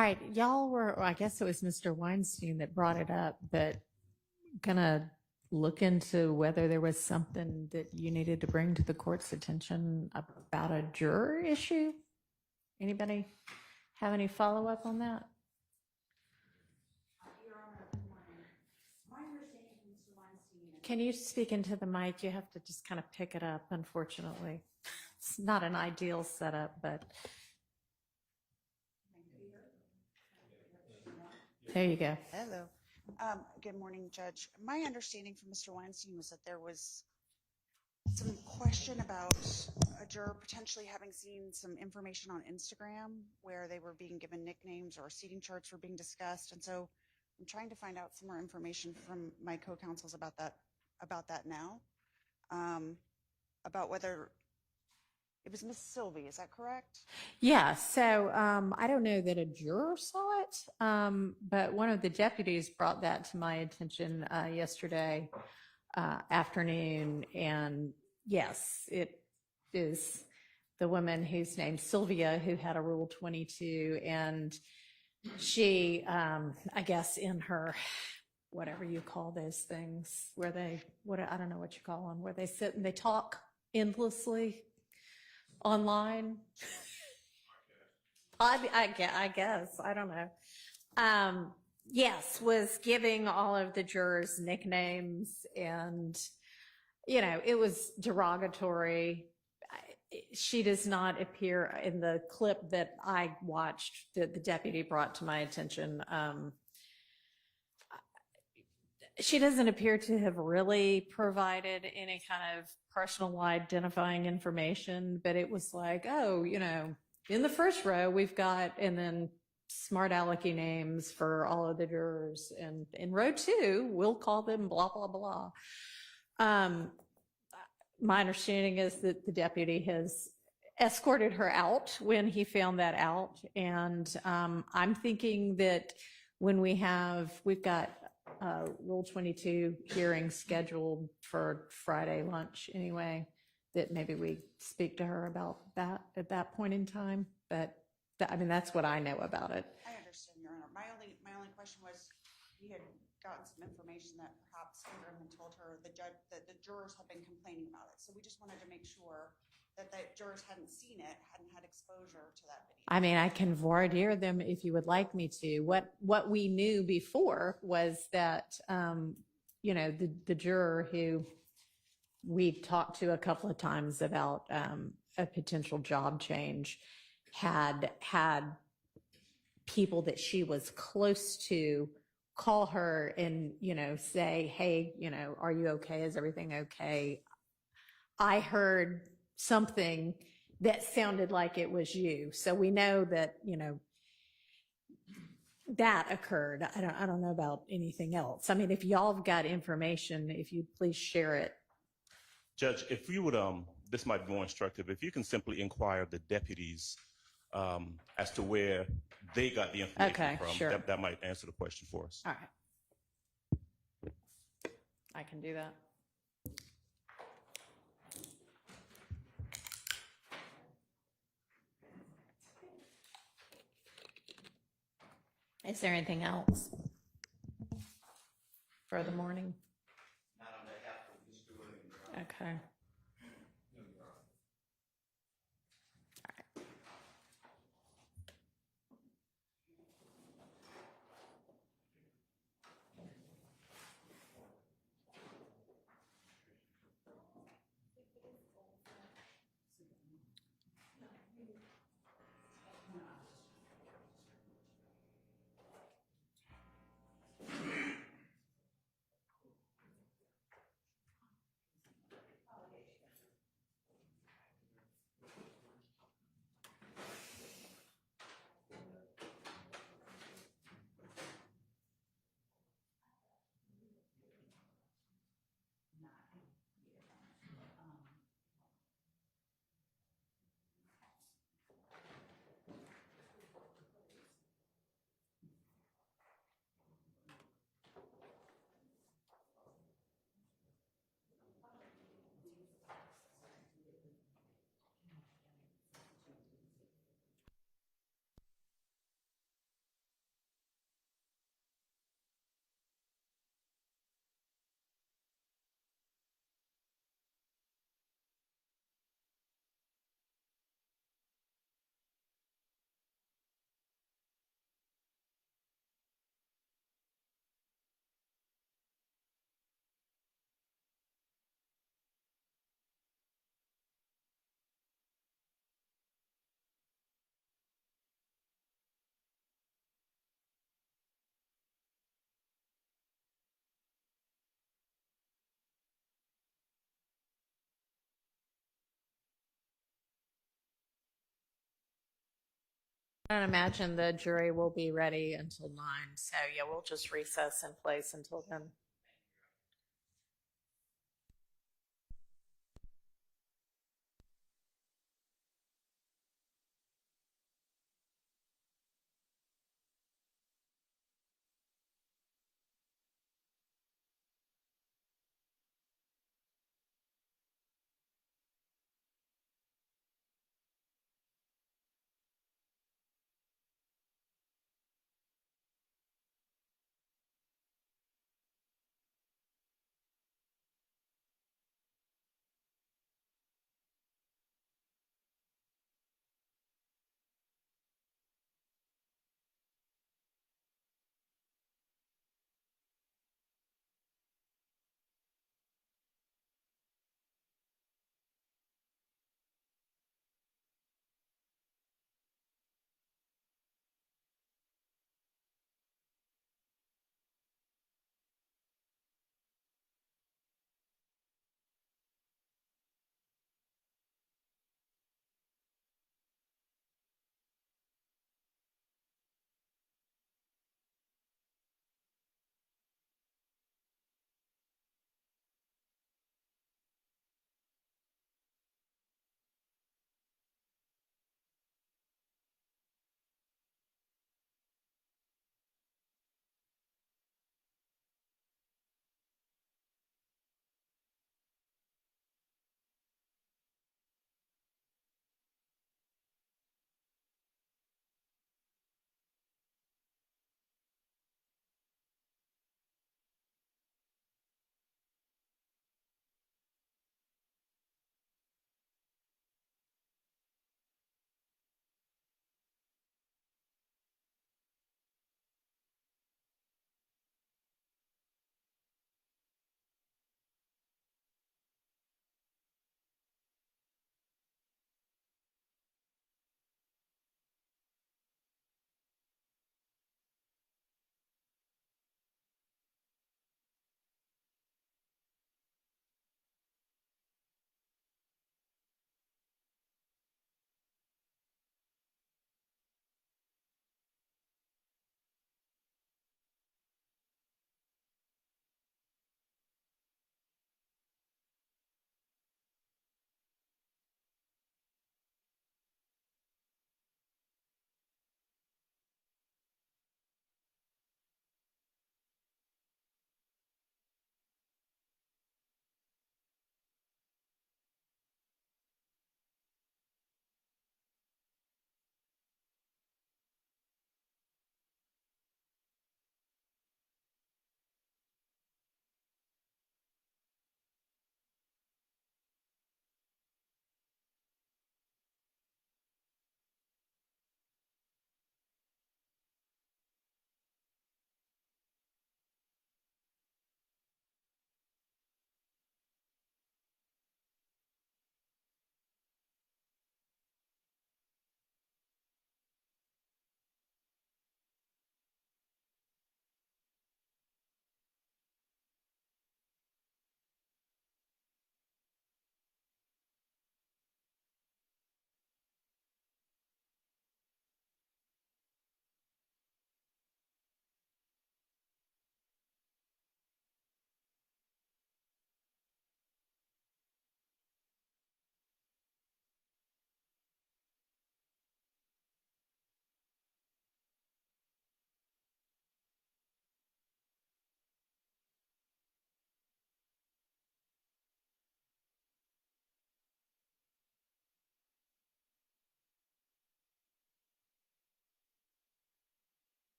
All right, y'all were, well, I guess it was Mr. Weinstein that brought it up, but gonna look into whether there was something that you needed to bring to the court's attention about a juror issue. Anybody have any follow-up on that? Your Honor, good morning. My understanding from Mr. Weinstein. Can you speak into the mic? You have to just kind of pick it up, unfortunately. It's not an ideal setup, but there you go. Hello. Good morning, Judge. My understanding from Mr. Weinstein was that there was some question about a juror potentially having seen some information on Instagram where they were being given nicknames or seating charts were being discussed. And so I'm trying to find out some more information from my co-counsels about that now. About whether it was Miss Sylvie, is that correct? Yeah, so I don't know that a juror saw it, but one of the deputies brought that to my attention yesterday afternoon. And yes, it is the woman who's named Sylvia who had a Rule 22. And she, I guess in her, whatever you call those things, where they, I don't know what you call them, where they sit and they talk endlessly online. I guess, I don't know. Yes, was giving all of the jurors nicknames, and, you know, it was derogatory. She does not appear in the clip that I watched that the deputy brought to my attention. She doesn't appear to have really provided any kind of personal identifying information, but it was like, oh, you know, in the first row, we've got, and then smart alecky names for all of the jurors. And in row 2, we'll call them blah, blah, blah. My understanding is that the deputy has escorted her out when he found that out. And I'm thinking that when we've got Rule 22 hearing scheduled for Friday lunch anyway, that maybe we speak to her about that at that point in time. But I mean, that's what I know about it. I understand, Your Honor. My only question was, we had gotten some information that perhaps Ingram had told her that the jurors had been complaining about it. So we just wanted to make sure that the jurors hadn't seen it, hadn't had exposure to that video. I mean, I can voir dire them if you would like me to. What we knew before was that, you know, the juror who we talked to a couple of times about a potential job change had people that she was close to call her and, you know, say, hey, you know, are you okay? Is everything okay? I heard something that sounded like it was you. So we know that, you know, that occurred. I don't know about anything else. I mean, if y'all have got information, if you'd please share it. Judge, if you would, this might be more instructive, if you can simply inquire the deputies as to where they got the information from, sure. That might answer the question for us. All right. I can do that. Is there anything else for the morning? Not on behalf of Mr. Williams. Okay. I don't imagine the jury will be ready until 9. So yeah, we'll just recess in place until then.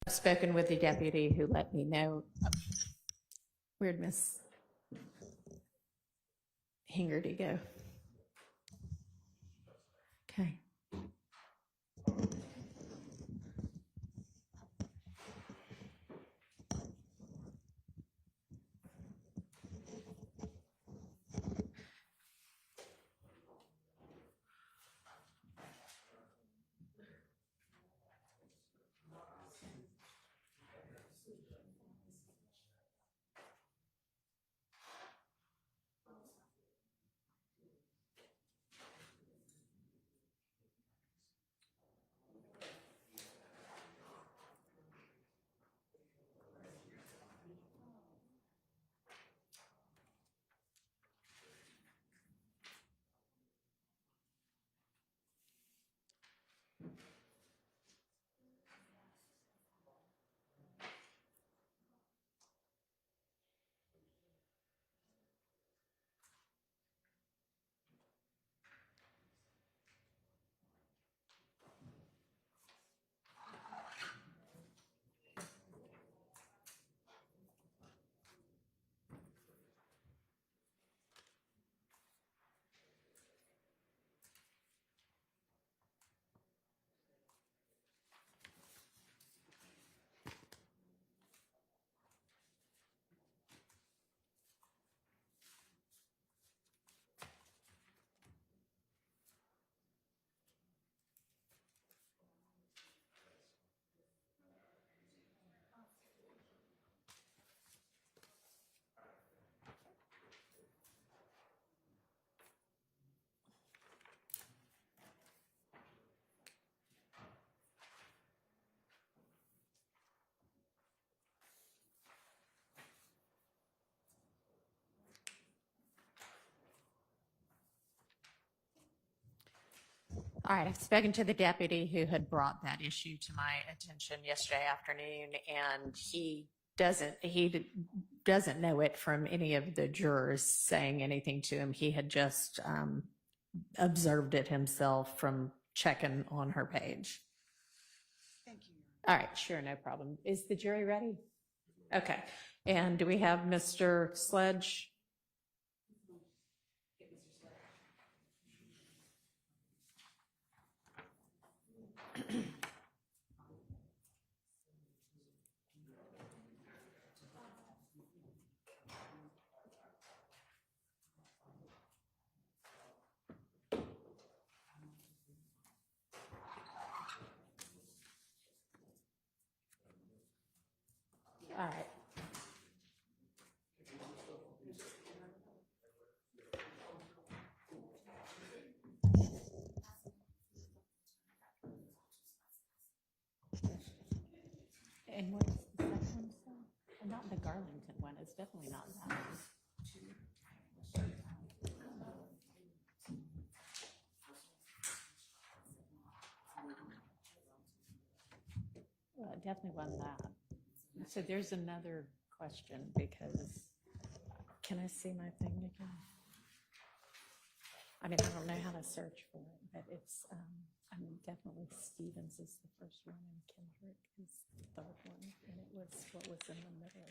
I've spoken with the deputy who let me know. Where'd Miss Hingerty go? Okay. All right, I've spoken to the deputy who had brought that issue to my attention yesterday afternoon, and he doesn't know it from any of the jurors saying anything to him. He had just observed it himself from checking on her page. Thank you. All right, sure, no problem. Is the jury ready? Okay, and do we have Mr. Sledge? All right. And what is the second one? Say? Not the Garlington one. It's definitely not that one. Well, it definitely wasn't that. So there's another question because can I see my thing again? I mean, I don't know how to search for it, but it's, I mean, definitely Stevens is the first one and Kendrick is the third one. And it was what was in the middle.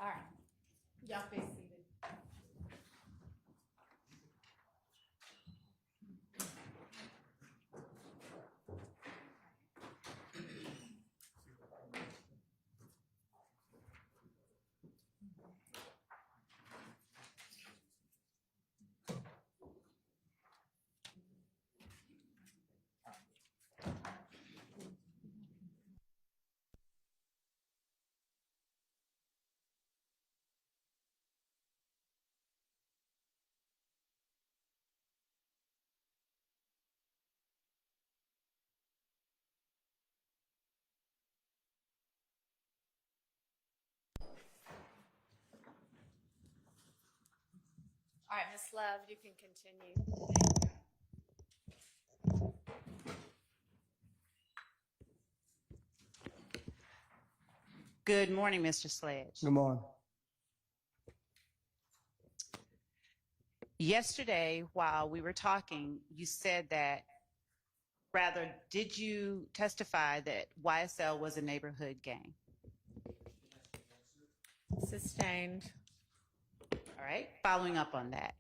All right. Y'all be seated. All right, Ms. Love, you can continue. Good morning, Mr. Sledge. Good morning. Yesterday, while we were talking, you said that, rather, did you testify that YSL was a neighborhood gang? Sustained. All right, following up on that.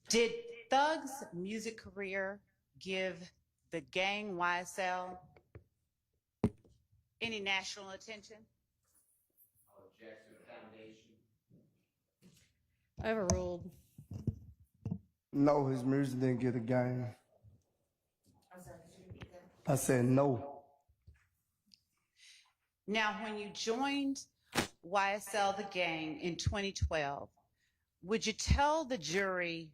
Did Thug's music career give the gang YSL any national attention? I'll object to the foundation. Overruled. No, his music didn't get a game. I said no. Now, when you joined YSL, the gang, in 2012, would you tell the jury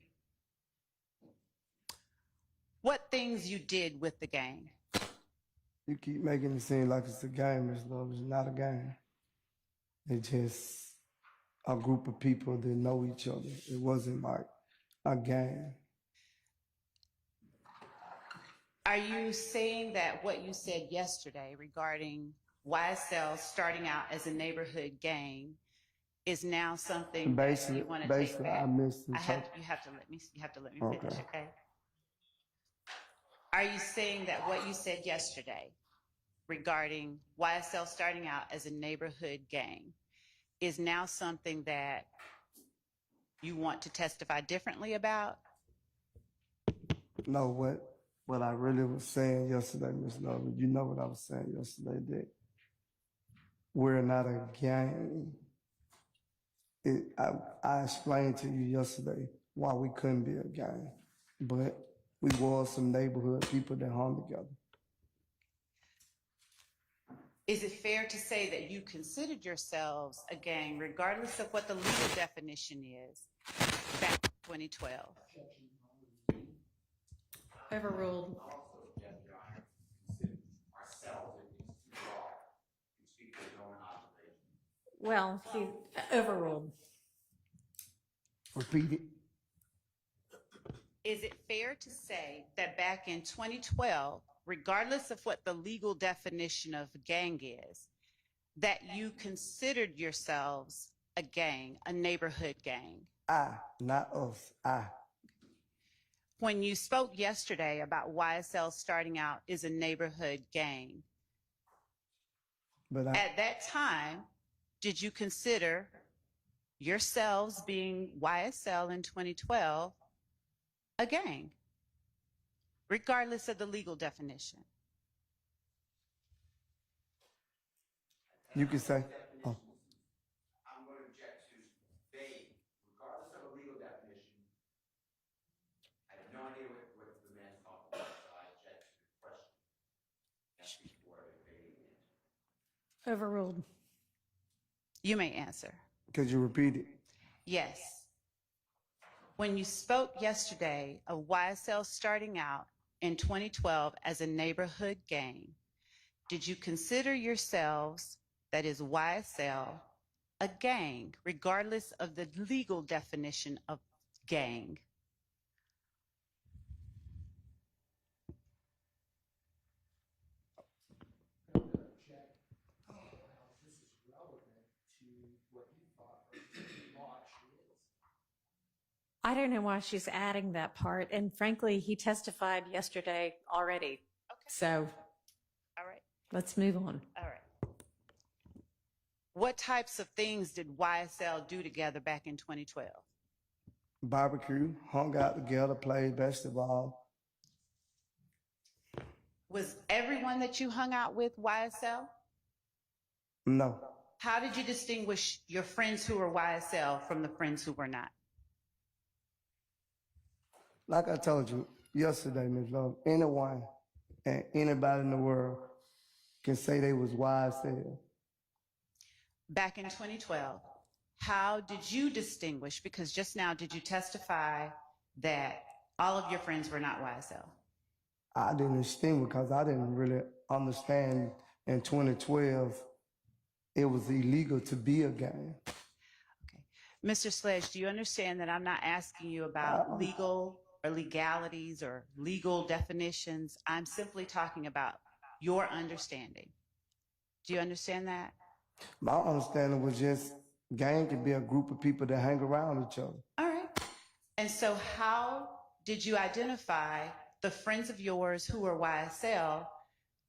what things you did with the gang? You keep making it seem like it's a game, Miss Love. It's not a game. It's just a group of people that know each other. It wasn't like a game. Are you saying that what you said yesterday regarding YSL starting out as a neighborhood gang is now something that you want to take Basically, back? I missed the You have to let me finish, Okay. okay? Are you saying that what you said yesterday regarding YSL starting out as a neighborhood gang is now something that you want to testify differently about? No, what I really was saying yesterday, Miss Love, you know what I was saying yesterday, that we're not a gang. I explained to you yesterday why we couldn't be a gang, but we were some neighborhood people that hung together. Is it fair to say that you considered yourselves a gang regardless of what the legal definition is back in 2012? Overruled. Also object, Your Honor, consider ourselves, it means too broad. You speak to your own observation. Well, overruled. Repeat it. Is it fair to say that back in 2012, regardless of what the legal definition of gang is, that you considered yourselves a gang, a neighborhood gang? Not us, When you spoke yesterday about YSL starting out as a neighborhood gang, But at that time, did you consider yourselves being YSL in 2012 a gang, regardless of the legal definition? you can say, oh, I'm going to object to vague, regardless of a legal definition. I have no idea what the man's talking about, so I object to the question. That's before a vague answer. Overruled. You may answer. could you repeat it? Yes. When you spoke yesterday of YSL starting out in 2012 as a neighborhood gang, did you consider yourselves, that is YSL, a gang, regardless of the legal definition of gang? I don't know why she's adding that part. And frankly, he testified yesterday already. Okay. So All right. let's move on. All right. What types of things did YSL do together back in 2012? Barbecue, hung out together, played basketball. Was everyone that you hung out with YSL? No. How did you distinguish your friends who were YSL from the friends who were not? Like I told you yesterday, Ms. Love, anyone and anybody in the world can say they was YSL. Back in 2012, how did you distinguish? Because just now, did you testify that all of your friends were not YSL? I didn't distinguish because I didn't really understand in 2012 it was illegal to be a gang. Okay. Mr. Sledge, do you understand that I'm not asking you about legal or legalities or legal definitions? I'm simply talking about your understanding. Do you understand that? My understanding was just gang could be a group of people that hang around each other. All right. And so how did you identify the friends of yours who were YSL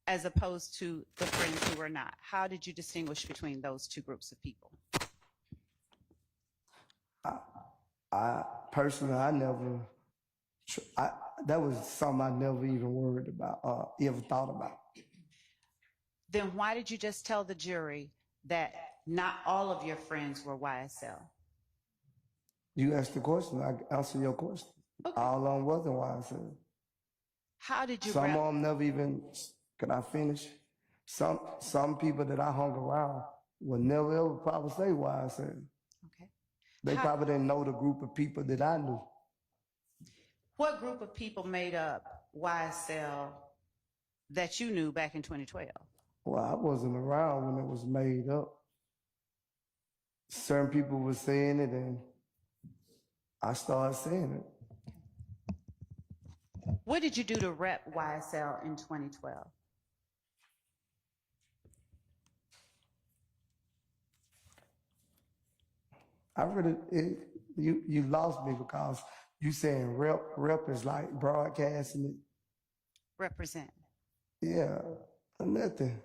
as opposed to the friends who were not? How did you distinguish between those two groups of people? I personally, that was something I never even worried about, ever thought about. Then why did you just tell the jury that not all of your friends were YSL? You asked the question, I answer your question. Okay. All of them wasn't YSL. How did you? Some of them never even, can I finish? Some people that I hung around would never ever probably say YSL. Okay. They probably didn't know the group of people that I knew. What group of people made up YSL that you knew back in 2012? Well, I wasn't around when it was made up. Certain people were saying it, and I started saying it. What did you do to rep YSL in 2012? You lost me because you saying rep is like broadcasting it. Represent. Yeah, nothing.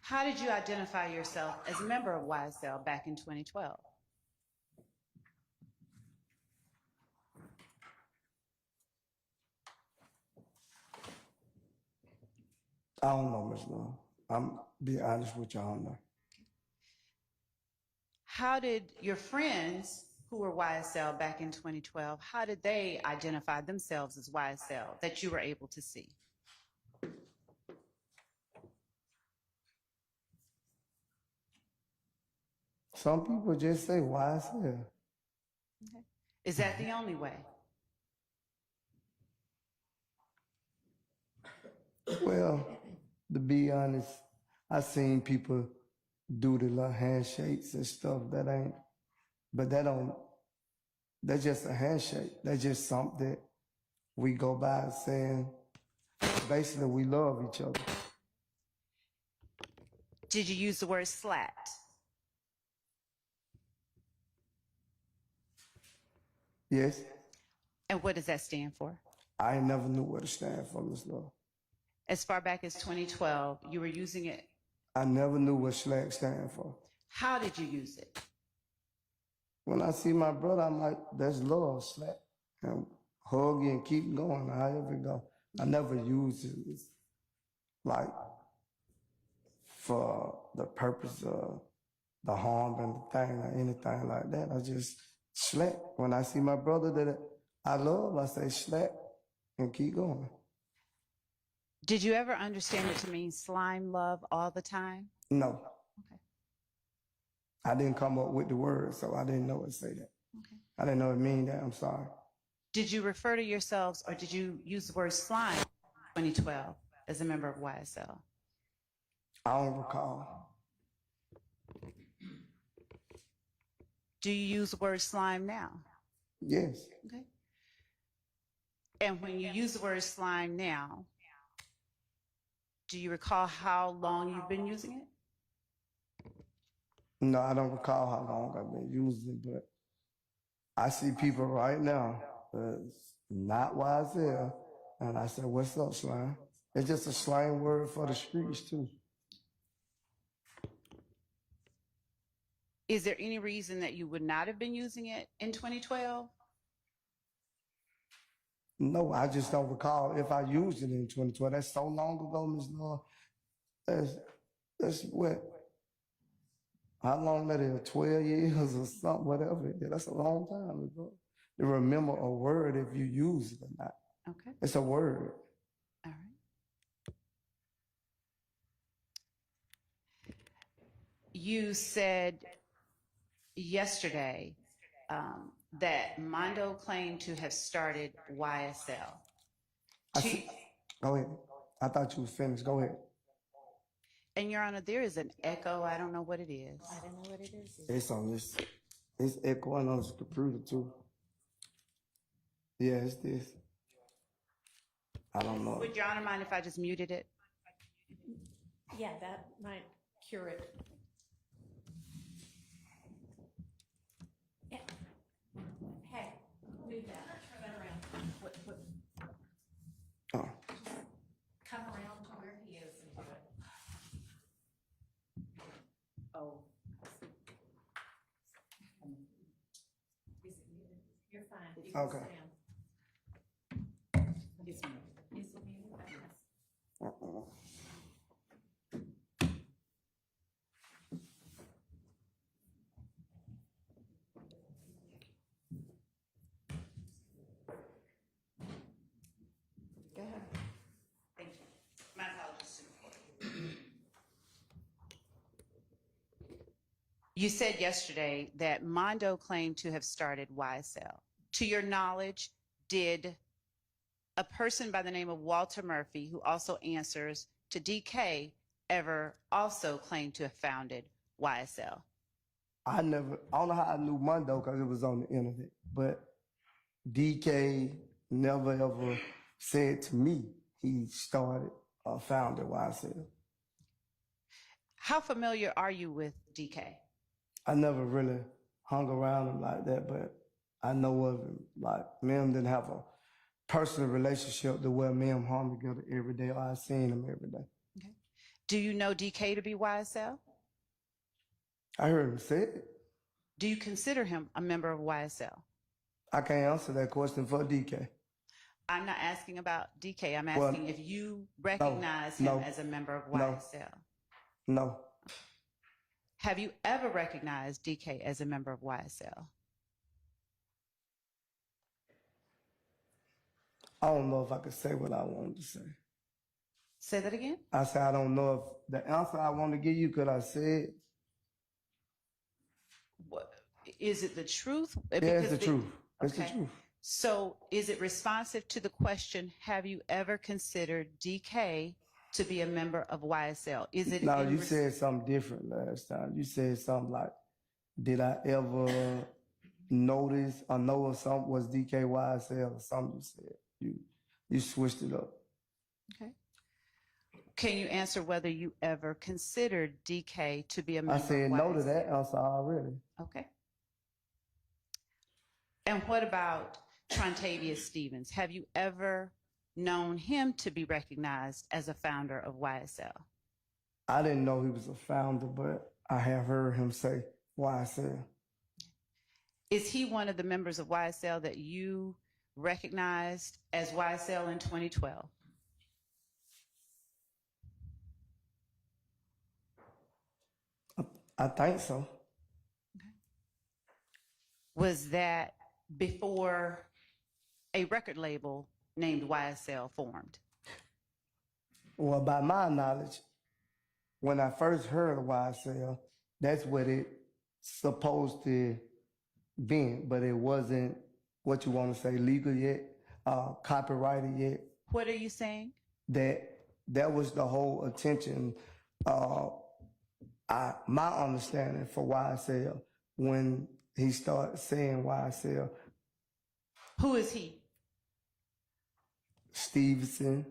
How did you identify yourself as a member of YSL back in 2012? I don't know, Ms. Love. I'm be honest with you, I don't know. How did your friends who were YSL back in 2012, how did they identify themselves as YSL that you were able to see? Some people just say YSL. Okay. Is that the only way? Well, to be honest, I seen people do the little handshakes and stuff that's just a handshake. That's just something that we go by saying, basically we love each other. Did you use the word slapped? Yes. And what does that stand for? I never knew what it stands for, Ms. Love. As far back as 2012, you were using it. I never knew what SLAC stand for. How did you use it? When I see my brother, I'm like, that's love, SLAC. And hug and keep going, however it go. I never used it like for the purpose of the harm and the thing or anything like that. I just SLAC. When I see my brother that I love, I say SLAC and keep going. Did you ever understand it to mean slime love all the time? No. Okay. I didn't come up with the word, so I didn't know it say that. Okay. I didn't know it mean that. I'm sorry. Did you refer to yourselves or did you use the word slime in 2012 as a member of YSL? I don't recall. Do you use the word slime now? Yes. Okay. And when you use the word slime now, do you recall how long you've been using it? No, I don't recall how long I've been using it, but I see people right now that's not YSL, and I said, what's up, slime? It's just a slang word for the streets, too. Is there any reason that you would not have been using it in 2012? No, I just don't recall if I used it in 2012. That's so long ago, Ms. Law. That's what? How long that is? 12 years or something, whatever. Yeah, that's a long time ago. To remember a word if you use it or not. Okay, It's a word. all right. You said yesterday that Mondo claimed to have started YSL. Go ahead. I thought you was finished. Go ahead. And Your Honor, there is an echo. I don't know what it is. I don't know what it is. It's on this. It's echoing on this computer too. Yeah, it's this. I don't know. Would Your Honor mind if I just muted it? Yeah, that might cure it. Yeah. Hey, move that. Turn that around. Oh. Come around to where he is and do it. Oh. Is it muted? You're fine. You can Okay. stay on. Is it muted? Okay. Go ahead. Thank you. My apologies. You said yesterday that Mondo claimed to have started YSL. To your knowledge, did a person by the name of Walter Murphy, who also answers to DK, ever also claim to have founded YSL? I don't know how I knew Mondo because it was on the internet, but DK never ever said to me he started or founded YSL. How familiar are you with DK? I never really hung around him like that, but I know of him. Like, me and him didn't have a personal relationship to where me and him hung together every day, or I seen him every day. Okay. Do you know DK to be YSL? I heard him say it. Do you consider him a member of YSL? I can't answer that question for DK. I'm not asking about DK. I'm asking if you recognize him as a member of YSL. No. Have you ever recognized DK as a member of YSL? I don't know if I could say what I wanted to say. Say that again? I said I don't know if the answer I want to give you, could I say it? What, is it the truth? Yeah, it's the truth. It's the Okay. truth. So is it responsive to the question, have you ever considered DK to be a member of YSL? Is it? No, you said something different last time. You said something like, did I ever notice or know of something was DKYSL or something you said. You switched it up. Okay. Can you answer whether you ever considered DK to be a member I said of no YSL? to that answer already. Okay. And what about Trontavious Stevens? Have you ever known him to be recognized as a founder of YSL? I didn't know he was a founder, but I have heard him say YSL. Is he one of the members of YSL that you recognized as YSL in 2012? I think so. Was that before a record label named YSL formed? Well, by my knowledge, when I first heard of YSL, that's what it supposed to be, but it wasn't what you want to say legal yet, copyrighted yet. What are you saying? That was the whole attention. My understanding for YSL when he started saying YSL. Who is he? Stevenson.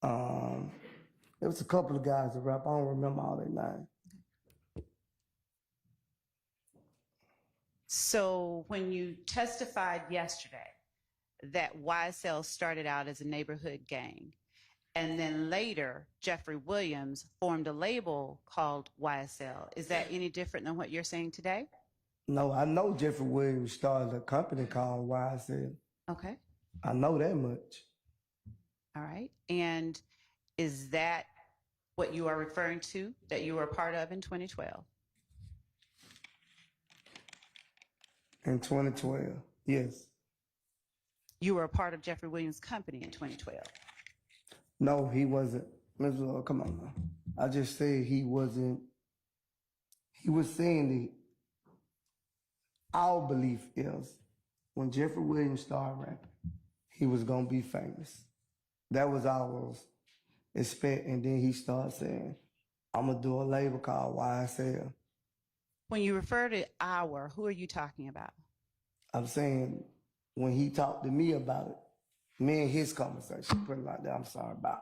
There was a couple of guys that rap. I don't remember all their names. So when you testified yesterday that YSL started out as a neighborhood gang and then later Jeffrey Williams formed a label called YSL. Is that any different than what you're saying today? No, I know Jeffrey Williams started a company called YSL. Okay. I know that much. All right. And is that what you are referring to that you were a part of in 2012? In 2012, yes. You were a part of Jeffrey Williams' company in 2012. No, he wasn't. Ms. Lord, come on now. I just said he wasn't. He was saying that our belief is when Jeffrey Williams started rapping, he was going to be famous. That was our expect. And then he started saying, I'm going to do a label called YSL. When you refer to our, who are you talking about? I'm saying when he talked to me about it, me and his conversation, put it like that, I'm sorry about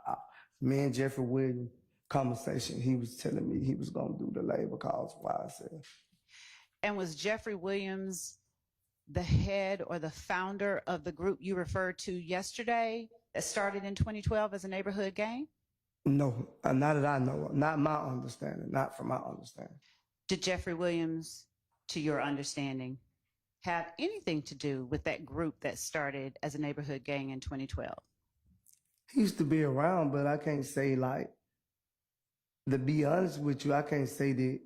me and Jeffrey Williams conversation, he was telling me he was going to do the label called YSL. And was Jeffrey Williams the head or the founder of the group you referred to yesterday that started in 2012 as a neighborhood gang? No, not that I know of. Not my understanding, not from my understanding. Did Jeffrey Williams, to your understanding, have anything to do with that group that started as a neighborhood gang in 2012? He used to be around, but I can't say, like, to be honest with you, I can't say that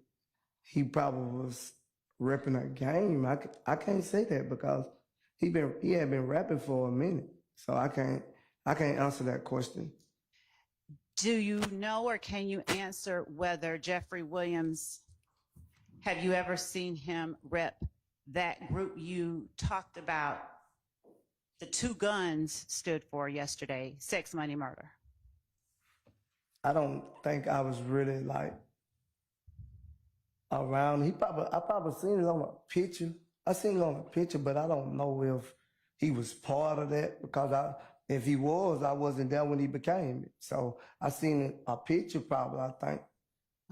he probably was repping a game. I can't say that because he had been rapping for a minute. So I can't answer that question. Do you know or can you answer whether Jeffrey Williams, have you ever seen him rep that group you talked about, the two guns stood for yesterday, sex, money, murder? I don't think I was really like around. I probably seen it on a picture. I seen it on a picture, but I don't know if he was part of that because if he was, I wasn't there when he became it. So I seen a picture probably, I think.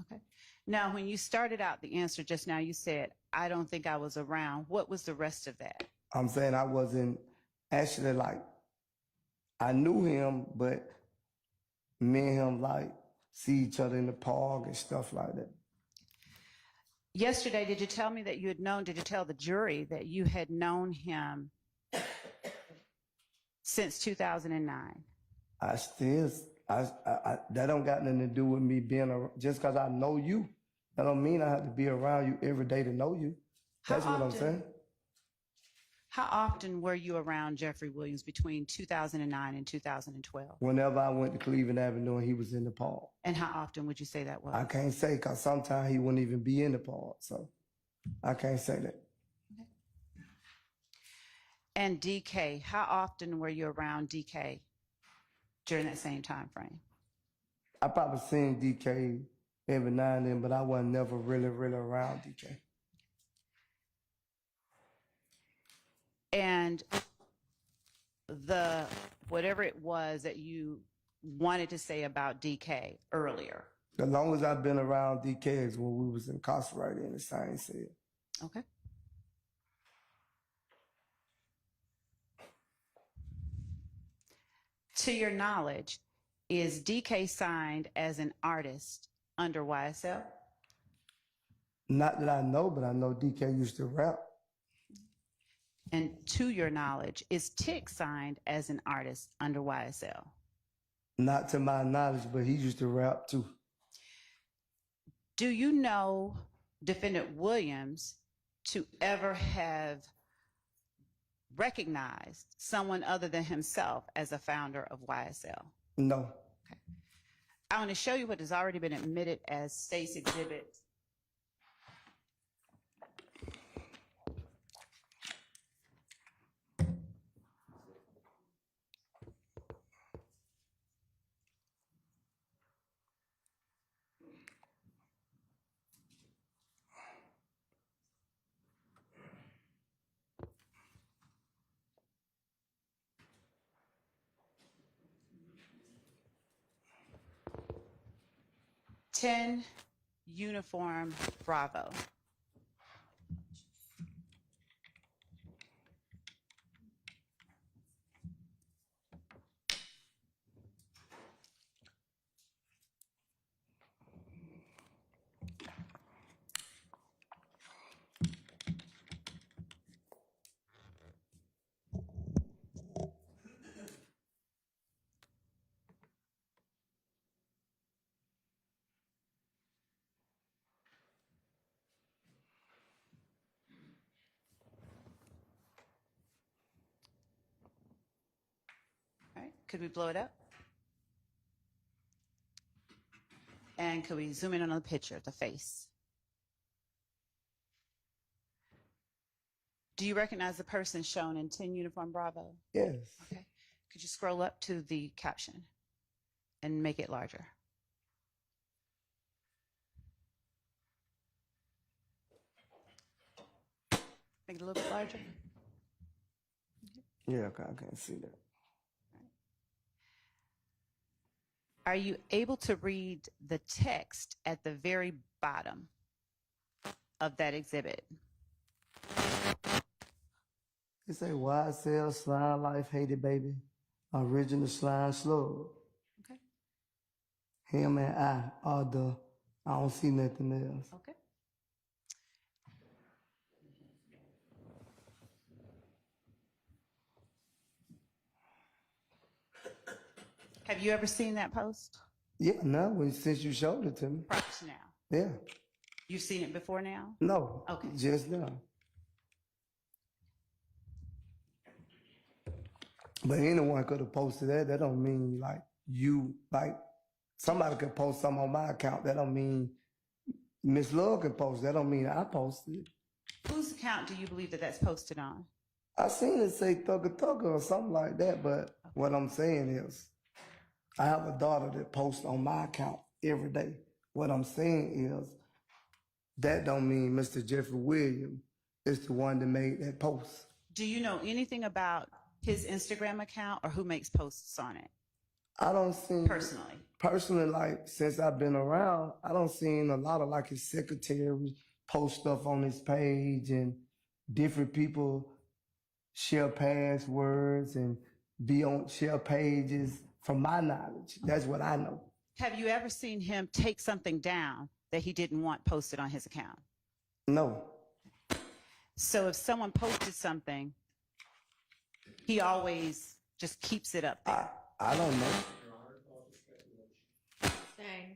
Okay. Now, when you started out the answer just now, you said, I don't think I was around. What was the rest of that? I'm saying I wasn't actually like, I knew him, but me and him like see each other in the park and stuff like that. Yesterday, did you tell me that you had known, did you tell the jury that you had known him since 2009? That don't got nothing to do with me being around. Just because I know you, that don't mean I have to be around you every day to know you. That's what I'm saying. How often were you around Jeffrey Williams between 2009 and 2012? Whenever I went to Cleveland Avenue and he was in the park. And how often would you say that was? I can't say because sometimes he wouldn't even be in the park. So I can't say that. Okay. And DK, how often were you around DK during that same time frame? I probably seen DK every now and then, but I wasn't never really around DK. And whatever it was that you wanted to say about DK earlier. The longest I've been around DK is when we was incarcerated in the same cell. Okay. To your knowledge, is DK signed as an artist under YSL? Not that I know, but I know DK used to rap. And to your knowledge, is Tick signed as an artist under YSL? Not to my knowledge, but he used to rap too. Do you know Defendant Williams to ever have recognized someone other than himself as a founder of YSL? No. Okay. I want to show you what has already been admitted as State's Exhibit. Ten Uniform Bravo. Could we blow it up? And could we zoom in on the picture, the face? Do you recognize the person shown in 10 Uniform Bravo? Yes. Okay. Could you scroll up to the caption and make it larger? Make it a little bit larger. Yeah, okay, I can't see that. Are you able to read the text at the very bottom of that exhibit? It say YSL Slime Life Hated Baby, original slime slug. Okay. Him and I are the, I don't see nothing else. Okay. Have you ever seen that post? Yeah, no, since you showed it to me. Prior to now. Yeah. You've seen it before now? No. Okay. Just now. But anyone could have posted that. That don't mean like you, like somebody could post something on my account. That don't mean Miss Love can post. That don't mean I posted it. Whose account do you believe that that's posted on? I seen it say Thugger Thugger or something like that. But what I'm saying is, I have a daughter that posts on my account every day. What I'm saying is, that don't mean Mr. Jeffrey Williams is the one that made that post. Do you know anything about his Instagram account or who makes posts on it? I don't see Personally. Personally, like since I've been around, I don't seen a lot of like his secretary post stuff on his page and different people share passwords and be on share pages. From my knowledge, that's what I know. Have you ever seen him take something down that he didn't want posted on his account? No. So if someone posted something, he always just keeps it up there. I don't know. Dang.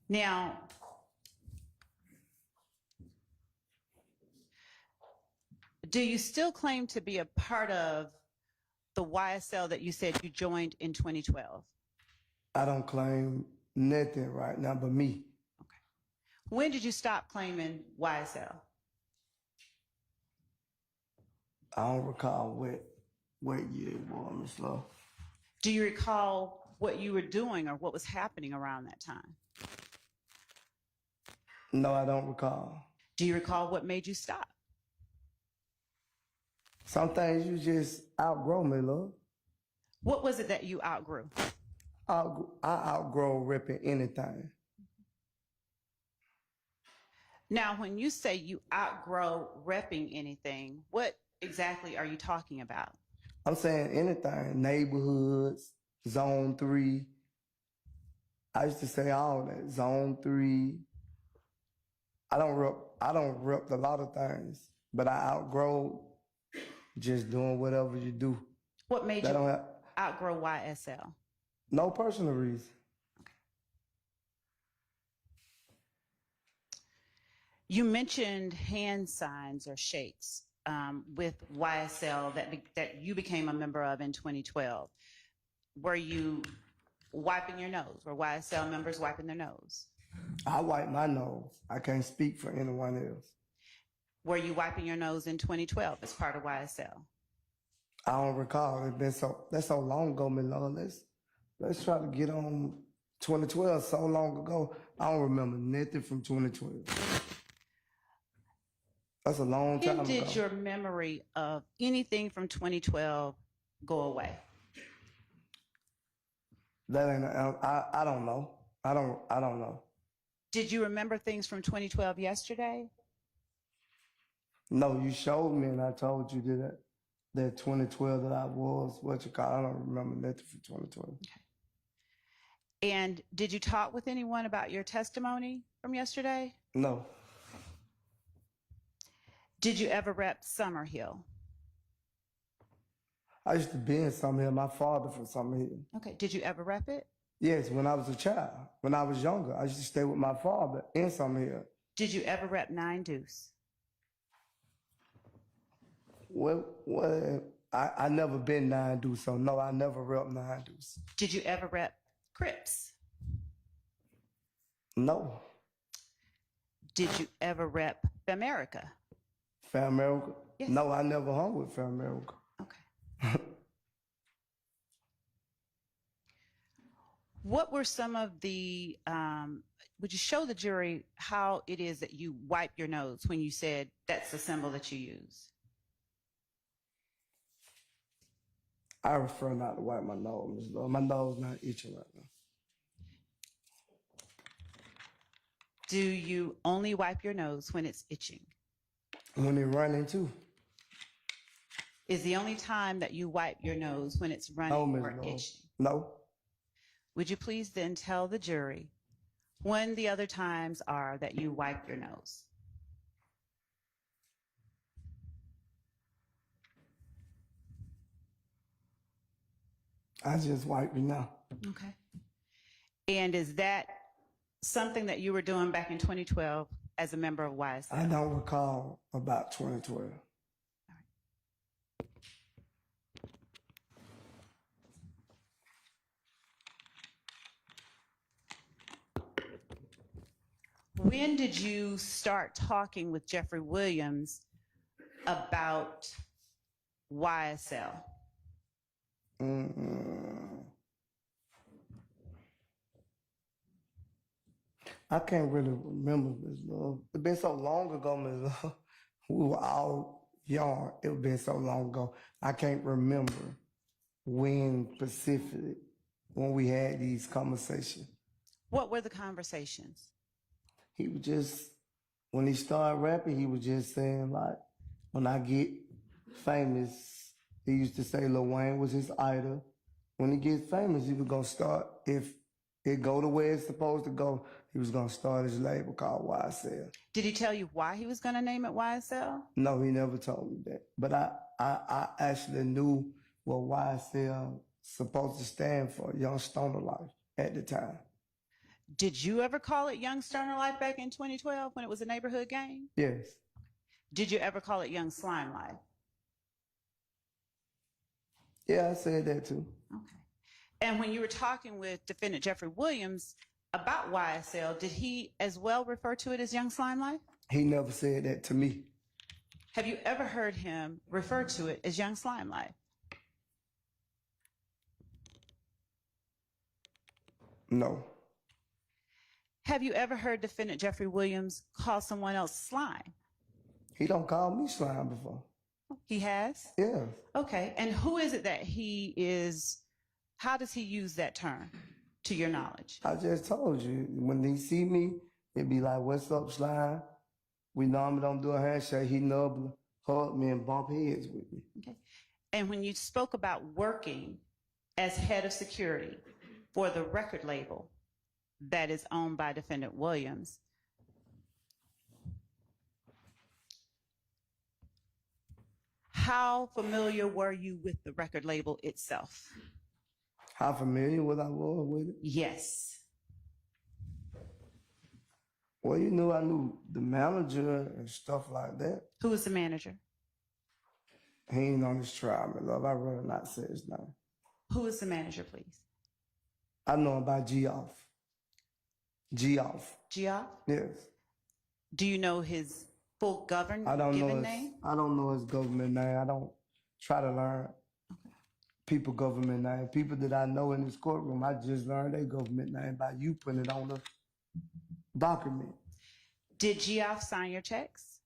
Now, do you still claim to be a part of the YSL that you said you joined in 2012? I don't claim nothing right now but me. Okay. When did you stop claiming YSL? I don't recall what year it was, Miss Love. Do you recall what you were doing or what was happening around that time? No, I don't recall. Do you recall what made you stop? Some things you just outgrow, me, love. What was it that you outgrew? I outgrow ripping anything. Now, when you say you outgrow repping anything, what exactly are you talking about? I'm saying anything, neighborhoods, zone 3. I used to say all that, zone 3. I don't rep a lot of things, but I outgrow just doing whatever you do. What made you outgrow YSL? No personal reason. You mentioned hand signs or shakes with YSL that you became a member of in 2012. Were you wiping your nose? Were YSL members wiping their nose? I wipe my nose. I can't speak for anyone else. Were you wiping your nose in 2012 as part of YSL? I don't recall. That's so long ago, Miss Love. Let's try to get on 2012. So long ago, I don't remember nothing from 2012. That's a long time When ago. did your memory of anything from 2012 go away? That ain't. I don't know. I don't know. Did you remember things from 2012 yesterday? No, you showed me, and I told you that 2012 that I was what you call. I don't remember nothing from 2012. Okay. And did you talk with anyone about your testimony from yesterday? No. Did you ever rep Summerhill? I used to be in Summerhill. My father from Summerhill. Okay. Did you ever rep it? Yes, when I was a child. When I was younger, I used to stay with my father in Summerhill. Did you ever rep 9 Deuce? Well, I never been 9 Deuce, so no, I never rep 9 Deuce. Did you ever rep Crips? No. Did you ever rep America? Fair America? Yes. No, I never hung with Fair America. Okay. What were some of the, would you show the jury how it is that you wipe your nose when you said that's the symbol that you use? I prefer not to wipe my nose, Ms. Love. My nose not itching right now. Do you only wipe your nose when it's itching? When it running too. Is the only time that you wipe your nose when it's running No, Ms. or Love. itching? No. Would you please then tell the jury when the other times are that you wipe your nose? I just wipe it now. Okay. And is that something that you were doing back in 2012 as a member of YSL? I don't recall about 2012. When did you start talking with Jeffrey Williams about YSL? I can't really remember, Ms. Love. It's been so long ago, Ms. Love. We were all young. It's been so long ago. I can't remember when specifically, when we had these conversations. What were the conversations? He was just, when he started rapping, he was just saying, like, when I get famous, he used to say Lil Wayne was his idol. When he gets famous, he was going to start, if it go the way it's supposed to go, he was going to start his label called YSL. Did he tell you why he was going to name it YSL? No, he never told me that. But I actually knew what YSL supposed to stand for, Young Stoner Life, at the time. Did you ever call it Young Stoner Life back in 2012 when it was a neighborhood gang? Yes. Did you ever call it Young Slime Life? Yeah, I said that too. Okay. And when you were talking with defendant Jeffrey Williams about YSL, did he as well refer to it as Young Slime Life? He never said that to me. Have you ever heard him refer to it as Young Slime Life? No. Have you ever heard defendant Jeffrey Williams call someone else slime? He don't call me slime before. He has? Yeah. Okay. And who is it that he is, how does he use that term, to your knowledge? I just told you, when he see me, it'd be like, what's up, slime? We normally don't do a handshake. He nubble, hug me, and bump heads with me. Okay. And when you spoke about working as head of security for the record label that is owned by defendant Williams, how familiar were you with the record label itself? How familiar was I with it? Yes. Well, I knew the manager and stuff like that. Who was the manager? He ain't on this trial, my love. I'd rather not say his name. Who was the manager, please? I know him by G-Off. G-Off. Geoff? Yes. Do you know his full given I don't name? I don't know his government name. I don't try to learn people government name. People that I know in this courtroom, I just learned their government name by you putting it on the document. Did Geoff sign your checks?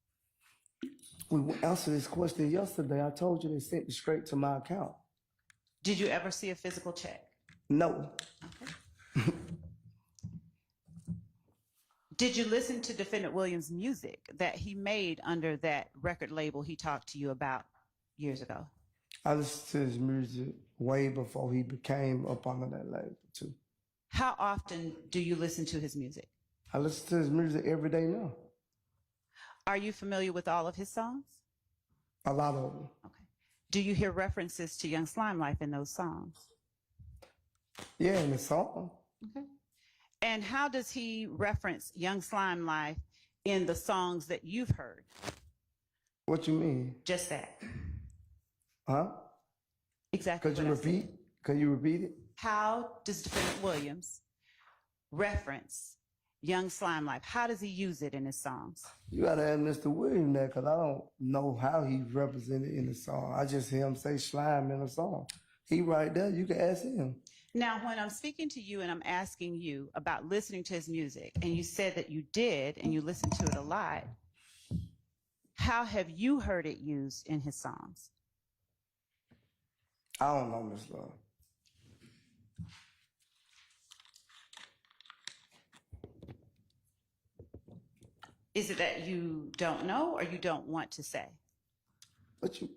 We answered this question yesterday. I told you they sent it straight to my account. Did you ever see a physical check? No. Okay. Did you listen to defendant Williams' music that he made under that record label he talked to you about years ago? I listened to his music way before he became up under that label too. How often do you listen to his music? I listen to his music every day now. Are you familiar with all of his songs? A lot of them. Okay. Do you hear references to Young Slime Life in those songs? Yeah, in the song. Okay. And how does he reference Young Slime Life in the songs that you've heard? What you mean? Just that. Huh? Exactly. Could you what I said. repeat? Could you repeat it? How does Defendant Williams reference Young Slime Life? How does he use it in his songs? You gotta ask Mr. Williams that, because I don't know how he's represented in the song. I just hear him say slime in the song. He right there. You can ask him. Now, when I'm speaking to you and I'm asking you about listening to his music, and you said that you did and you listened to it a lot, how have you heard it used in his songs? I don't know, Miss Love. Is it that you don't know or you don't want to say? What you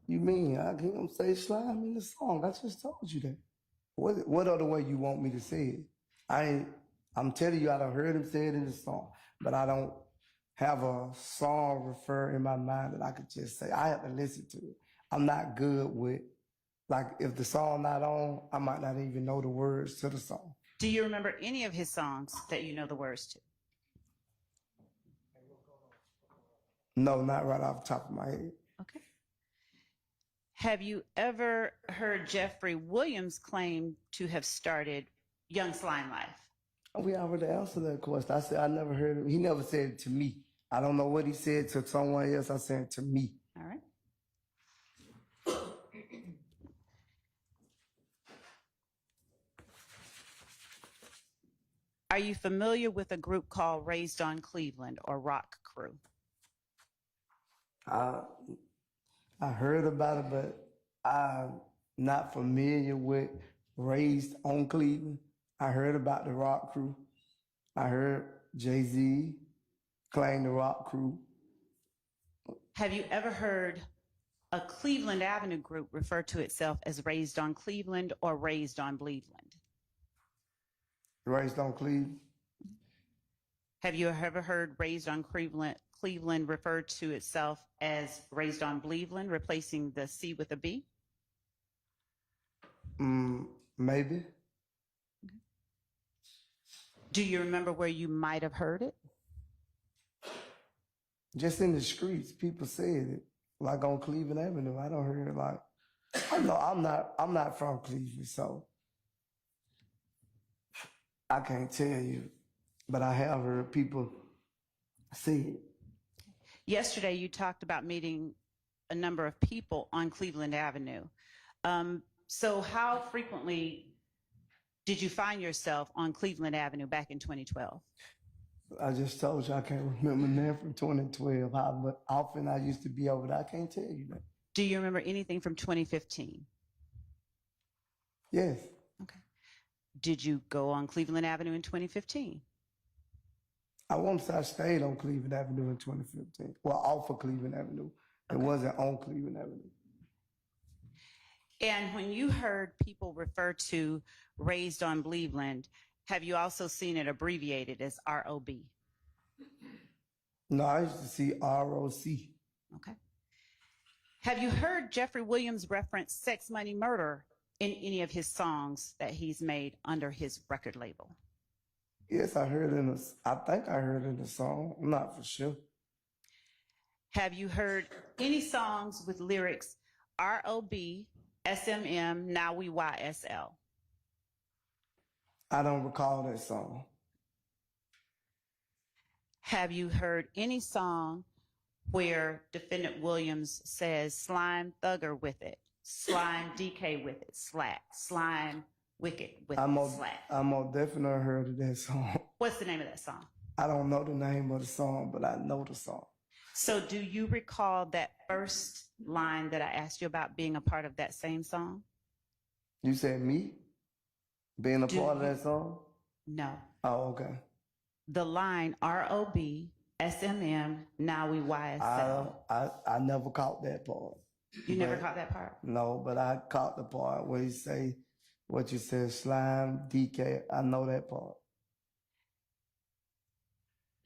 mean? I hear him say slime in the song. I just told you that. What other way you want me to say it? I'm telling you, I done heard him say it in the song, but I don't have a song refer in my mind that I could just say. I have to listen to it. I'm not good with, like, if the song not on, I might not even know the words to the song. Do you remember any of his songs that you know the words to? No, not right off the top of my head. Okay. Have you ever heard Jeffrey Williams claim to have started Young Slime Life? We already answered that question. I said I never heard him. He never said it to me. I don't know what he said to someone else. I said it to me. All right. Are you familiar with a group called Raised on Cleveland or Rock Crew? I heard about it, but I'm not familiar with Raised on Cleveland. I heard about the Rock Crew. I heard Jay-Z claim the Rock Crew. Have you ever heard a Cleveland Avenue group refer to itself as Raised on Cleveland or Raised on Bleedland? Raised on Cleveland. Have you ever heard Raised on Cleveland referred to itself as Raised on Bleedland, replacing the C with a B? Maybe. Do you remember where you might have heard it? Just in the streets, people said it, like on Cleveland Avenue. I don't hear it like. I'm not from Cleveland, so I can't tell you, but I have heard people say it. Yesterday, you talked about meeting a number of people on Cleveland Avenue. So how frequently did you find yourself on Cleveland Avenue back in 2012? I just told you I can't remember now from 2012 how often I used to be over there. I can't tell you that. Do you remember anything from 2015? Yes. Okay. Did you go on Cleveland Avenue in 2015? I want to say I stayed on Cleveland Avenue in 2015. Well, off of Cleveland Avenue. It wasn't on Cleveland Avenue. And when you heard people refer to Raised on Bleedland, have you also seen it abbreviated as ROB? No, I used to see ROC. Okay. Have you heard Jeffrey Williams reference Sex, Money, Murder in any of his songs that he's made under his record label? Yes, I think I heard in the song. I'm not for sure. Have you heard any songs with lyrics ROB, SMM, now we YSL? I don't recall that song. Have you heard any song where Defendant Williams says slime thugger with it, slime DK with it, slime wicked with it, slack? I most definitely heard of that song. What's the name of that song? I don't know the name of the song, but I know the song. So do you recall that first line that I asked you about being a part of that same song? You said me? Being a part of that song? No. Oh, okay. The line ROB, SMM, now we YSL. I never caught that part. You never caught that part? No, but I caught the part where you say what you said, slime, DK. I know that part.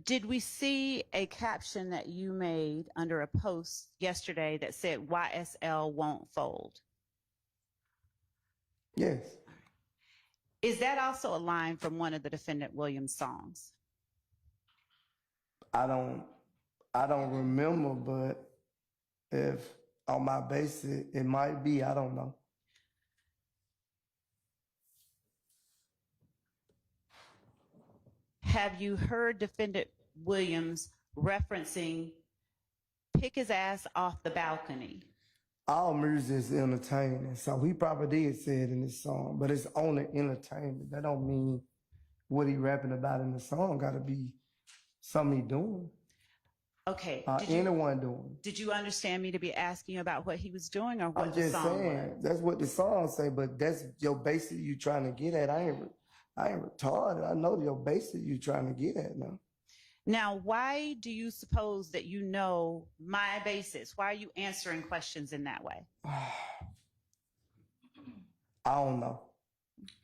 Did we see a caption that you made under a post yesterday that said YSL won't fold? Yes. Is that also a line from one of the Defendant Williams songs? I don't remember, but If on my basis, it might be, I don't know. Have you heard Defendant Williams referencing pick his ass off the balcony? All music is entertaining, so he probably did say it in his song, but it's only entertainment. That don't mean what he rapping about in the song got to be something he doing. Okay. Anyone doing. Did you understand me to be asking you about what he was doing or what I'm the just song saying, was? that's what the song say, but that's your basic you trying to get at. I ain't retarded. I know your basic you trying to get at now. Now, why do you suppose that you know my basis? Why are you answering questions in that way? I don't know.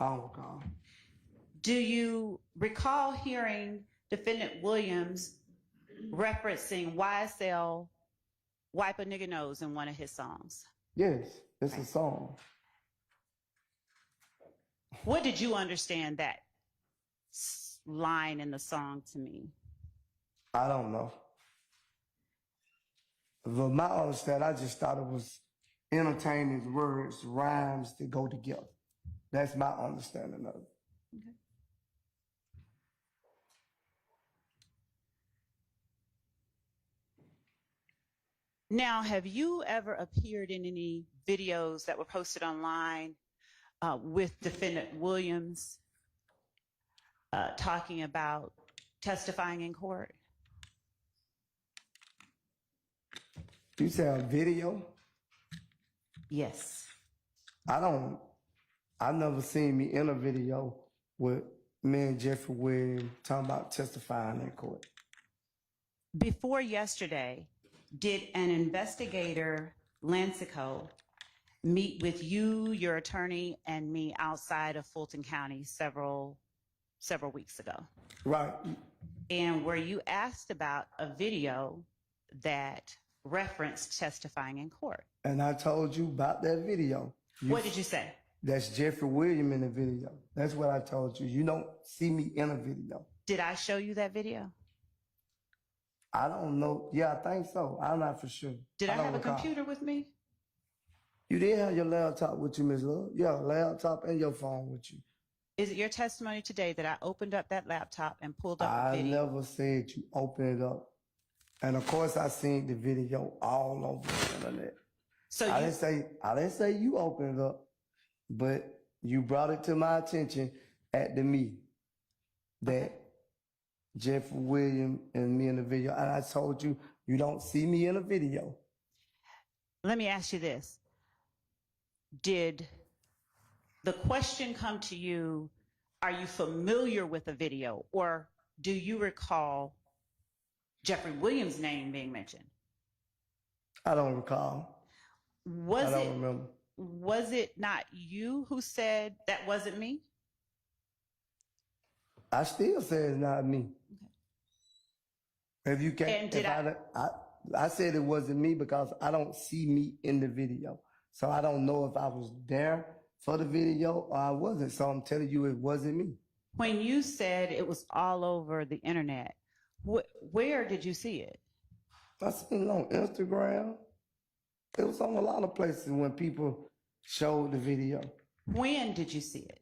I don't recall. Do you recall hearing Defendant Williams referencing YSL, Wipe a Nigga Nose, in one of his songs? Yes, it's a song. What did you understand that line in the song to mean? I don't know. But my understanding, I just thought it was entertaining words, rhymes that go together. That's my understanding of it. Okay. Now, have you ever appeared in any videos that were posted online with Defendant Williams talking about testifying in court? You say a video? Yes. I've never seen me in a video with me and Jeffrey Williams talking about testifying in court. Before yesterday, did an investigator, Lancico, meet with you, your attorney, and me outside of Fulton County several weeks ago? Right. And were you asked about a video that referenced testifying in court? And I told you about that video. What did you say? That's Jeffrey Williams in the video. That's what I told you. You don't see me in a video. Did I show you that video? I don't know. Yeah, I think so. I'm not for sure. Did I don't have a recall. computer with me? You did have your laptop with you, Ms. Love. Yeah, laptop and your phone with you. Is it your testimony today that I opened up that laptop and pulled up a I video? never said you open it up. And of course, I seen the video all over the internet. So I didn't say you opened it up, but you brought it to my attention at the meeting that Jeffrey Williams and me in the video. And I told you, you don't see me in a video. Let me ask you this. Did the question come to you, are you familiar with the video, or do you recall Jeffrey Williams' name being mentioned? I don't recall. I don't remember. Was it not you who said that wasn't me? I still say it's not me. Okay. If you can't, I said it wasn't me because I don't see me in the video. So I don't know if I was there for the video or I wasn't. So I'm telling you it wasn't me. When you said it was all over the internet, where did you see it? I seen it on Instagram. It was on a lot of places when people showed the video. When did you see it?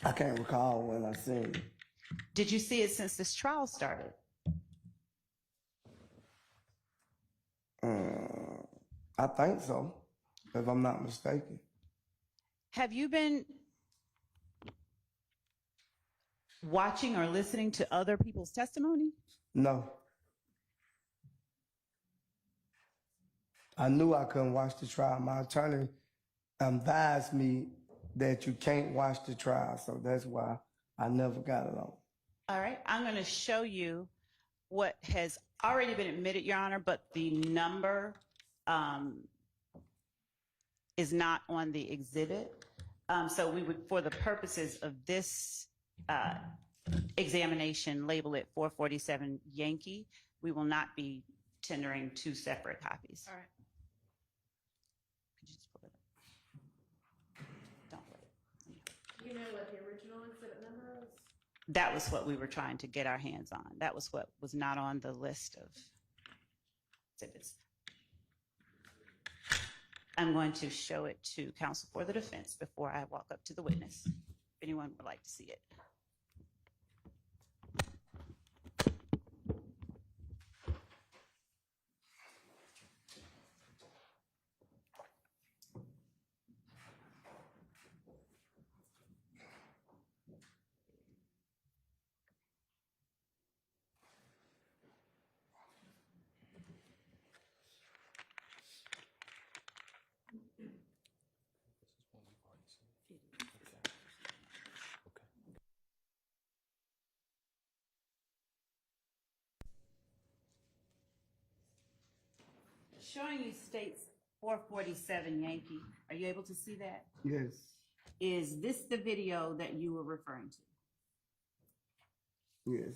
I can't recall when I seen it. Did you see it since this trial started? I think so, if I'm not mistaken. Have you been watching or listening to other people's testimony? No. I knew I couldn't watch the trial. My attorney advised me that you can't watch the trial, so that's why I never got it on. All right, I'm going to show you what has already been admitted, Your Honor, but the number is not on the exhibit. So we would, for the purposes of this examination, label it 447 Yankee. We will not be tendering two separate copies. All right. Could you just pull it up? Don't worry. Do you know what the original exhibit number is? That was what we were trying to get our hands on. That was what was not on the list of exhibits. I'm going to show it to counsel for the defense before I walk up to the witness, if anyone would like to see it. Showing you states 447 Yankee. Are you able to see that? Yes. Is this the video that you were referring to? Yes.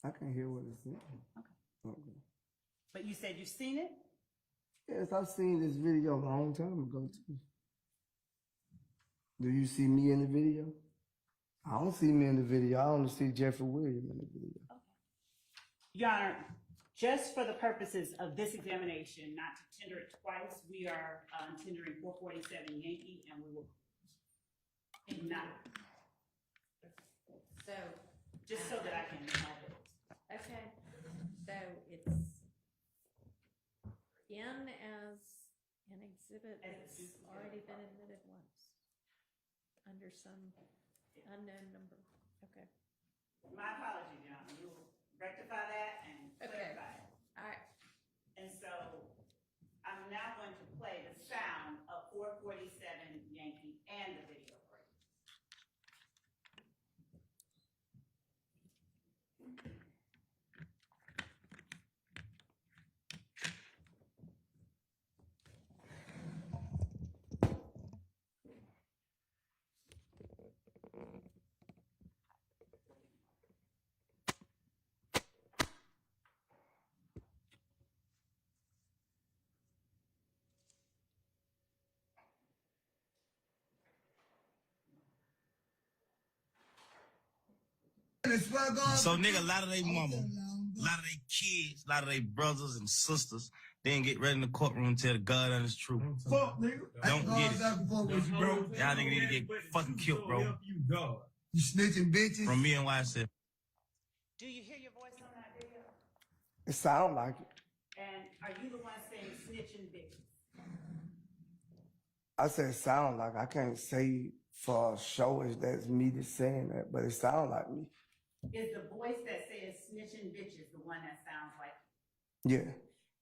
I can hear what it's saying. Okay. But you said you've seen it? Yes, I've seen this video a long time ago too. Do you see me in the video? I don't see me in the video. I only see Jeffrey Williams in the video. Okay. Your Honor, just for the purposes of this examination, not to tender it twice, we are tendering 447 Yankee, and we will ignite. So, Just so that I can have it. okay, so it's in as an exhibit that's already been admitted once under some unknown number. Okay. My apologies, Your Honor. We will rectify that and Okay. clarify it. All right. And so I'm now going to play the sound of 447 Yankee and the video for you. So, nigga, a lot of they mama, a lot of they kids, a lot of they brothers and sisters, they didn't get ready in the courtroom and tell the God honest truth. Fuck, nigga. Don't get it. Fuck with you, bro. Y'all niggas need to get fucking killed, bro. You snitching bitches. From me and YSL. Do you hear your voice on that video? It sound like it. And are you the one saying snitching bitches? I said sound like. I can't say for sure if that's me that's saying that, but it sound like me. Is the voice that says snitching bitches the one that sounds like Yeah.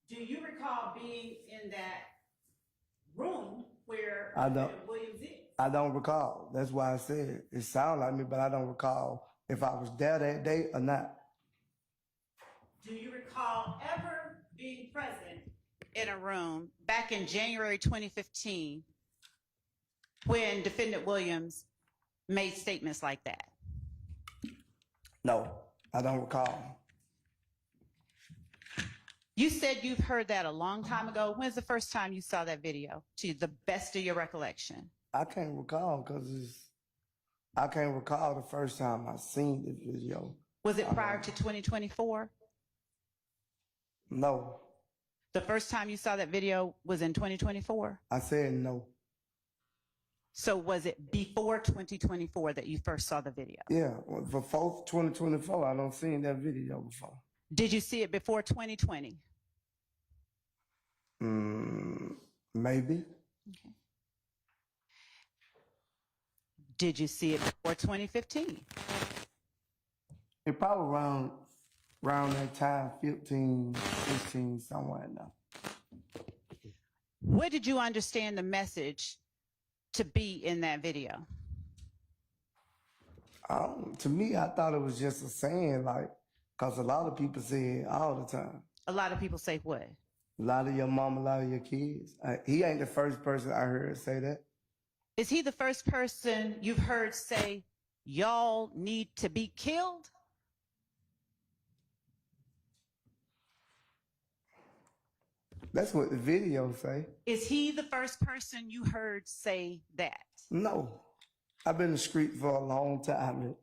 you? Do you recall being in that room where I don't. Williams is? I don't recall. That's why I said it sound like me, but I don't recall if I was there that day or not. Do you recall ever being present in a room back in January 2015 when Defendant Williams made statements like that? No, I don't recall. You said you've heard that a long time ago. When's the first time you saw that video, to the best of your recollection? I can't recall because I can't recall the first time I seen this video. Was it prior to 2024? No. The first time you saw that video was in 2024? I said no. So was it before 2024 that you first saw the video? Yeah, well, before 2024, I don't seen that video before. Did you see it before 2020? Maybe. Okay. Did you see it before 2015? It probably around that time, 15, 16, somewhere in there. What did you understand the message to be in that video? To me, I thought it was just a saying, like, because a lot of people say it all the time. A lot of people say what? A lot of your mom, a lot of your kids. He ain't the first person I heard say that. Is he the first person you've heard say, y'all need to be killed? That's what the video say. Is he the first person you heard say that? No. I've been in the street for a long time, Ms.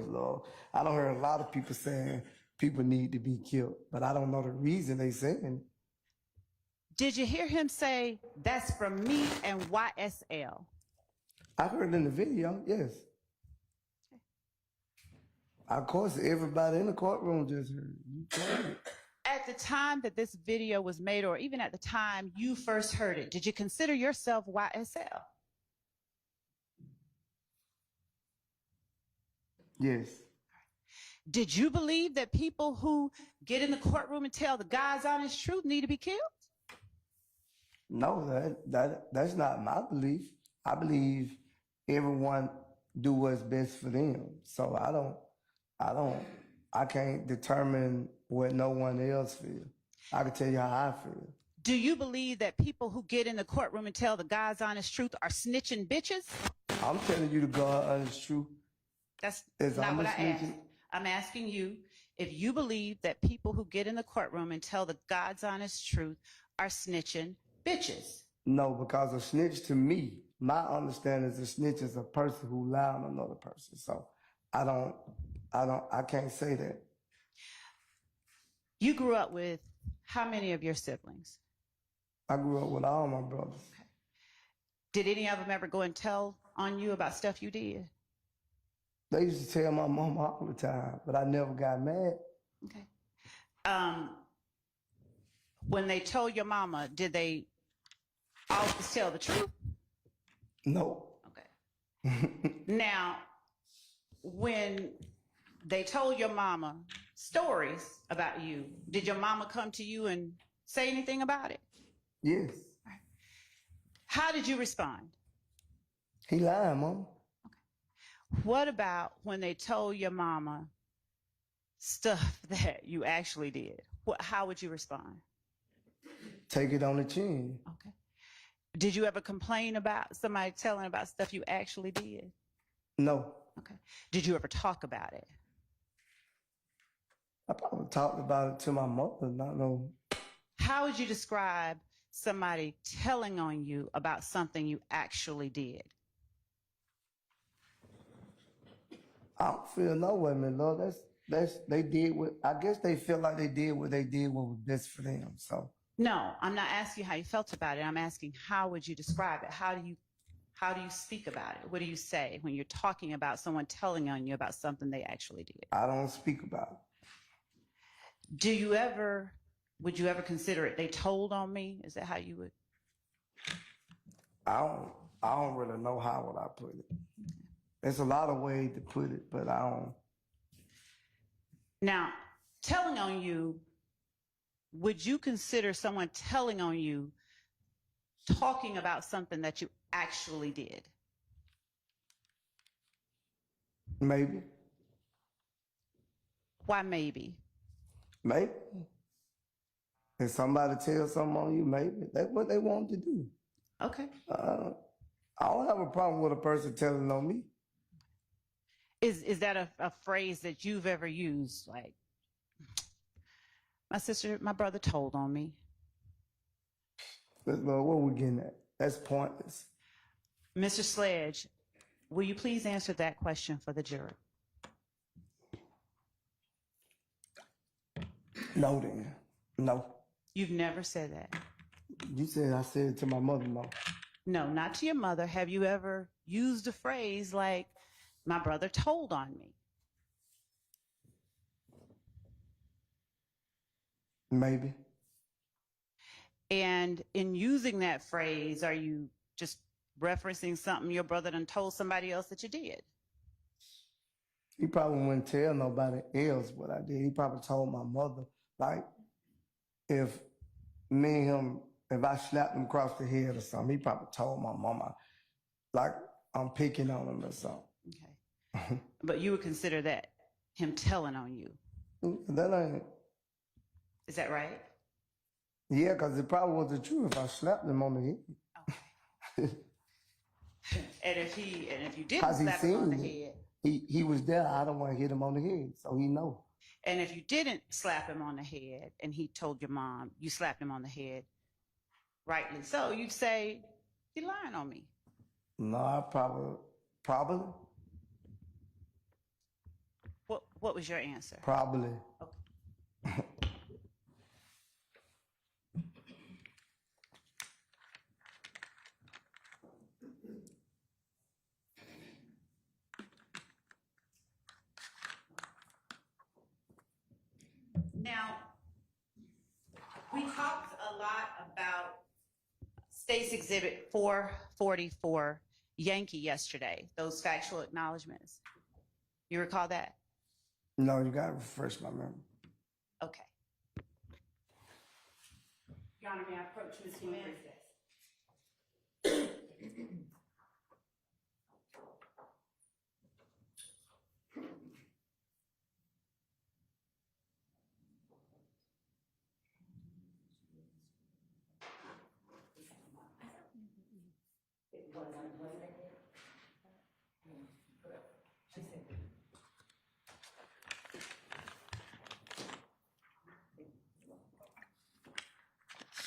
Love. I don't hear a lot of people saying people need to be killed, but I don't know the reason they saying it. Did you hear him say, that's from me and YSL? I heard it in the video, yes. Of course, everybody in the courtroom just heard it. You told it. At the time that this video was made, or even at the time you first heard it, did you consider yourself YSL? Yes. Did you believe that people who get in the courtroom and tell the God's honest truth need to be killed? No, that's not my belief. I believe everyone do what's best for them. So I can't determine what no one else feels. I can tell you how I feel. Do you believe that people who get in the courtroom and tell the God's honest truth are snitching bitches? I'm telling you the God honest truth. That's Is not I'm what I snitching? asked. I'm asking you if you believe that people who get in the courtroom and tell the God's honest truth are snitching bitches. No, because a snitch to me, my understanding is a snitch is a person who lie on another person. So I can't say that. You grew up with how many of your siblings? I grew up with all my brothers. Did any of them ever go and tell on you about stuff you did? They used to tell my mom all the time, but I never got mad. Okay. When they told your mama, did they always tell the truth? No. Okay. Now, when they told your mama stories about you, did your mama come to you and say anything about it? Yes. How did you respond? He lying, Mama. What about when they told your mama stuff that you actually did? How would you respond? Take it on the chin. Okay. Did you ever complain about somebody telling about stuff you actually did? No. Okay. Did you ever talk about it? I probably talked about it to my mother, not no. How would you describe somebody telling on you about something you actually did? I don't feel no way, man, Lord. They did what I guess they feel like they did what was best for them. So No, I'm not asking you how you felt about it. I'm asking how would you describe it? How do you speak about it? What do you say when you're talking about someone telling on you about something they actually did? I don't speak about it. Would you ever consider it they told on me? Is that how you would? I don't really know how would I put it. There's a lot of ways to put it, but I don't. Now, telling on you, would you consider someone telling on you talking about something that you actually did? Maybe. Why maybe? Maybe. If somebody tells something on you, maybe. That's what they want to do. Okay. I don't have a problem with a person telling on me. Is that a phrase that you've ever used? Like, my brother told on me. What we getting at? That's pointless. Mr. Sledge, will you please answer that question for the jury? No, then. No. You've never said that. You said I said it to my mother, no. No, not to your mother. Have you ever used a phrase like, my brother told on me? Maybe. And in using that phrase, are you just referencing something your brother done told somebody else that you did? He probably wouldn't tell nobody else what I did. He probably told my mother, like, if me and him, if I slapped him across the head or something, he probably told my mama, like, I'm picking on him or something. Okay. But you would consider that him telling on you. That ain't. Is that right? Yeah, because it probably was the truth if I slapped him on the head. Okay. and if you didn't slap him on the head. He was there. I don't want to hit him on the head, so he know. And if you didn't slap him on the head and he told your mom you slapped him on the head, rightly so, you'd say, you're lying on me. No, I Probably. What was your answer? Probably. Now, we talked a lot about State's Exhibit 444 Yankee yesterday, those factual acknowledgments. You recall that? No, you gotta refresh my memory. Okay. Your Honor, may I approach Ms. Jimenez?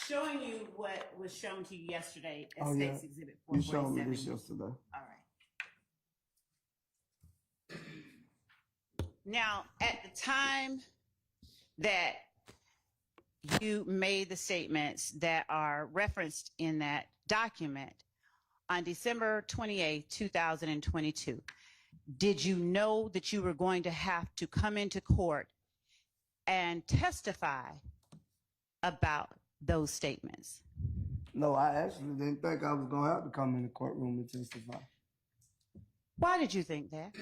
Showing you what was shown to you yesterday at Oh, yeah. State's Exhibit You showed me 447. this yesterday. All right. Now, at the time that you made the statements that are referenced in that document on December 28, 2022, did you know that you were going to have to come into court and testify about those statements? No, I actually didn't think I was gonna have to come in the courtroom and testify. Why did you think that?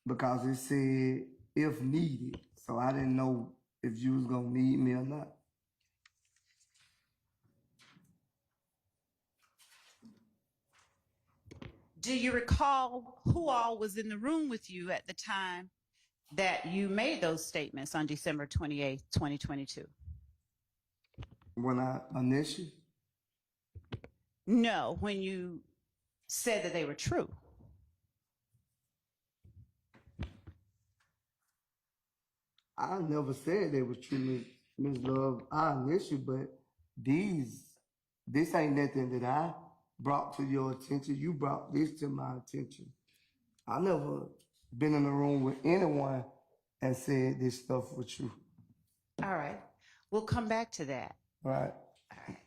Because it said if needed. So I didn't know if you was gonna need me or not. Do you recall who all was in the room with you at the time that you made those statements on December 28th, 2022? When I initially, No, when you said that they were true. I never said they was true, Ms. Love. I initially, but this ain't nothing that I brought to your attention. You brought this to my attention. I never been in a room with anyone and said this stuff was true. All right. We'll come back to that. Right. All right.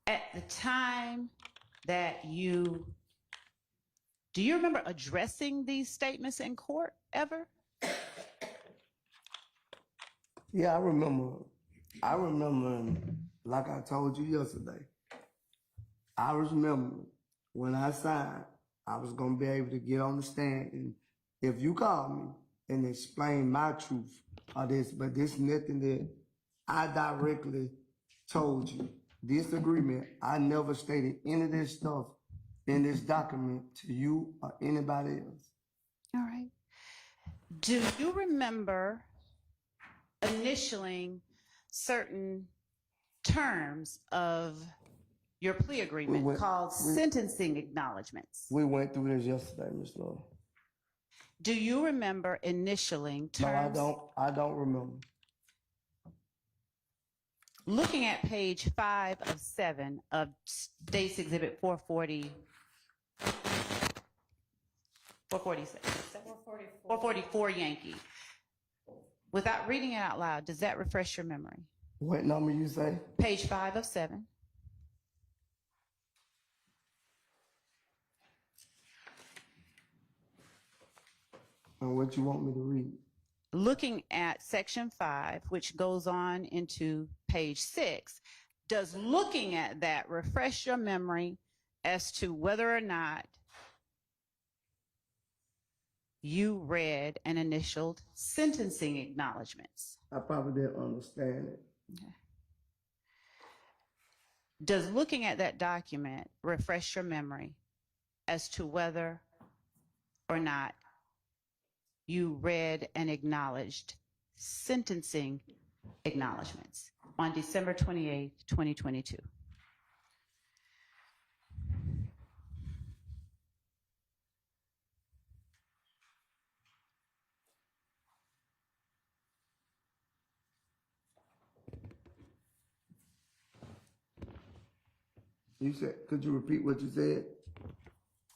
At the time that do you remember addressing these statements in court ever? Yeah, I remember, like I told you yesterday, I remember when I signed, I was going to be able to get on the stand. And if you call me and explain my truth or this, but this nothing that I directly told you. This agreement, I never stated any of this stuff in this document to you or anybody else. All right. Do you remember initialing certain terms of your plea agreement called sentencing acknowledgments? We went through this yesterday, Ms. Love. Do you remember initialing terms? No, I don't remember. Looking at page 5 of 7 of State's Exhibit 444 Yankee. Without reading it out loud, does that refresh your memory? What number you say? Page 5 of 7. And what you want me to read? Looking at section 5, which goes on into page 6, does looking at that refresh your memory as to whether or not you read and initialed sentencing acknowledgments? I probably didn't understand it. Okay. Does looking at that document refresh your memory as to whether or not you read and acknowledged sentencing acknowledgments on December 28th, 2022? You said, could you repeat what you said?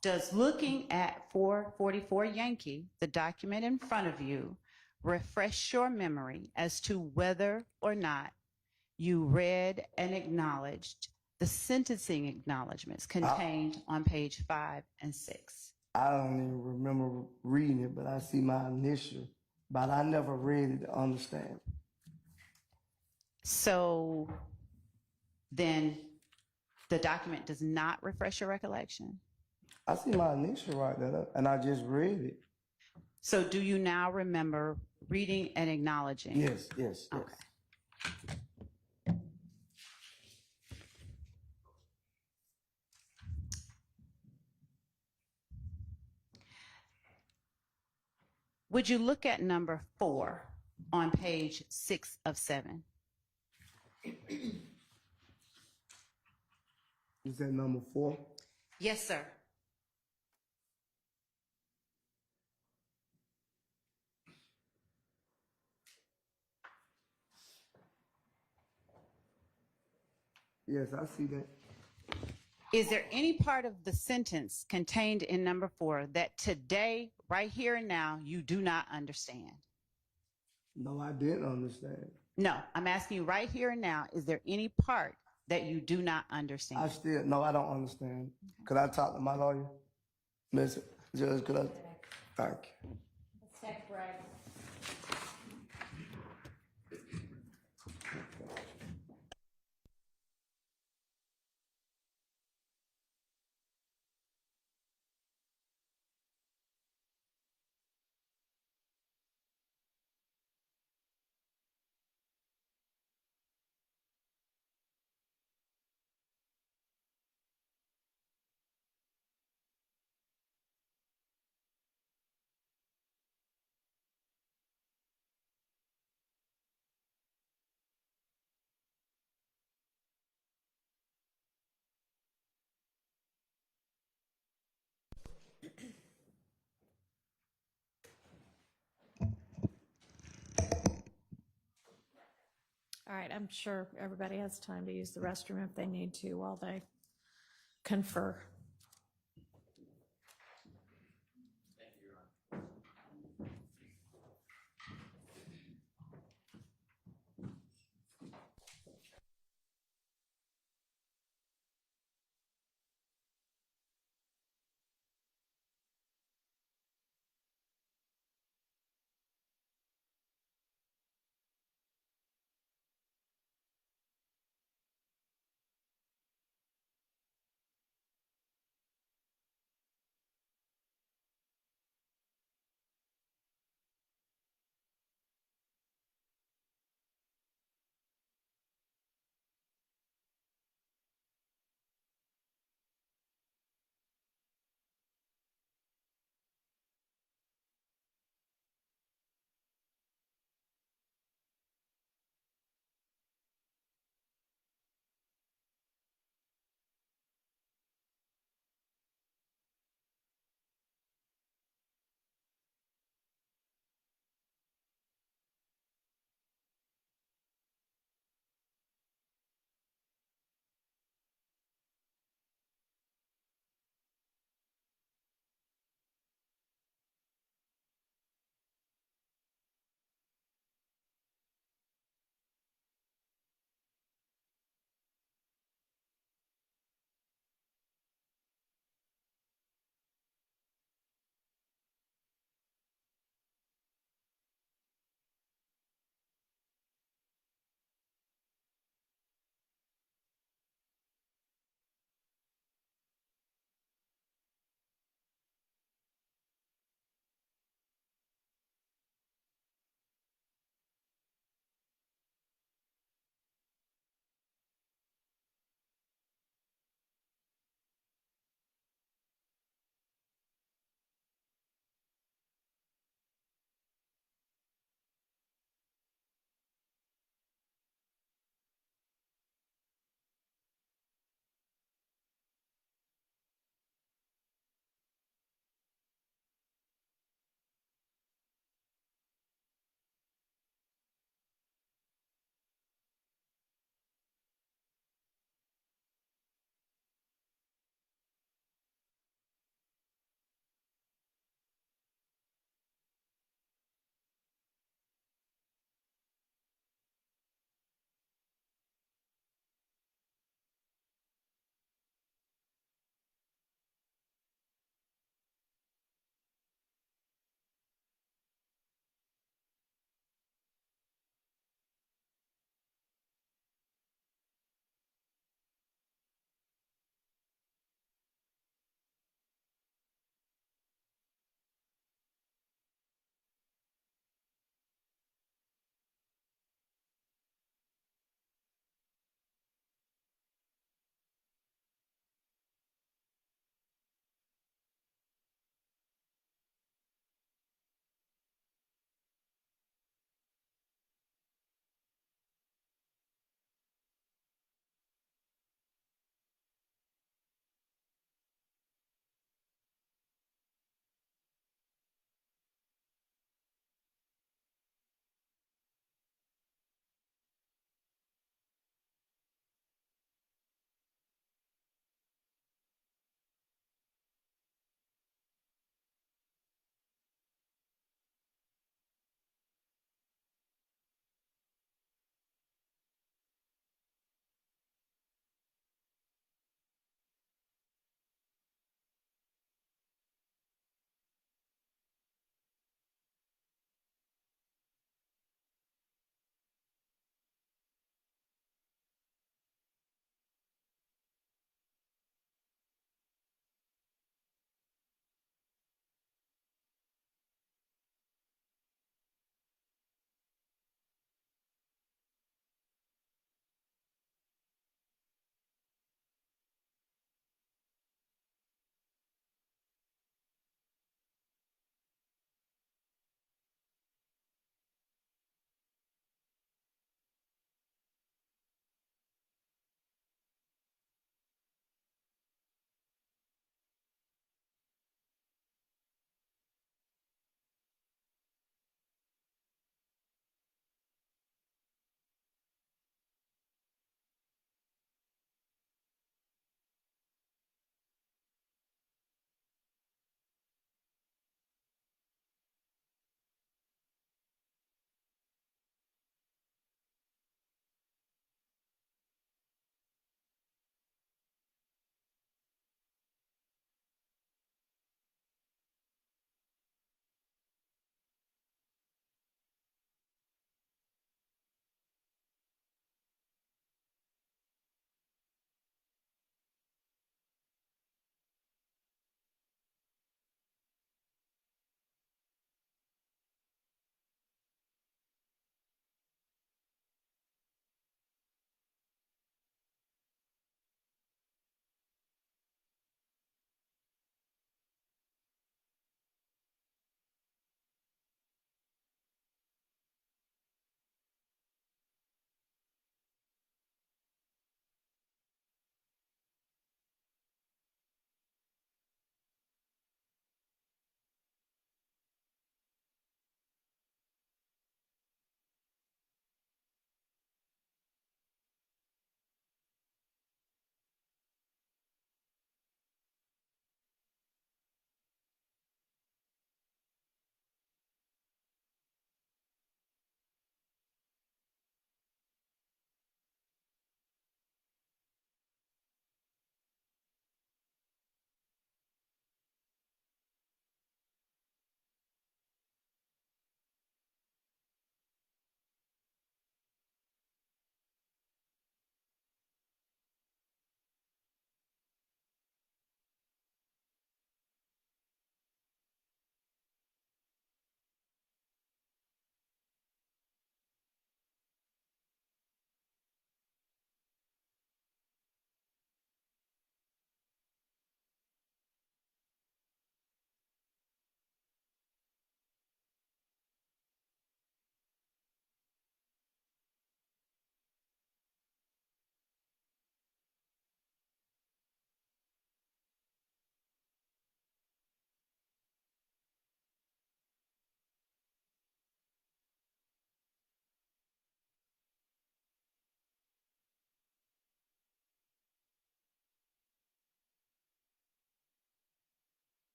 Does looking at 444 Yankee, the document in front of you, refresh your memory as to whether or not you read and acknowledged the sentencing acknowledgments contained on page 5 and 6? I don't even remember reading it, but I see my initial, but I never read it to understand. So then the document does not refresh your recollection? I see my initial right there, and I just read it. So do you now remember reading and acknowledging? Yes, yes, yes. Okay. Would you look at number 4 on page 6 of 7? You said number 4? Yes, sir. Yes, I see that. Is there any part of the sentence contained in number 4 that today, right here and now, you do not understand? No, I didn't understand. No, I'm asking you right here and now, is there any part that you do not understand? I don't understand. Could I talk to my lawyer? Miss Judge, could I? Thank you. Let's take a break. All right, I'm sure everybody has time to use the restroom if they need to while they confer.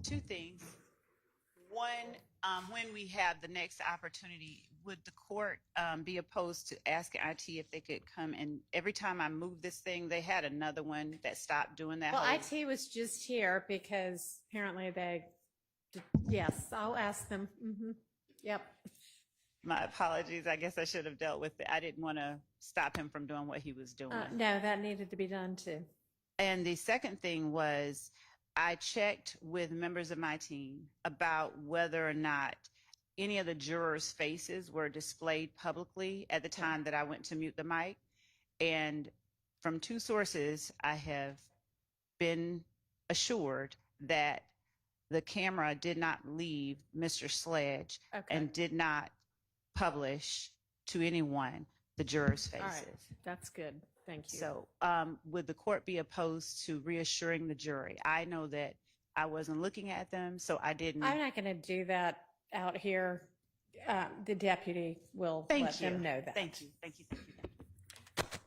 Two things. One, when we have the next opportunity, would the court be opposed to asking IT if they could come? And every time I move this thing, they had another one that stopped doing that. Well, whole- IT was just here because apparently yes, I'll ask them. Yep. My apologies. I guess I should have dealt with it. I didn't want to stop him from doing what he was doing. No, that needed to be done too. And the second thing was I checked with members of my team about whether or not any of the jurors' faces were displayed publicly at the time that I went to mute the mic. And from two sources, I have been assured that the camera did not leave Mr. Sledge and did not publish to anyone the jurors' faces. All right, that's good. Thank you. So would the court be opposed to reassuring the jury? I know that I wasn't looking at them, so I didn't. I'm not going to do that out here. The deputy will let them know that. Thank you. Thank you. Thank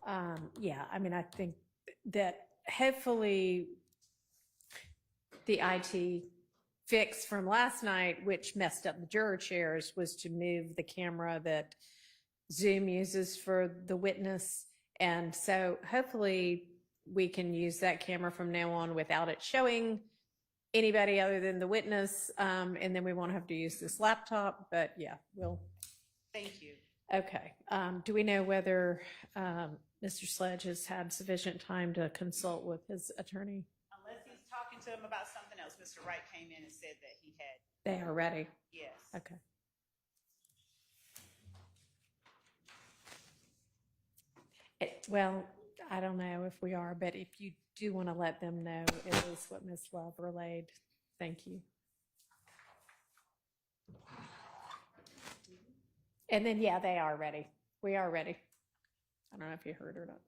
you. Yeah, I mean, I think that hopefully the IT fix from last night, which messed up the juror chairs, was to move the camera that Zoom uses for the witness. And so hopefully we can use that camera from now on without it showing anybody other than the witness. And then we won't have to use this laptop, but yeah, we'll. Thank you. Okay. Do we know whether Mr. Sledge has had sufficient time to consult with his attorney? Unless he's talking to him about something else, Mr. Wright came in and said that he had. They are ready. Yes. Okay. Well, I don't know if we are, but if you do want to let them know, it is what Ms. Love relayed. Thank you. And then, yeah, they are ready. We are ready. I don't know if you heard or not.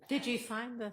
Did you find the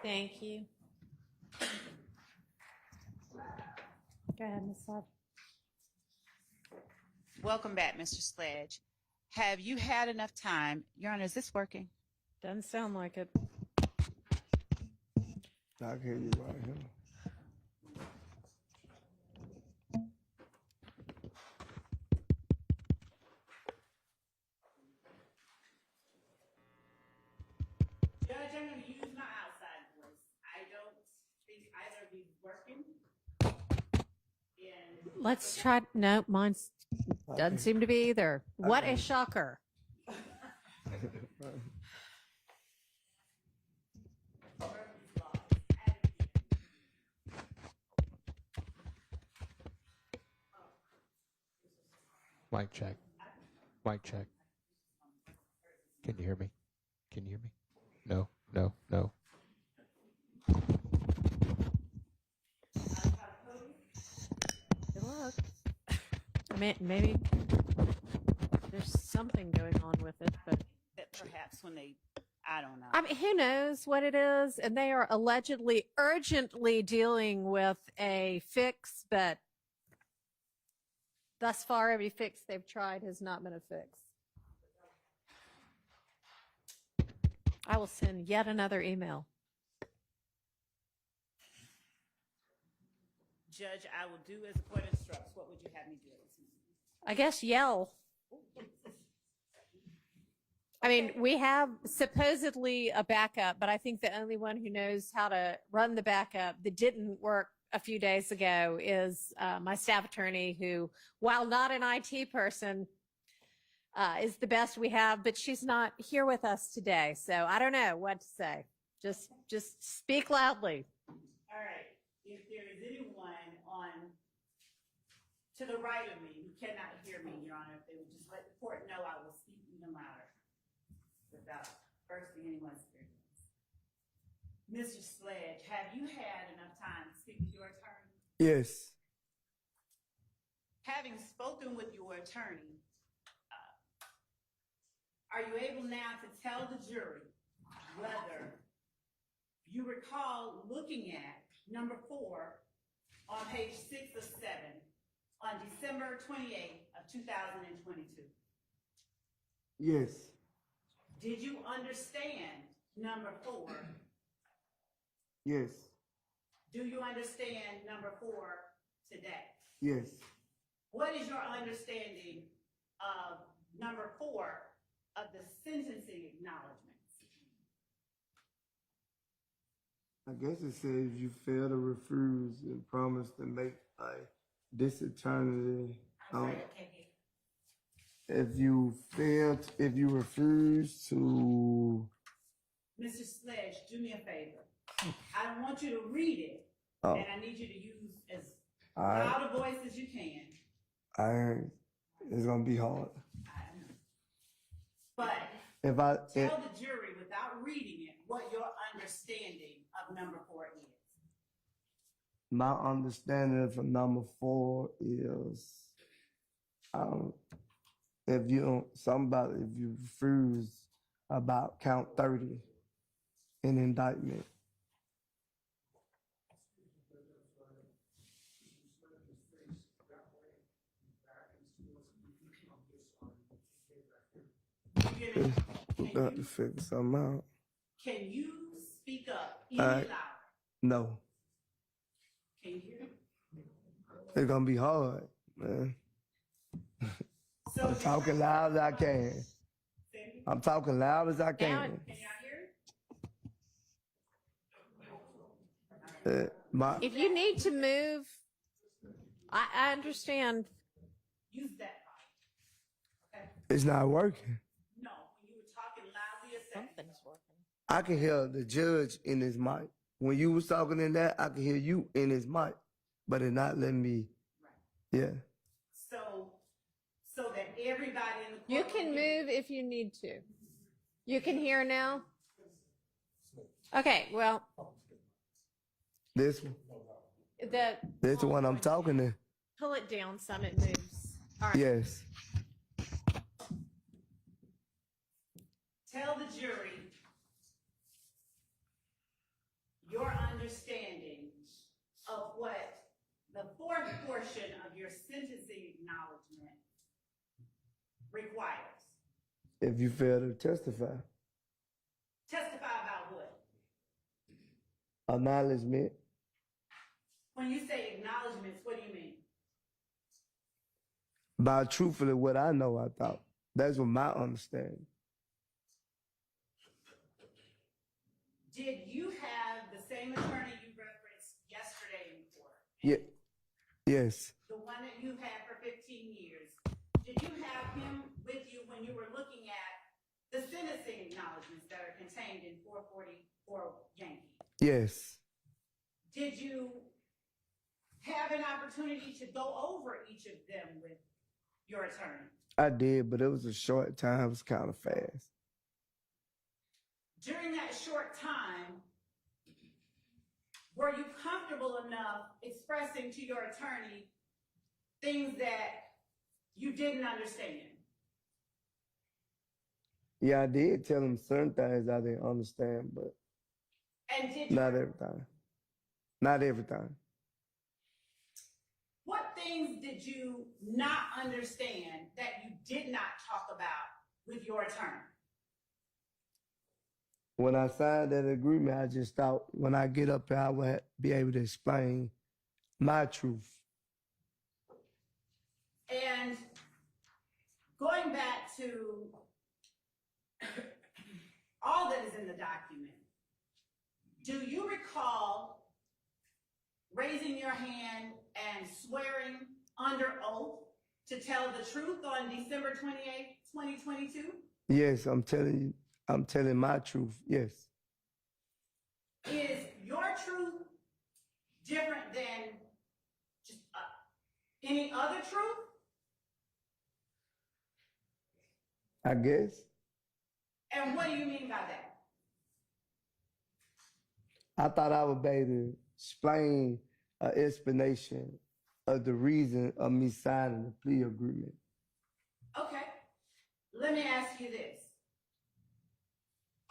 Thank you. Go ahead, Ms. Love. Welcome back, Mr. Sledge. Have you had enough time? Your Honor, is this working? Doesn't sound like it. I can hear you right here. Judge, I'm going to use my outside voice. I don't think either of you is working. And Let's try. No, mine's doesn't seem to be either. What a shocker. Mic check. Mic check. Can you hear me? Can you hear me? No, no, no. Good luck. I mean, maybe there's something going on with it, but that perhaps when they, I don't know. I mean, who knows what it is? And they are allegedly urgently dealing with a fix, but thus far, every fix they've tried has not been a fix. I will send yet another email. Judge, I will do as the court instructs. What would you have me do? I guess yell. I mean, we have supposedly a backup, but I think the only one who knows how to run the backup that didn't work a few days ago is my staff attorney, who, while not an IT person, is the best we have, but she's not here with us today. So I don't know what to say. Just speak loudly. All right. If there is anyone to the right of me who cannot hear me, Your Honor, if they would just let the court know, I will speak even louder without bursting anyone's eardrums. Mr. Sledge, have you had enough time to speak with your attorney? Yes. Having spoken with your attorney, are you able now to tell the jury whether you recall looking at number 4 on page 6 of 7 on December 28th of 2022? Yes. Did you understand number 4? Yes. Do you understand number 4 today? Yes. What is your understanding of number 4 of the sentencing acknowledgments? I guess it says you fail to refuse and promise to make this eternity. If you refuse to. Mr. Sledge, do me a favor. I don't want you to read it, Oh. and I need you to use as loud a voice as you can. It's gonna be hard. But If tell the jury without reading it what your understanding of number 4 is. my understanding for number 4 is, if you refuse about count 30 in indictment. We got to figure something out. Can you speak up any louder? No. Can you hear me? It's gonna be hard, man. So I'm talking loud as I can. I'm talking loud as I can. Can y'all hear it? If you need to move, I understand. Use that mic. Okay? It's not working. No, when you were talking loudly a second. Something's working. I can hear the judge in his mic. When you was talking in that, I could hear you in his mic, but it not letting me. Right. Yeah. So that everybody in the You court can move if you need to. You can hear now? Okay, well, This one. the one I'm talking to. pull it down some, it moves. All right. Yes. tell the jury your understanding of what the fourth portion of your sentencing acknowledgement requires? If you fail to testify, Testify about what? acknowledgement, When you say acknowledgments, what do you mean? by truthfully what I know, I thought. That's what my understanding. Did you have the same attorney you referenced yesterday in court? Yeah. Yes. The one that you've had for 15 years. Did you have him with you when you were looking at the sentencing acknowledgments that are contained in 444 Yankee? Yes. Did you have an opportunity to go over each of them with your attorney? I did, but it was a short time. It was kind of fast. During that short time, were you comfortable enough expressing to your attorney things that you didn't understand? Yeah, I did tell him certain things I didn't understand, but And did you, not everything. Not everything. what things did you not understand that you did not talk about with your attorney? When I signed that agreement, I just thought when I get up here, I would be able to explain my truth. And going back to all that is in the document, do you recall raising your hand and swearing under oath to tell the truth on December 28th, 2022? Yes, I'm telling my truth. Yes. Is your truth different than just any other truth? I guess. And what do you mean by that? I thought I would be able to explain an explanation of the reason of me signing the plea agreement. Okay, let me ask you this.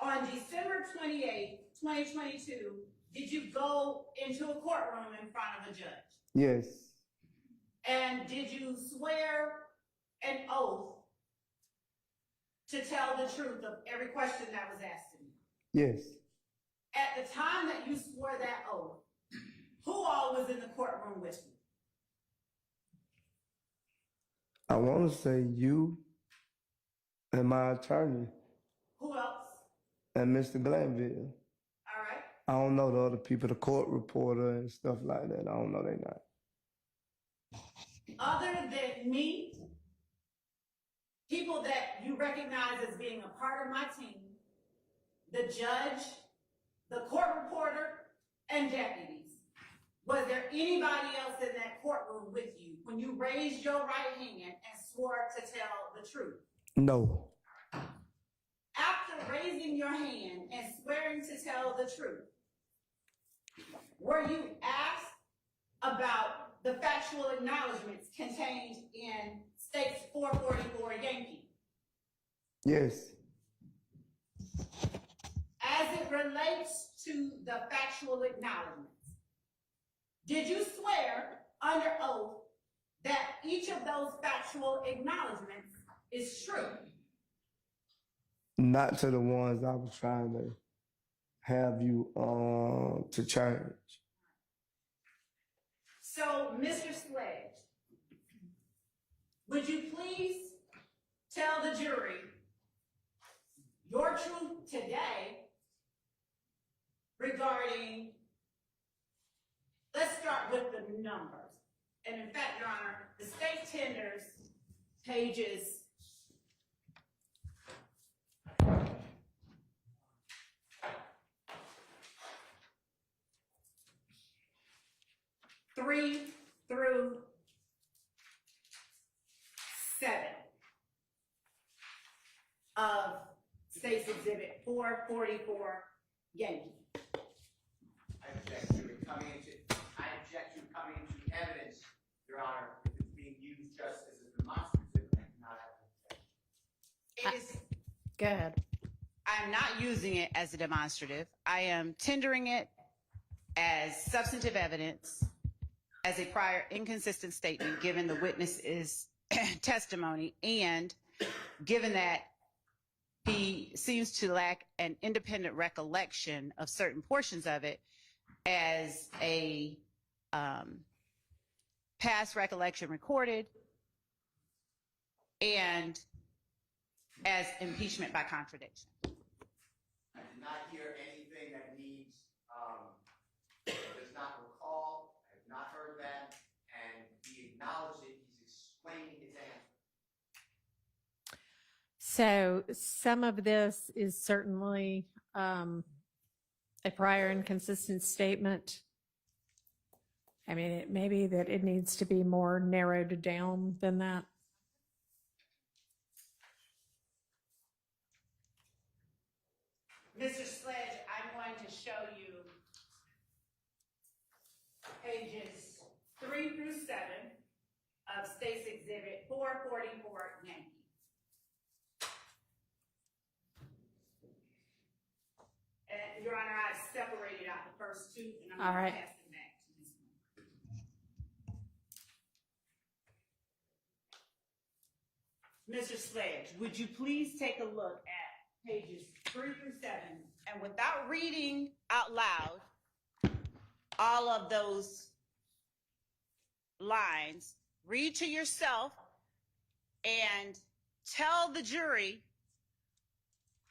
On December 28th, 2022, did you go into a courtroom in front of a judge? Yes. And did you swear an oath to tell the truth of every question that was asked of you? Yes. At the time that you swore that oath, who all was in the courtroom with you? I want to say you and my attorney Who else? and Mr. Glanville. All right. I don't know the other people, the court reporter and stuff like that. I don't know they not. Other than me, people that you recognize as being a part of my team, the judge, the court reporter, and deputies, was there anybody else in that courtroom with you when you raised your right hand and swore to tell the truth? No. After raising your hand and swearing to tell the truth, were you asked about the factual acknowledgments contained in State's 444 Yankee? Yes. As it relates to the factual acknowledgments, did you swear under oath that each of those factual acknowledgments is true? Not to the ones I was trying to have you to change. So, Mr. Sledge, would you please tell the jury your truth today regarding, let's start with the numbers. And in fact, Your Honor, the state tenders pages 3 through 7 of State's Exhibit 444 Yankee. I object to coming into evidence, Your Honor, if it's being used just as a demonstrative and not as an It is, Go ahead. I am not using it as a demonstrative. I am tendering it as substantive evidence as a prior inconsistent statement given the witness's testimony, and given that he seems to lack an independent recollection of certain portions of it, as a past recollection recorded and as impeachment by contradiction. I did not hear anything that needs, does not recall. I have not heard that. And he acknowledged it. He's explaining his answer. So some of this is certainly a prior inconsistent statement. I mean, it may be that it needs to be more narrowed down than that. Mr. Sledge, I'm going to show you pages 3 through 7 of State's Exhibit 444 Yankee. And Your Honor, I separated out the first two, and I'm All going right. to pass them back to Ms. Moore. Mr. Sledge, would you please take a look at pages 3 through 7, and without reading out loud all of those lines, read to yourself and tell the jury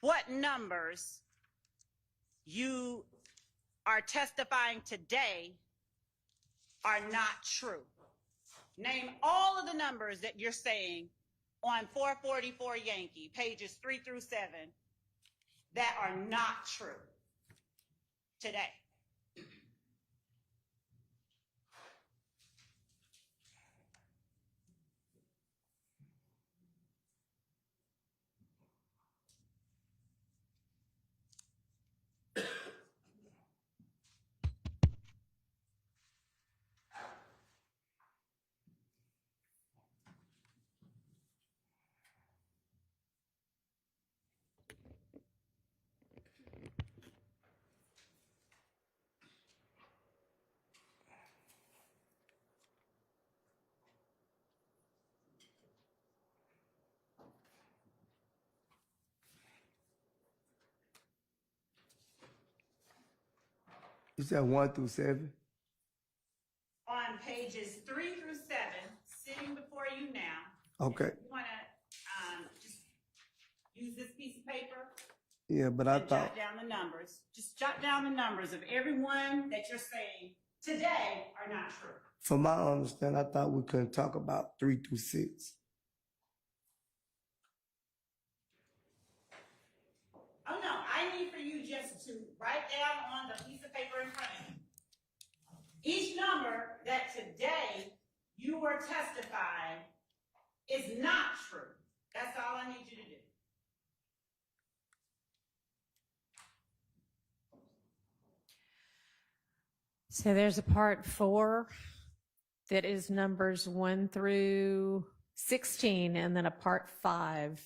what numbers you are testifying today are not true. Name all of the numbers that you're saying on 444 Yankee, pages 3 through 7, that are not true today. You said 1 through 7? On pages 3 through 7, sitting before you now. Okay. You want to just use this piece of paper? Yeah, but I And thought, jot down the numbers. Just jot down the numbers of everyone that you're saying today are not true. from my understanding, I thought we couldn't talk about 3 through 6. Oh, no, I need for you just to write down on the piece of paper in front of you each number that today you are testifying is not true. That's all I need you to do. So there's a part 4 that is numbers 1 through 16, and then a part 5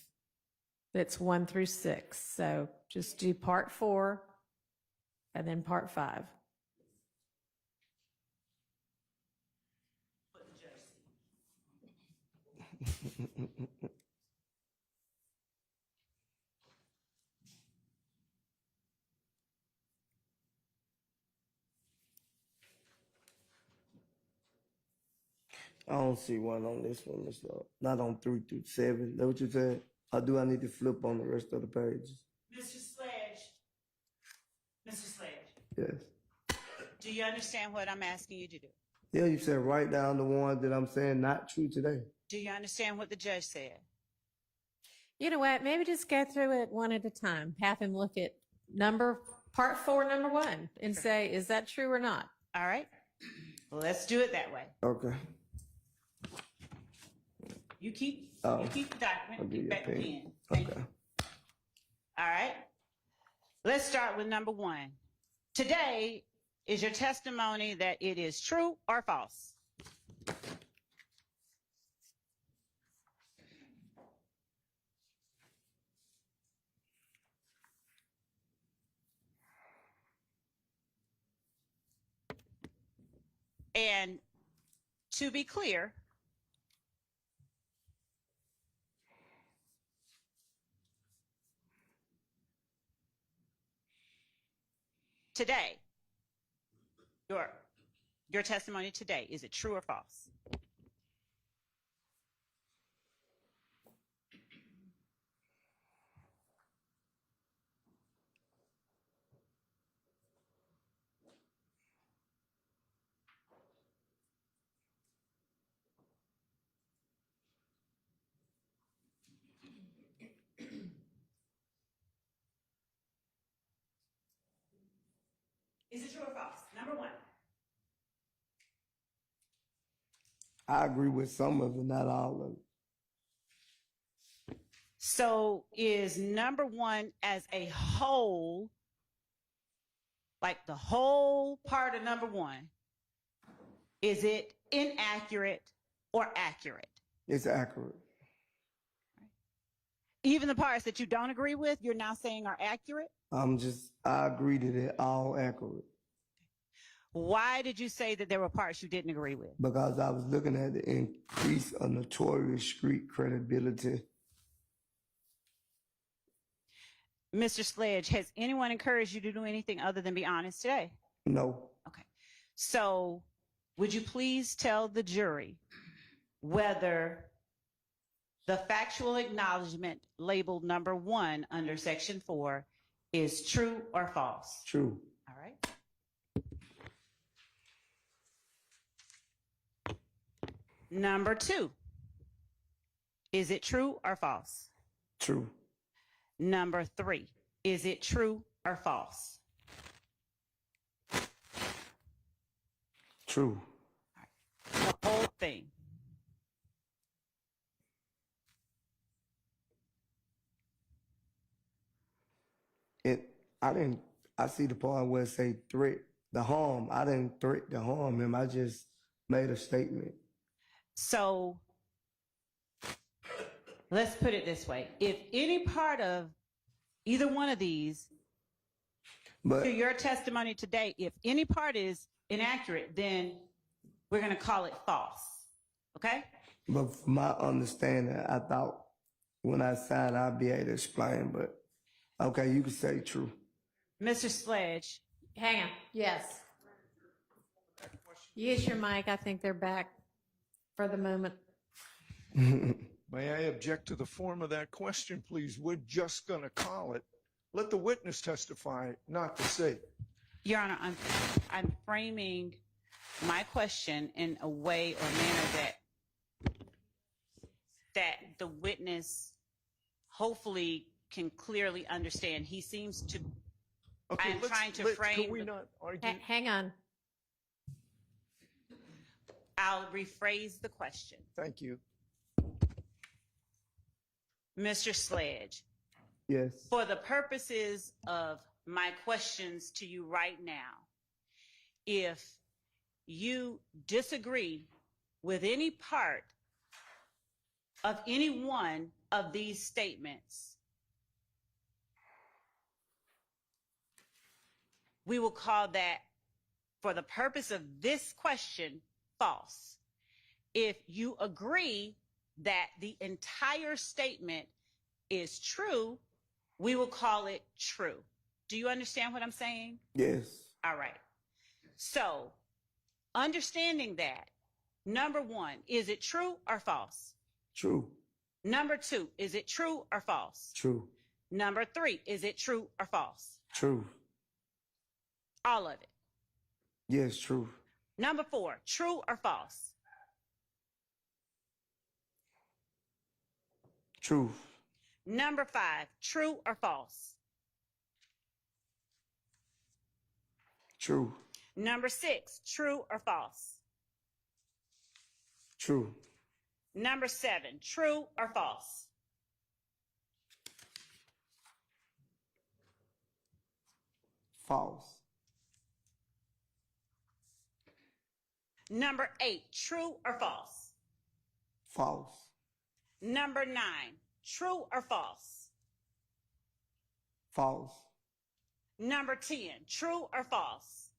that's 1 through 6. So just do part 4 and then part 5. What the judge said. I don't see one on this one, Mr. Not on 3 through 7. That what you said? Or do I need to flip on the rest of the pages? Mr. Sledge. Mr. Sledge, Yes. do you understand what I'm asking you to do? Yeah, you said write down the ones that I'm saying not true today. Do you understand what the judge said? You know what? Maybe just go through it one at a time. Have him look at part 4, number 1, and say, is that true or not? All right. Well, let's do it that way. Okay. You keep Oh. the document. I'll give Keep you a back the pen. pen. Thank Okay. you. All right. Let's start with number 1. Today is your testimony that it is true or false? And to be clear, today, your testimony today, is it true or false? Is it true or false? Number one. I agree with some of it, not all of it. So is number one as a whole, like the whole part of number one, is it inaccurate or accurate? It's accurate. Even the parts that you don't agree with, you're now saying are accurate? I agree that it all accurate. Why did you say that there were parts you didn't agree with? Because I was looking at the increase of notorious street credibility. Mr. Sledge, has anyone encouraged you to do anything other than be honest today? No. Okay. So would you please tell the jury whether the factual acknowledgement labeled number one under section 4 is true or false? True. All right. Number 2, is it true or false? True. Number 3, is it true or false? True. The whole thing. I see the part where it say threat the harm. I didn't threat to harm him. I just made a statement. So let's put it this way. If any part of either one of these, But to your testimony today, if any part is inaccurate, then we're going to call it false. Okay? But from my understanding, I thought when I signed, I'd be able to explain. But okay, you can say true. Mr. Sledge. Hang on. Yes. Use your mic. I think they're back for the moment. May I object to the form of that question, please? We're just going to call it. Let the witness testify, not the state. Your Honor, I'm framing my question in a way or manner that the witness hopefully can clearly understand. He seems to. Okay, I'm trying to frame. Can we not argue? Hang on. I'll rephrase the question. Thank you. Mr. Sledge, Yes. for the purposes of my questions to you right now, if you disagree with any part of any one of these statements, we will call that, for the purpose of this question, false. If you agree that the entire statement is true, we will call it true. Do you understand what I'm saying? Yes. All right. So, understanding that, number 1, is it true or false? True. Number 2, is it true or false? True. Number 3, is it true or false? True. All of it. Yes, true. Number 4, true or false? True. Number 5, true or false? True. Number 6, true or false? True. Number 7, true or false? False. Number 8, true or false? False. Number 9, true or false? False. Number 10, true or false?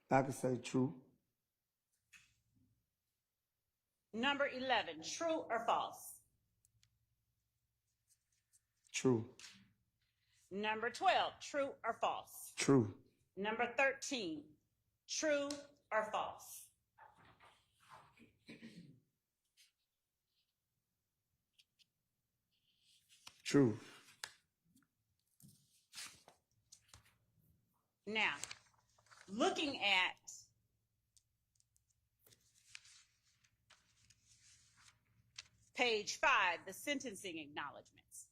I could say true. Number 11, true or false? True. Number 12, true or false? True. Number 13, true or false? True. Now, looking at page 5, the sentencing acknowledgments,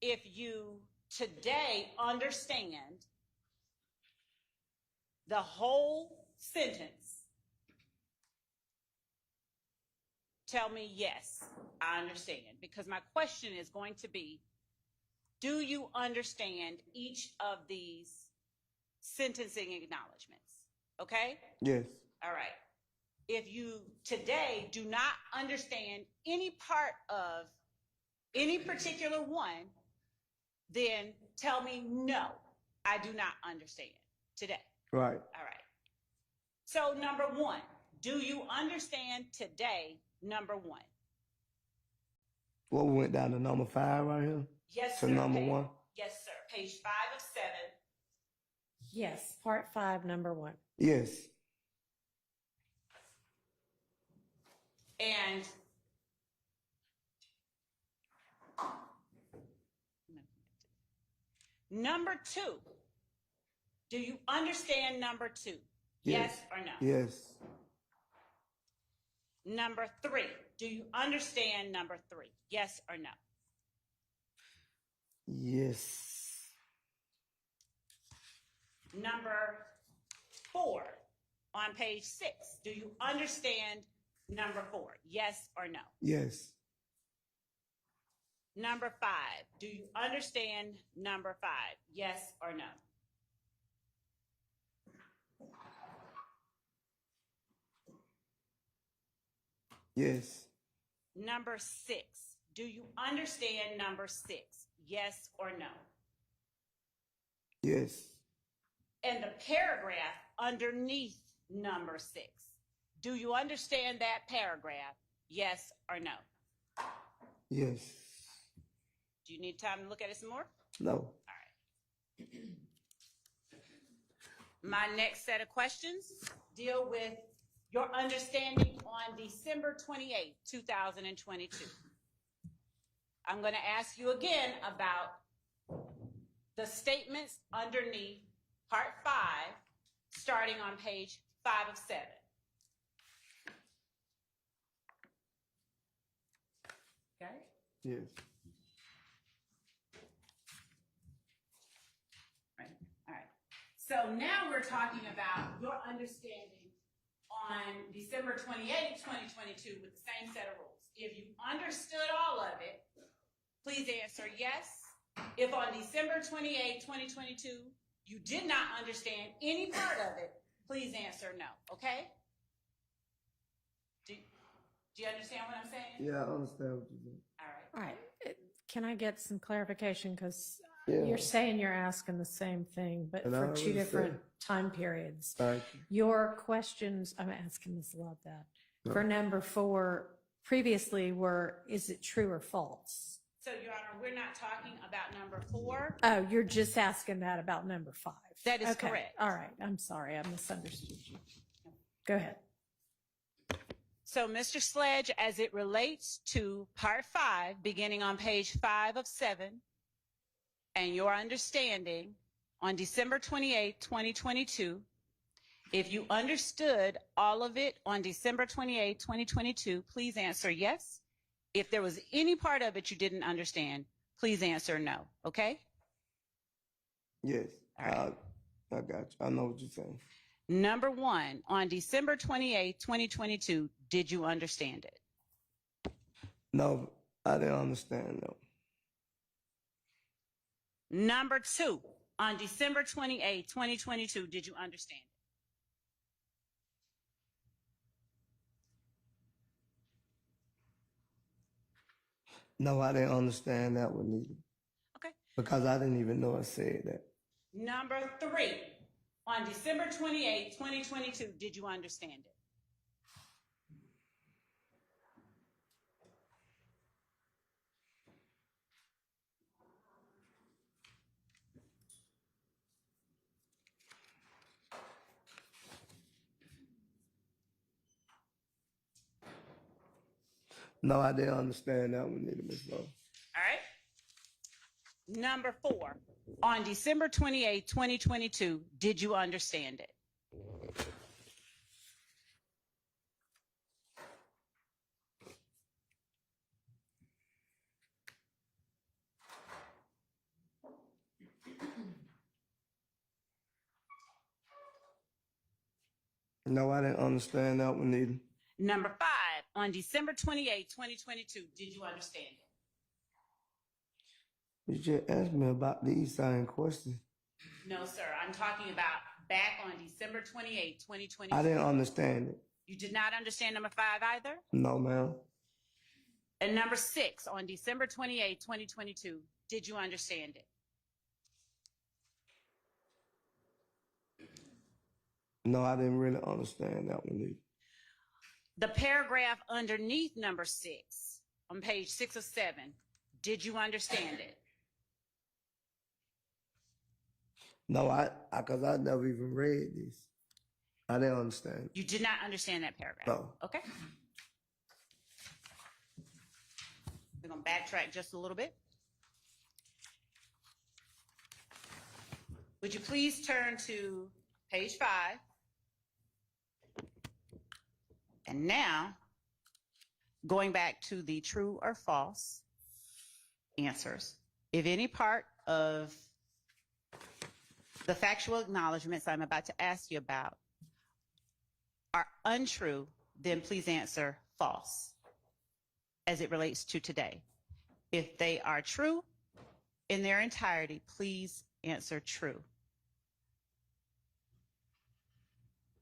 if you today understand the whole sentence, tell me yes, I understand. Because my question is going to be, do you understand each of these sentencing acknowledgments? Okay? Yes. All right. If you today do not understand any part of any particular one, then tell me no, I do not understand today. Right. All right. So number 1, do you understand today, number 1? Well, we went down to number 5 right here. Yes, To sir. number 1. Yes, sir. Page 5 of 7. Yes, part 5, number 1. Yes. And number 2, do you understand number 2? Yes or no? Yes. Number 3, do you understand number 3? Yes or no? Yes. Number 4 on page 6, do you understand number 4? Yes or no? Yes. Number 5, do you understand number 5? Yes or no? Yes. Number 6, do you understand number 6? Yes or no? Yes. And the paragraph underneath number 6, do you understand that paragraph? Yes or no? Yes. Do you need time to look at it some more? No. All right. My next set of questions deal with your understanding on December 28, 2022. I'm going to ask you again about the statements underneath part 5, starting on page 5 of 7. Okay? Yes. Right. All right. So now we're talking about your understanding on December 28, 2022 with the same set of rules. If you understood all of it, please answer yes. If on December 28, 2022, you did not understand any part of it, please answer no, okay? Do you understand what I'm saying? Yeah, I understand what you're saying. All right. All right. Can I get some clarification? Because Yeah. you're saying you're asking the same thing, but And I for two already different said- time periods. Thank you. Your questions, I'm asking this a lot, that. No. For number 4, previously were, is it true or false? So, Your Honor, we're not talking about number 4. Oh, you're just asking that about number 5. That is Okay. correct. All right. I'm sorry. I misunderstood you. Go ahead. So, Mr. Sledge, as it relates to part 5, beginning on page 5 of 7, and your understanding on December 28, 2022, if you understood all of it on December 28, 2022, please answer yes. If there was any part of it you didn't understand, please answer no, okay? Yes. All right. I got you. I know what you're saying. Number 1, on December 28, 2022, did you understand it? No, I didn't understand though. Number 2, on December 28, 2022, did you understand it? No, I didn't understand that one either. Okay. Because I didn't even know it said that. Number 3, On December 28, 2022, did you understand it? No, I didn't understand that one either, Ms. Lowe. All right. Number 4, on December 28, 2022, did you understand it? No, I didn't understand that one either. Number 5, on December 28, 2022, did you understand it? You just asked me about these same questions. No, sir. I'm talking about back on December 28, 2022. I didn't understand it. You did not understand number 5 either? No, ma'am. And number 6, on December 28, 2022, did you understand it? No, I didn't really understand that one either. The paragraph underneath number 6, on page 6 of 7, did you understand it? No, because I never even read this. I didn't understand. You did not understand that paragraph? No. Okay. We're going to backtrack just a little bit. Would you please turn to page 5? And now, going back to the true or false answers, if any part of the factual acknowledgments I'm about to ask you about are untrue, then please answer false as it relates to today. If they are true in their entirety, please answer true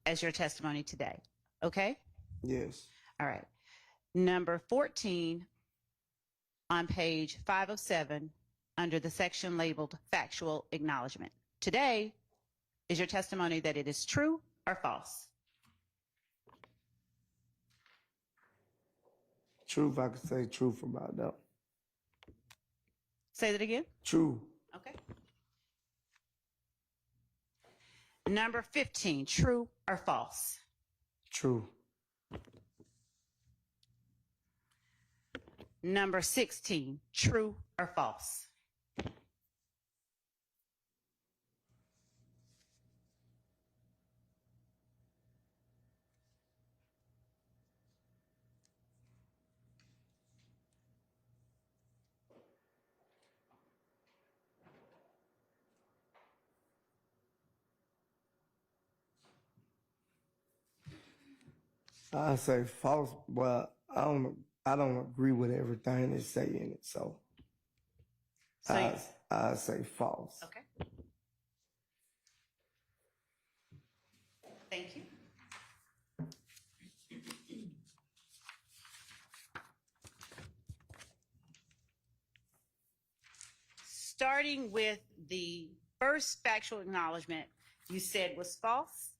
as your testimony today. Okay? Yes. All right. Number 14 on page 507 under the section labeled factual acknowledgement. Today is your testimony that it is true or false? Truth, I could say truth about that. Say that again. True. Okay. Number 15, true or false? True. Number 16, true or false? I say false, but I don't agree with everything they say in it, so I say false. Okay. Thank you. Starting with the first factual acknowledgement you said was false.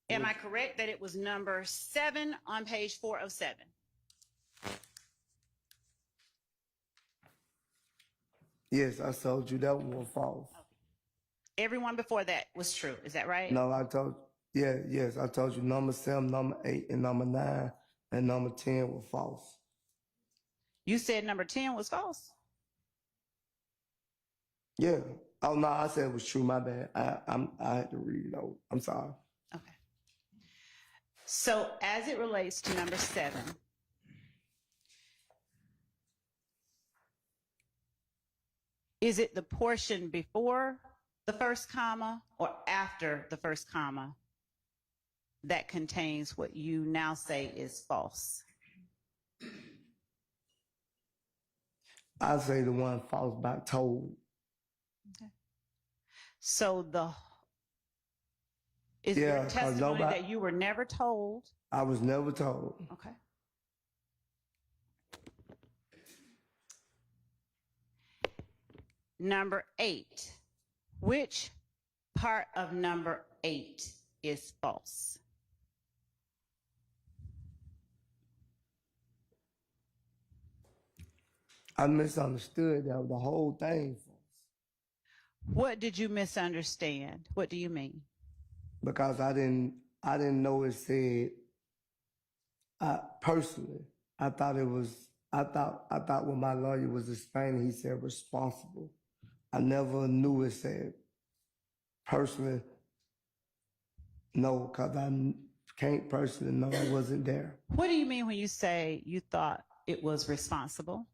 Am I correct that it was number 7 on page 407? Yes, I told you that one was false. Everyone before that was true. Is that right? No, yes, I told you number 7, number 8, and number 9, and number 10 were false. You said number 10 was false? Yeah. Oh, no, I said it was true. My bad. I had to read it over. I'm sorry. Okay. So as it relates to number 7, is it the portion before the first comma or after the first comma that contains what you now say is false? I say the one false by told. Okay. So is Yeah, your 'cause testimony nobody- that you were never told? I was never told. Okay. Number 8, which part of number 8 is false? I misunderstood that the whole thing What did you misunderstand? What do you mean? because I didn't know it said. Personally, I thought when my lawyer was explaining, he said responsible. I never knew it said personally. No, because I can't personally know I wasn't there. What do you mean when you say you thought it was responsible?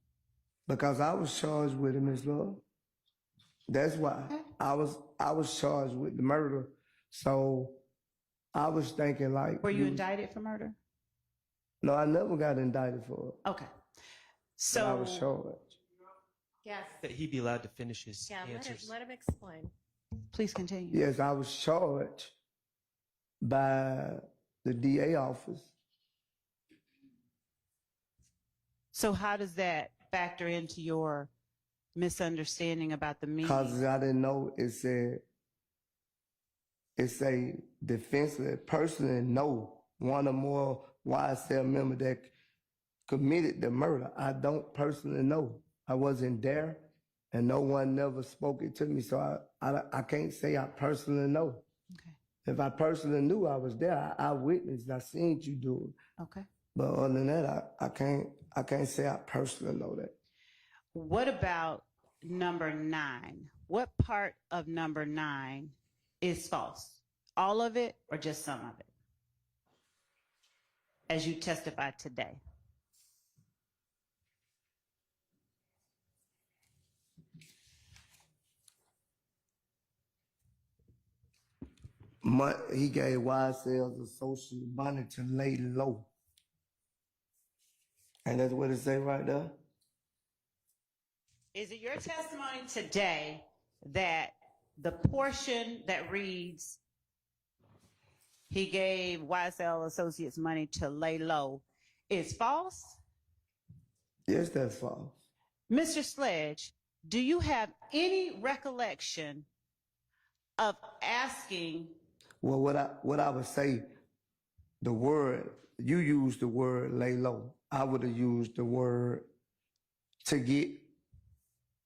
Because I was charged with it, Ms. Love. That's why I was charged with the murder. So I was thinking like. Were you indicted for murder? No, I never got indicted for it. Okay. But So I was charged. Yes. That he be allowed to finish his Yeah, answers. let him explain. please continue. Yes, I was charged by the DA office. So how does that factor into your misunderstanding about the meaning? Because I didn't know it said, it's a defenseless person and no one or more YSL member that committed the murder. I don't personally know. I wasn't there and no one never spoke it to me. So I can't say I personally know. Okay. If I personally knew I was there, I witnessed, I seen you do it. Okay. But other than that, I can't say I personally know that. What about number 9? What part of number 9 is false? All of it or just some of it? As you testified today. He gave YSL's associate money to lay low. And that's what it say right there. Is it your testimony today that the portion that reads, he gave YSL Associates money to lay low, is false? Yes, that's false. Mr. Sledge, do you have any recollection of asking? Well, what I would say, the word, you used the word lay low. I would have used the word to get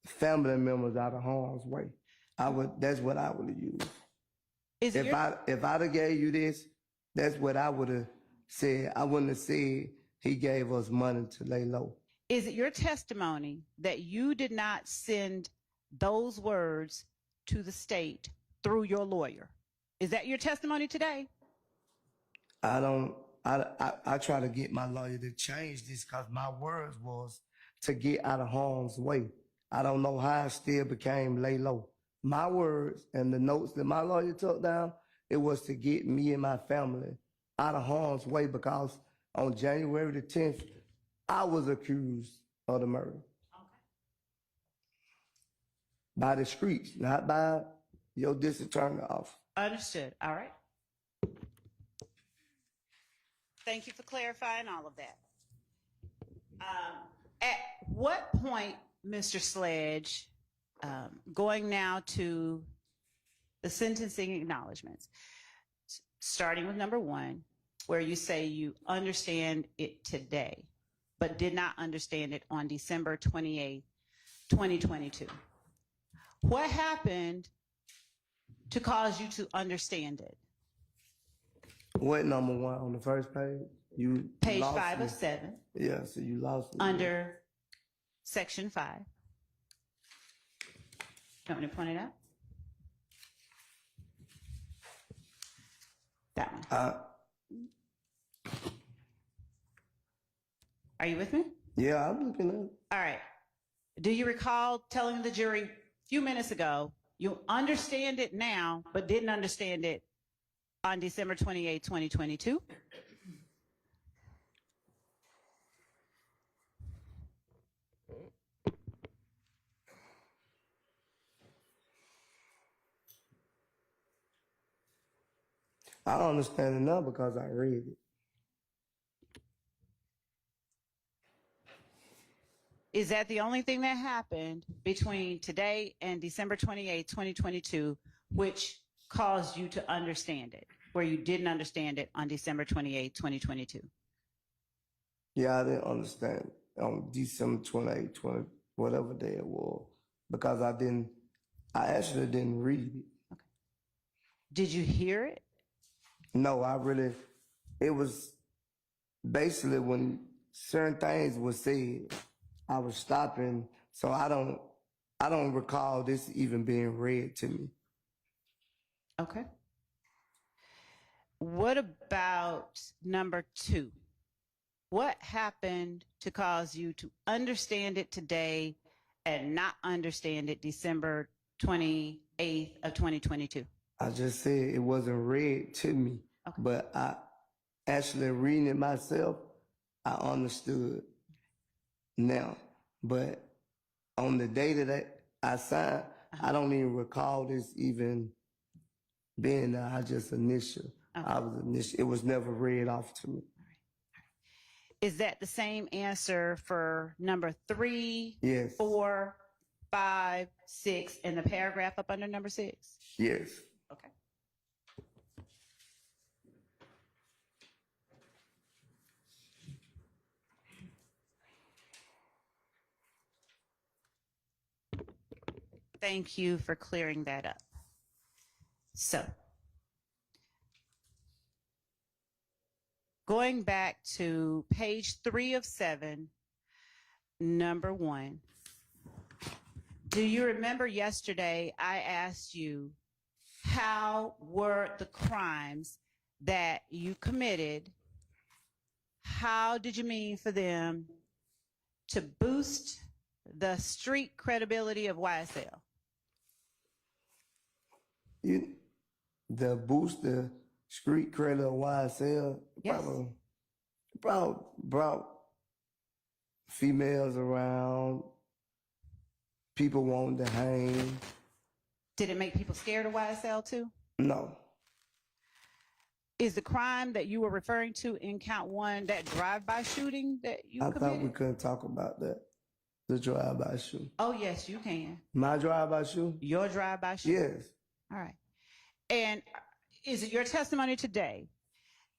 family members out of harm's way. That's what I would have used. If I'd have gave you this, that's what I would have said. I wouldn't have said he gave us money to lay low. Is it your testimony that you did not send those words to the state through your lawyer? Is that your testimony today? I try to get my lawyer to change this because my words was to get out of harm's way. I don't know how I still became lay low. My words and the notes that my lawyer took down, it was to get me and my family out of harm's way because on January the 10th, I was accused of the murder. Okay. By the streets, not by your district attorney office. Understood. All right. Thank you for clarifying all of that. At what point, Mr. Sledge, going now to the sentencing acknowledgments, starting with number 1, where you say you understand it today, but did not understand it on December 28, 2022. What happened to cause you to understand it? What number 1 on the first page? Page lost 5 me. of 7. Yeah, so you lost me. Under section 5. You want me to point it out? That one. Are you with me? Yeah, I'm looking at it. All right. Do you recall telling the jury a few minutes ago, you understand it now, but didn't understand it on December 28, 2022? I don't understand it now because I read it. Is that the only thing that happened between today and December 28, 2022, which caused you to understand it, where you didn't understand it on December 28, 2022? Yeah, I didn't understand on December 28, 20, whatever day it was, because I actually didn't read it. Did you hear it? No, it was basically when certain things were said, I was stopping, so I don't recall this even being read to me. Okay. What about number 2? What happened to cause you to understand it today and not understand it December 28th of 2022? I just said it wasn't read to me, but I actually reading it myself, I understood now. But on the day that I signed, I don't even recall this even being there. I just it was never read off to me. Is that the same answer for number 3, Yes. 4, 5, 6, and the paragraph up under number 6? Yes. Okay. Thank you for clearing that up. So, going back to page 3 of 7, number 1. Do you remember yesterday I asked you, how were the crimes that you committed, how did you mean for them to boost the street credibility of YSL? The boost the street credit of YSL, Yes. brought females around, people wanting to hang. Did it make people scared of YSL too? No. Is the crime that you were referring to in count 1 that drive-by shooting that you I committed? thought we couldn't talk about that. The drive-by shooting. Oh, yes, you can. My drive-by shooting? Your drive-by shooting? Yes. All right. And is it your testimony today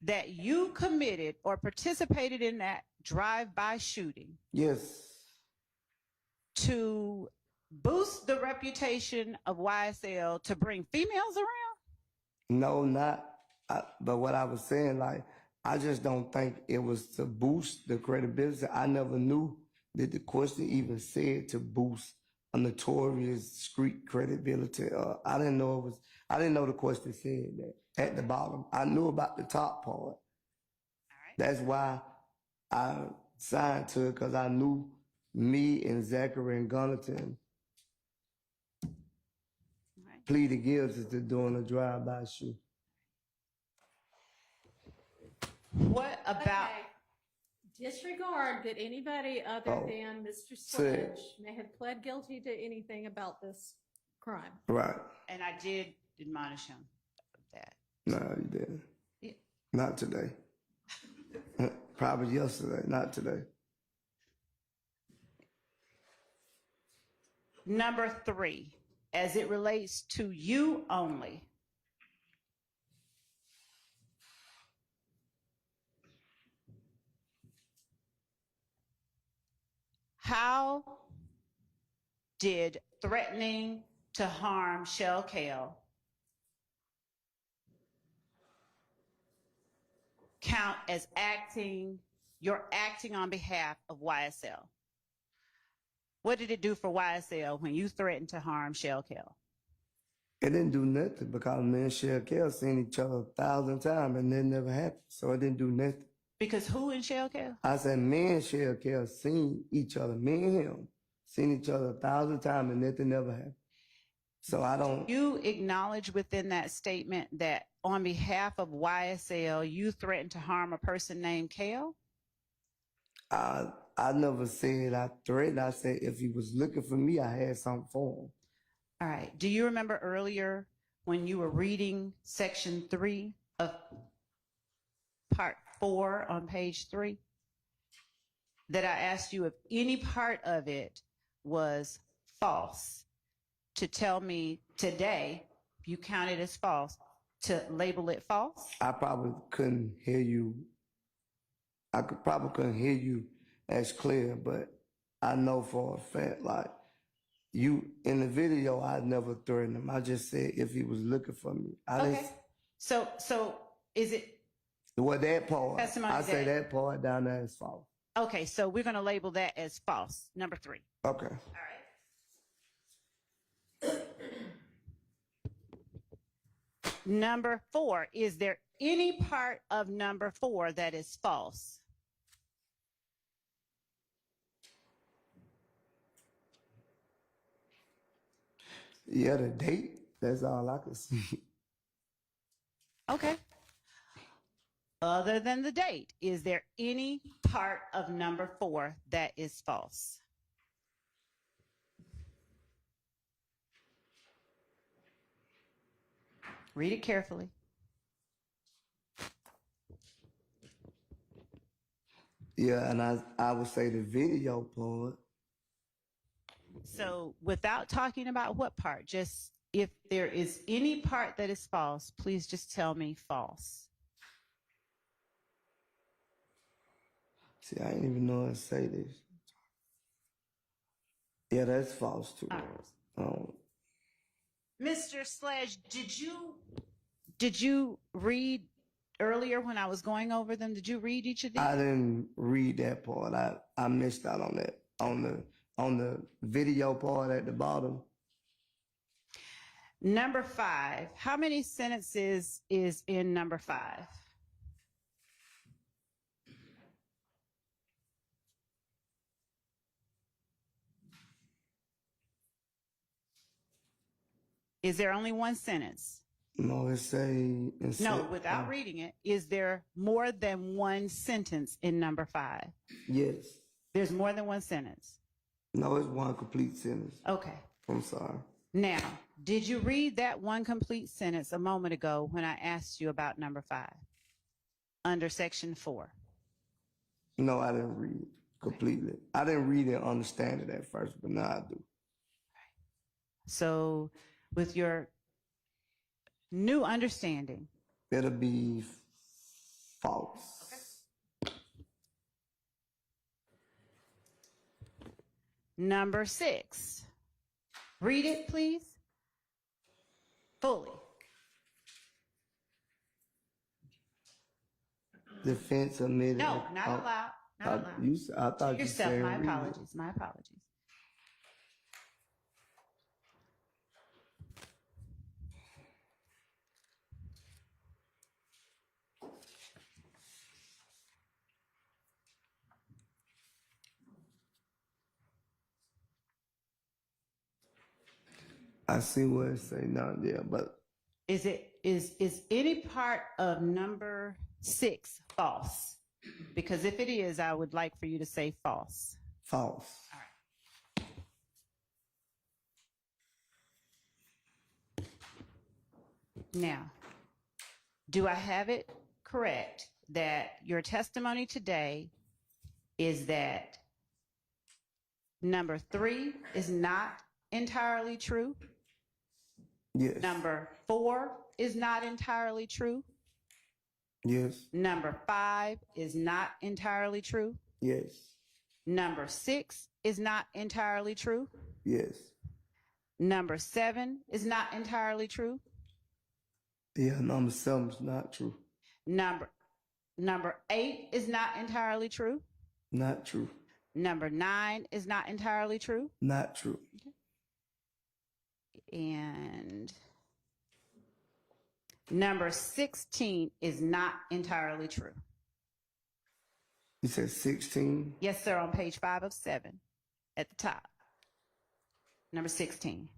that you committed or participated in that drive-by shooting? Yes. To boost the reputation of YSL to bring females around? No, not. But what I was saying, like, I just don't think it was to boost the credibility. I never knew that the question even said to boost a notorious street credibility. I didn't know the question said that at the bottom. I knew about the top part. All right. That's why I signed to it, because I knew me and Zachary and Gunnington pleaded guilty to doing a drive-by shoot. What about... Okay. Disregard that anybody other than Mr. Said. Sledge may have pled guilty to anything about this crime. Right. And I did admonish him of that. No, you didn't. Yeah. Not today. Probably yesterday, not today. Number 3, as it relates to you only. How did threatening to harm Shell Kale count as you're acting on behalf of YSL? What did it do for YSL when you threatened to harm Shell Kale? It didn't do nothing, because me and Shell Kale seen each other 1,000 times and it never happened. So it didn't do nothing. Because who in Shell Kale? I said, me and Shell Kale seen each other, me and him, seen each other 1,000 times and nothing never happened. So I don't. You acknowledge within that statement that on behalf of YSL, you threatened to harm a person named Kale? I never said I threatened. I said if he was looking for me, I had something for him. All right. Do you remember earlier when you were reading section 3 of part 4 on page 3 that I asked you if any part of it was false to tell me today you counted as false, to label it false? I probably couldn't hear you. Probably couldn't hear you as clear, but I know for a fact, like, you, in the video, I never threatened him. I just said if he was looking for me. Okay. So is it, Well, that part, Testimony I say that- that part down there is false. okay, so we're going to label that as false, number 3. Okay. All right. Number 4, is there any part of number 4 that is false? Yeah, the date, that's all I can see. Okay. Other than the date, is there any part of number 4 that is false? Read it carefully. Yeah, and I would say the video part. So without talking about what part, just if there is any part that is false, please just tell me false. See, I didn't even know how to say this. Yeah, that's false too. Mr. Sledge, did you read earlier when I was going over them? Did you read each of these? I didn't read that part. I missed out on that. On the video part at the bottom. Number 5. How many sentences is in number 5? Is there only one sentence? No, No, without reading it, is there more than one sentence in number 5? Yes. There's more than one sentence. No, it's one complete sentence. Okay. I'm sorry. Now, did you read that one complete sentence a moment ago when I asked you about number 5 under section 4? No, I didn't read it completely. I didn't read it and understand it at first, but now I do. So with your new understanding, It'll be false. number 6. Read it, please. Fully. Defense admitted. No, not allowed. Not allowed. I thought you Yourself, said my read it. apologies. My apologies. I see what it say now, yeah, but Is any part of number 6 false? Because if it is, I would like for you to say false. false. Now, do I have it correct that your testimony today is that number 3 is not entirely true? Yes. Number 4 is not entirely true? Yes. Number 5 is not entirely true? Yes. Number 6 is not entirely true? Yes. Number 7 is not entirely true? Yeah, number 7 is not true. Number 8 is not entirely true? Not true. Number 9 is not entirely true? Not true. And number 16 is not entirely true. You said 16? Yes, sir, on page 5 of 7 at the top. Number 16.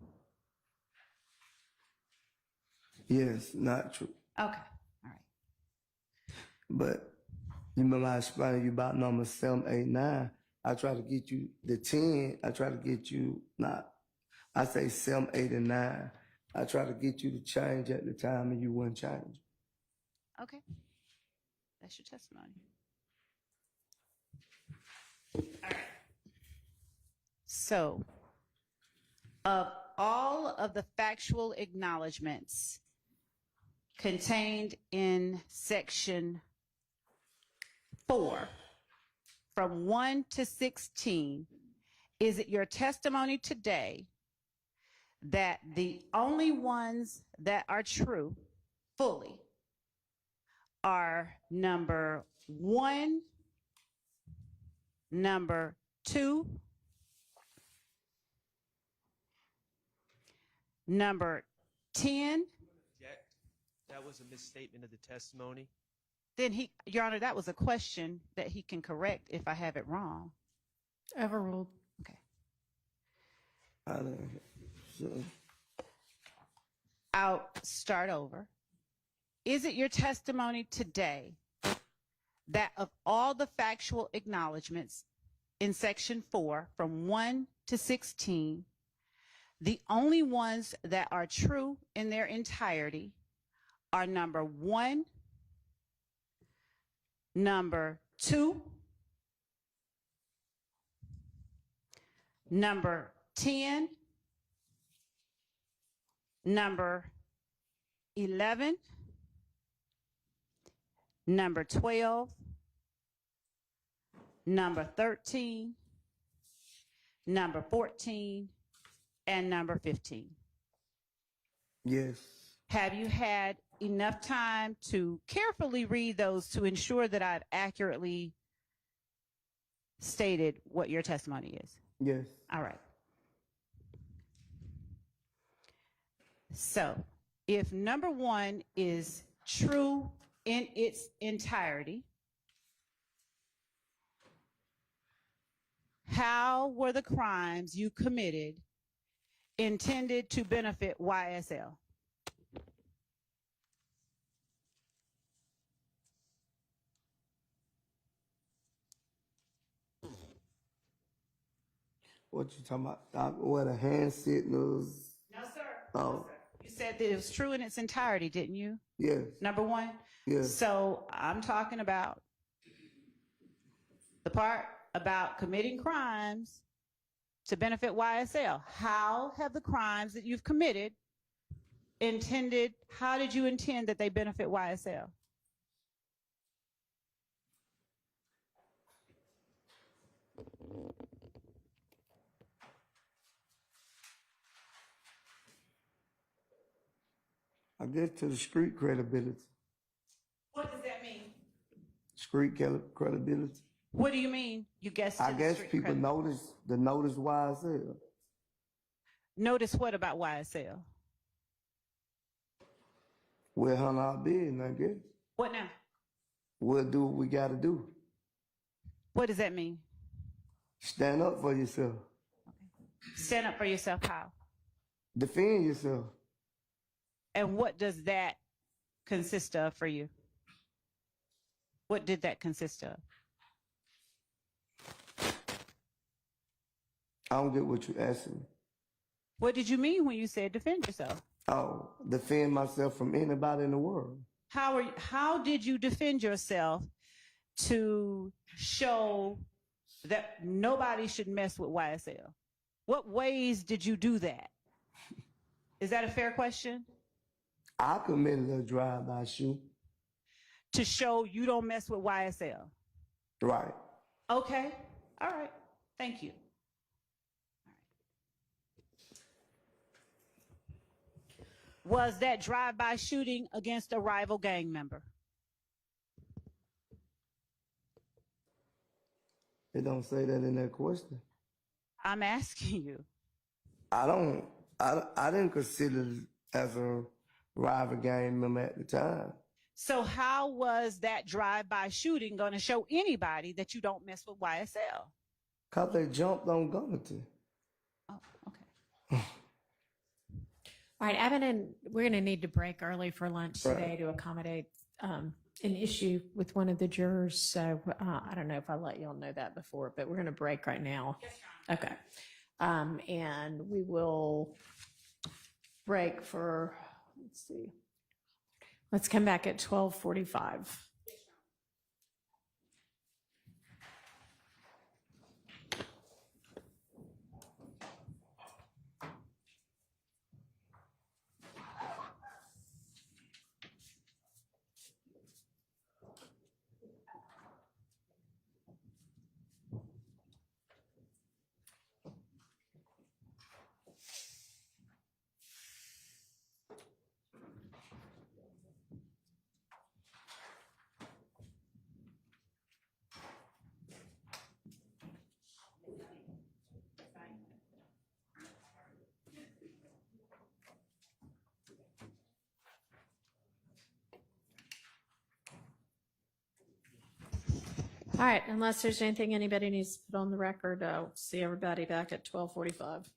Yes, not true. Okay, all right. But you remember I explained to you about number 7, 8, 9. I try to get you the 10. I try to get you I say 7, 8, and 9. I try to get you to change at the time and you wouldn't change. Okay. That's your testimony. All right. So, of all of the factual acknowledgments contained in section 4 from 1 to 16, is it your testimony today that the only ones that are true fully are number 1, number 2, number 10? Object. That was a misstatement of the testimony. Then Your Honor, that was a question that he can correct if I have it wrong. Overruled. Okay. I don't, so, I'll start over. Is it your testimony today that of all the factual acknowledgments in section 4 from 1 to 16, the only ones that are true in their entirety are number 1, number 2, number 10, number 11, number 12, number 13, number 14, and number 15? yes, Have you had enough time to carefully read those to ensure that I've accurately stated what your testimony is? yes, All right. So if number 1 is true in its entirety, how were the crimes you committed intended to benefit YSL? what you talking about? What, a hand signals? No, sir. Oh. No, sir. You said that it was true in its entirety, didn't you? Yes, Number 1? yes, So I'm talking about the part about committing crimes to benefit YSL. How have the crimes that you've committed how did you intend that they benefit YSL? I guess to the street credibility. What does that mean? Street credibility. What do you mean? You guessed. I guess people notice YSL. Notice what about YSL? We'll hunt our business, I guess. What now? We'll do what we gotta do. What does that mean? Stand up for yourself. Stand up for yourself how? Defend yourself. And what does that consist of for you? What did that consist of? I don't get what you're asking me. What did you mean when you said defend yourself? Oh, defend myself from anybody in the world. How did you defend yourself to show that nobody should mess with YSL? What ways did you do that? Is that a fair question? I committed a drive-by shooting. To show you don't mess with YSL. Right. Okay. All right. Thank you. Was that drive-by shooting against a rival gang member? It don't say that in that question. I'm asking you. I didn't consider it as a rival gang member at the time. So how was that drive-by shooting going to show anybody that you don't mess with YSL? Because they jumped on Gunnington. Oh, okay. All right, Evan, and we're going to need to break early for lunch today to accommodate an issue with one of the jurors. So I don't know if I let y'all know that before, but we're going to break right now. Yes, Your Honor. Okay. And we will break for, let's see. Let's come back at 12:45. All right, unless there's anything anybody needs to put on the record, I'll see everybody back at 12:45.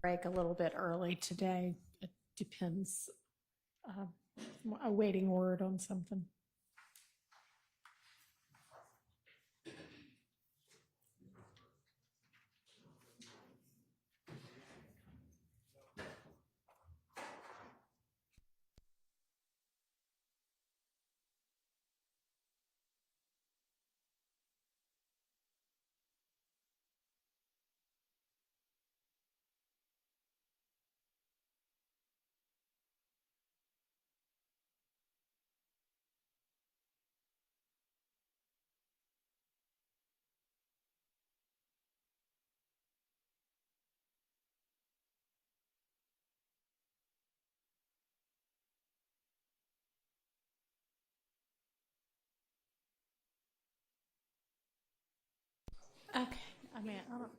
break a little bit early today. It depends. Awaiting word on something. Okay. I mean, I don't.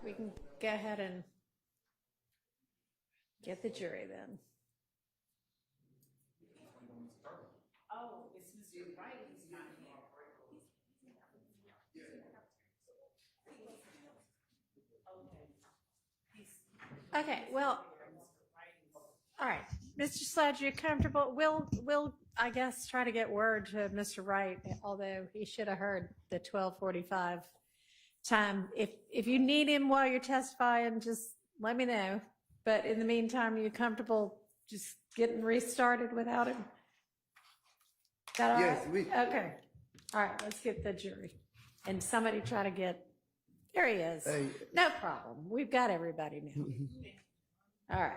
We can go ahead and get the jury then. Okay, well, all right. Mr. Sledge, you comfortable? We'll, I guess, try to get word to Mr. Wright, although he should have heard the 12:45 time. If you need him while you're testifying, just let me know. But in the meantime, you comfortable just getting restarted without him? Is that all Yes, right? Okay. All right, let's get the jury. And somebody try to get, there he is. Hey. No problem. We've got everybody now. All right.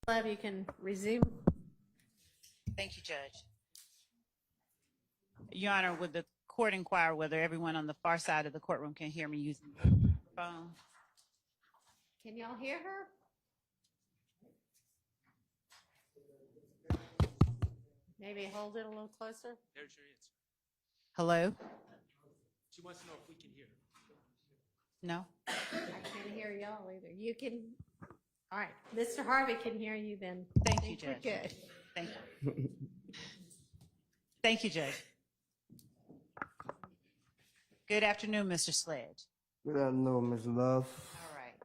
Glad you can resume. Thank you, Judge. Your Honor, would the court inquire whether everyone on the far side of the courtroom can hear me using the phone? Can y'all hear her? Maybe hold it a little closer. There's your answer. Hello? She wants to know if we can hear her. No? I can't hear y'all either. You can, all right, Mr. Harvey can hear you then. Thank you, We're Judge. good. Thank you. Thank you, Judge. Good afternoon, Mr. Sledge. Good afternoon, Ms. Love. All right.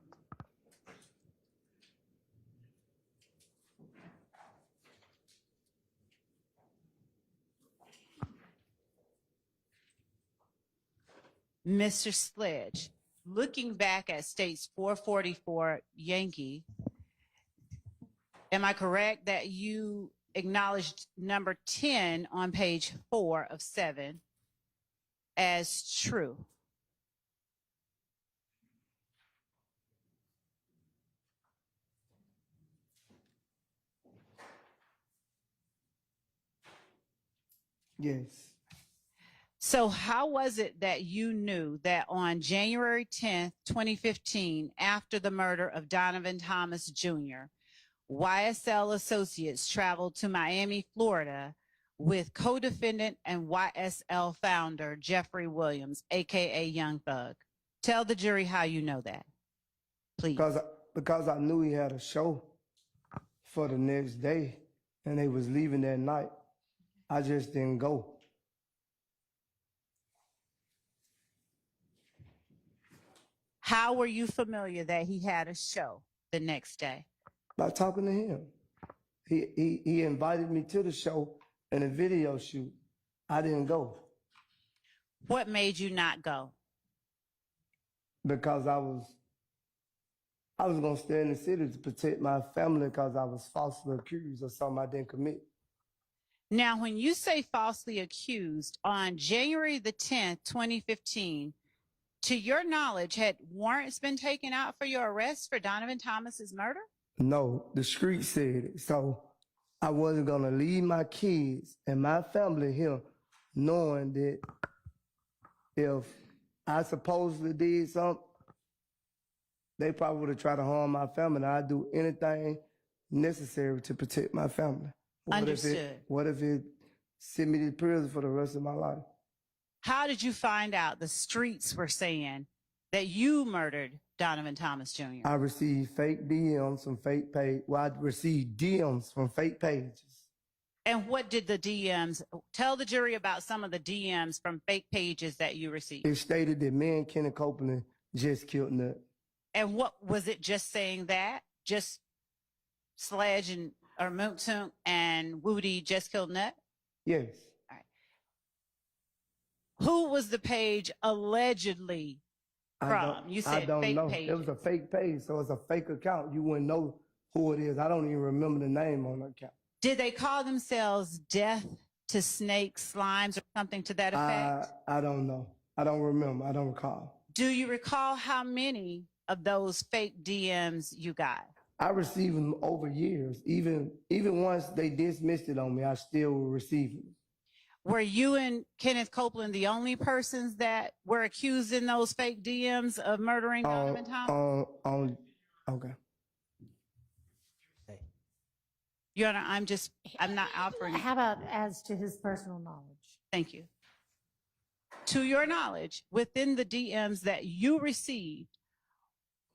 Mr. Sledge, looking back at State's 444 Yankee, am I correct that you acknowledged number 10 on page 4 of 7 as true? Yes. So how was it that you knew that on January 10th, 2015, after the murder of Donovan Thomas Jr., YSL associates traveled to Miami, Florida with co-defendant and YSL founder Jeffrey Williams, aka Young Thug? Tell the jury how you know that, please. Because I knew he had a show for the next day and they was leaving that night. I just didn't go. How were you familiar that he had a show the next day? By talking to him. He invited me to the show and a video shoot. I didn't go. What made you not go? Because I was gonna stay in the city to protect my family because I was falsely accused of something I didn't commit. Now, when you say falsely accused, on January the 10th, 2015, to your knowledge, had warrants been taken out for your arrest for Donovan Thomas's murder? No, the street said it. So I wasn't gonna leave my kids and my family here knowing that if I supposedly did something, they probably would have tried to harm my family. I'd do anything necessary to protect my family. Understood. What if it sent me to prison for the rest of my life? How did you find out the streets were saying that you murdered Donovan Thomas Jr.? I received fake DMs from fake page. Well, I received DMs from fake pages. And what did the DMs, tell the jury about some of the DMs from fake pages that you received? It stated that me and Kenny Copeland just killed Nut. And what was it, just saying that? Just Sledge and or Moontunk and Woody just killed Nut? Yes. All right. Who was the page allegedly from? You I said don't fake know. page. It was a fake page, so it's a fake account. You wouldn't know who it is. I don't even remember the name on the account. Did they call themselves Death to Snakes, Slimes, or something to that effect? I don't know. I don't remember. I don't recall. Do you recall how many of those fake DMs you got? I received them over years. Even once they dismissed it on me, I still received them. Were you and Kenneth Copeland the only persons that were accused in those fake DMs of murdering Donovan Thomas? Okay. Your Honor, I'm not offering. How about as to his personal knowledge? Thank you. To your knowledge, within the DMs that you received,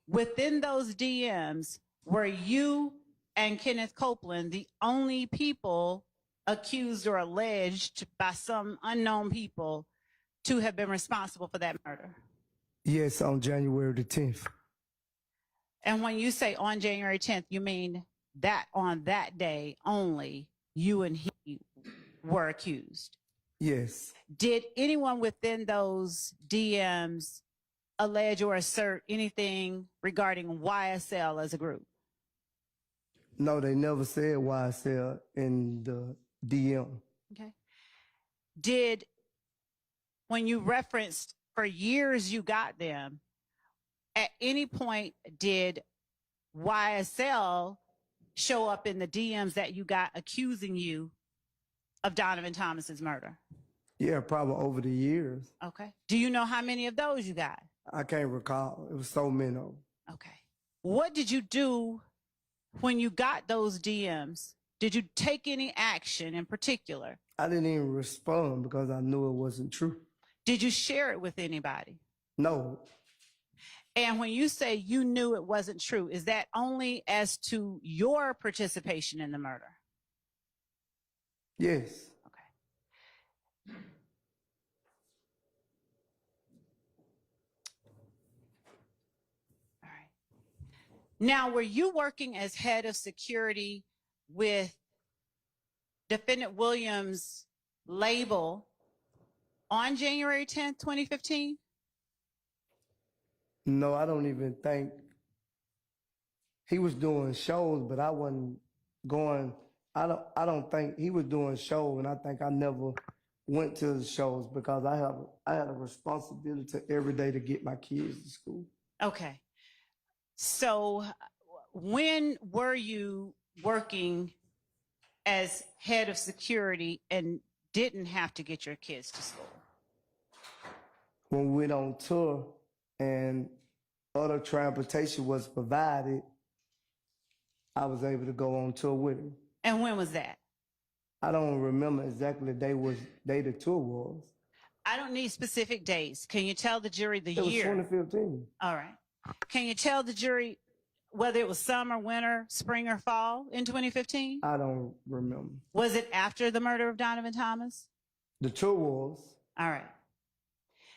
within those DMs, were you and Kenneth Copeland the only people accused or alleged by some unknown people to have been responsible for that murder? Yes, on January the 10th. And when you say on January 10th, you mean that on that day only, you and he were accused? Yes. Did anyone within those DMs allege or assert anything regarding YSL as a group? No, they never said YSL in the DM. Okay. When you referenced for years you got them, at any point did YSL show up in the DMs that you got accusing you of Donovan Thomas's murder? Yeah, probably over the years. Okay. Do you know how many of those you got? I can't recall. It was so many of them. Okay. What did you do when you got those DMs? Did you take any action in particular? I didn't even respond because I knew it wasn't true. Did you share it with anybody? No. And when you say you knew it wasn't true, is that only as to your participation in the murder? Yes. Okay. All right. Now, were you working as head of security with Defendant Williams' label on January 10th, 2015? No, I don't even think he was doing shows, but I wasn't going. I don't think he was doing shows, and I think I never went to the shows because I had a responsibility every day to get my kids to school. Okay. So when were you working as head of security and didn't have to get your kids to school? When we went on tour and other transportation was provided, I was able to go on tour with him. And when was that? I don't remember exactly the day the tour was. I don't need specific dates. Can you tell the jury the It was year? 2015. All right. Can you tell the jury whether it was summer, winter, spring, or fall in 2015? I don't remember. Was it after the murder of Donovan Thomas? The tour was. All right.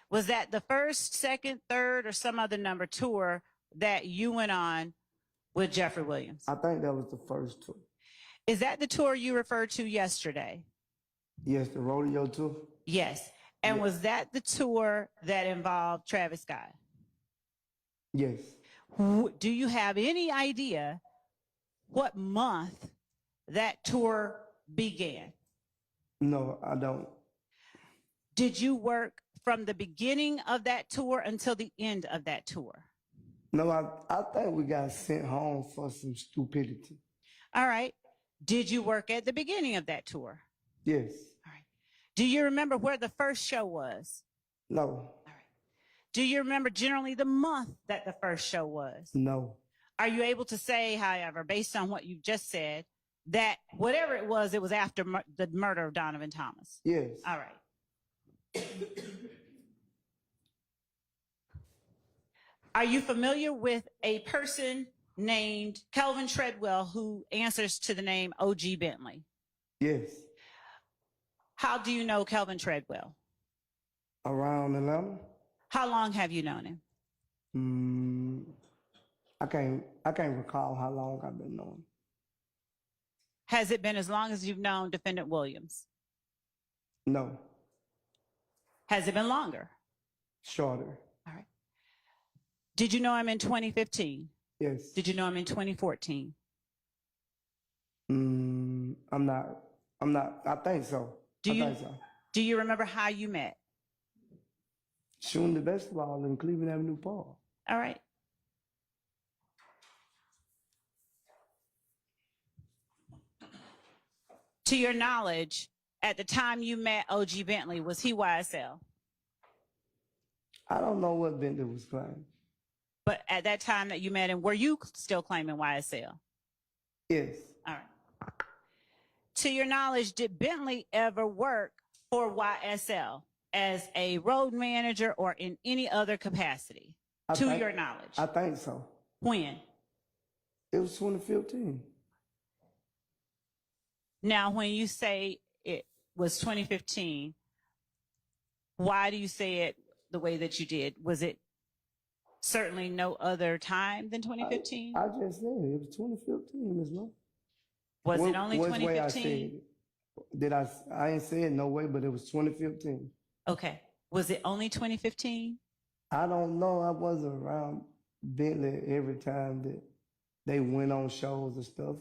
Was that the first, second, third, or some other number tour that you went on with Jeffrey Williams? I think that was the first tour. Is that the tour you referred to yesterday? Yes, the rodeo tour. Yes. And Yes. was that the tour that involved Travis Scott? Yes. Do you have any idea what month that tour began? No, I don't. Did you work from the beginning of that tour until the end of that tour? No, I think we got sent home for some stupidity. All right. Did you work at the beginning of that tour? Yes. All right. Do you remember where the first show was? No. All right. Do you remember generally the month that the first show was? No. Are you able to say, however, based on what you just said, that whatever it was after the murder of Donovan Thomas? Yes. All right. Are you familiar with a person named Kelvin Treadwell who answers to the name O.G. Bentley? Yes. How do you know Kelvin Treadwell? Around Atlanta? How long have you known him? I can't recall how long I've been knowing. Has it been as long as you've known Defendant Williams? No. Has it been longer? Shorter. All right. Did you know him in 2015? Yes. Did you know him in 2014? I'm not. I think so. Do I you think so. do you remember how you met? Shooting the basketball in Cleveland Avenue Park. All right. To your knowledge, at the time you met OG Bentley, was he YSL? I don't know what Bentley was claiming. But at that time that you met him, were you still claiming YSL? Yes. All right. To your knowledge, did Bentley ever work for YSL as a road manager or in any other capacity? Your knowledge. I think so. When? It was 2015. Now, when you say it was 2015, why do you say it the way that you did? Was it certainly no other time than 2015? I just said it was 2015, Ms. Lowe. Was it only Which way I 2015? said it? Did I ain't say it no way, but it was 2015. Okay. Was it only 2015? I don't know. I wasn't around Bentley every time that they went on shows and stuff.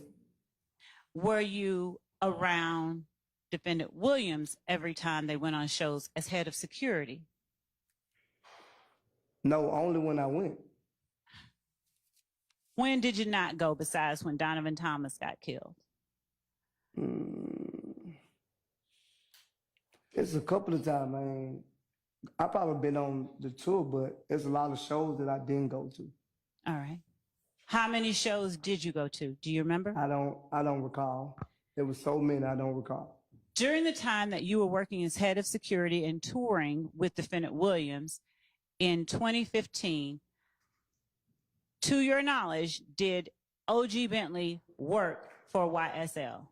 Were you around Defendant Williams every time they went on shows as head of security? No, only when I went. When did you not go besides when Donovan Thomas got killed? It's a couple of times, man. I probably been on the tour, but there's a lot of shows that I didn't go to. All right. How many shows did you go to? Do you remember? I don't recall. There was so many I don't recall. During the time that you were working as head of security and touring with Defendant Williams in 2015, to your knowledge, did OG Bentley work for YSL?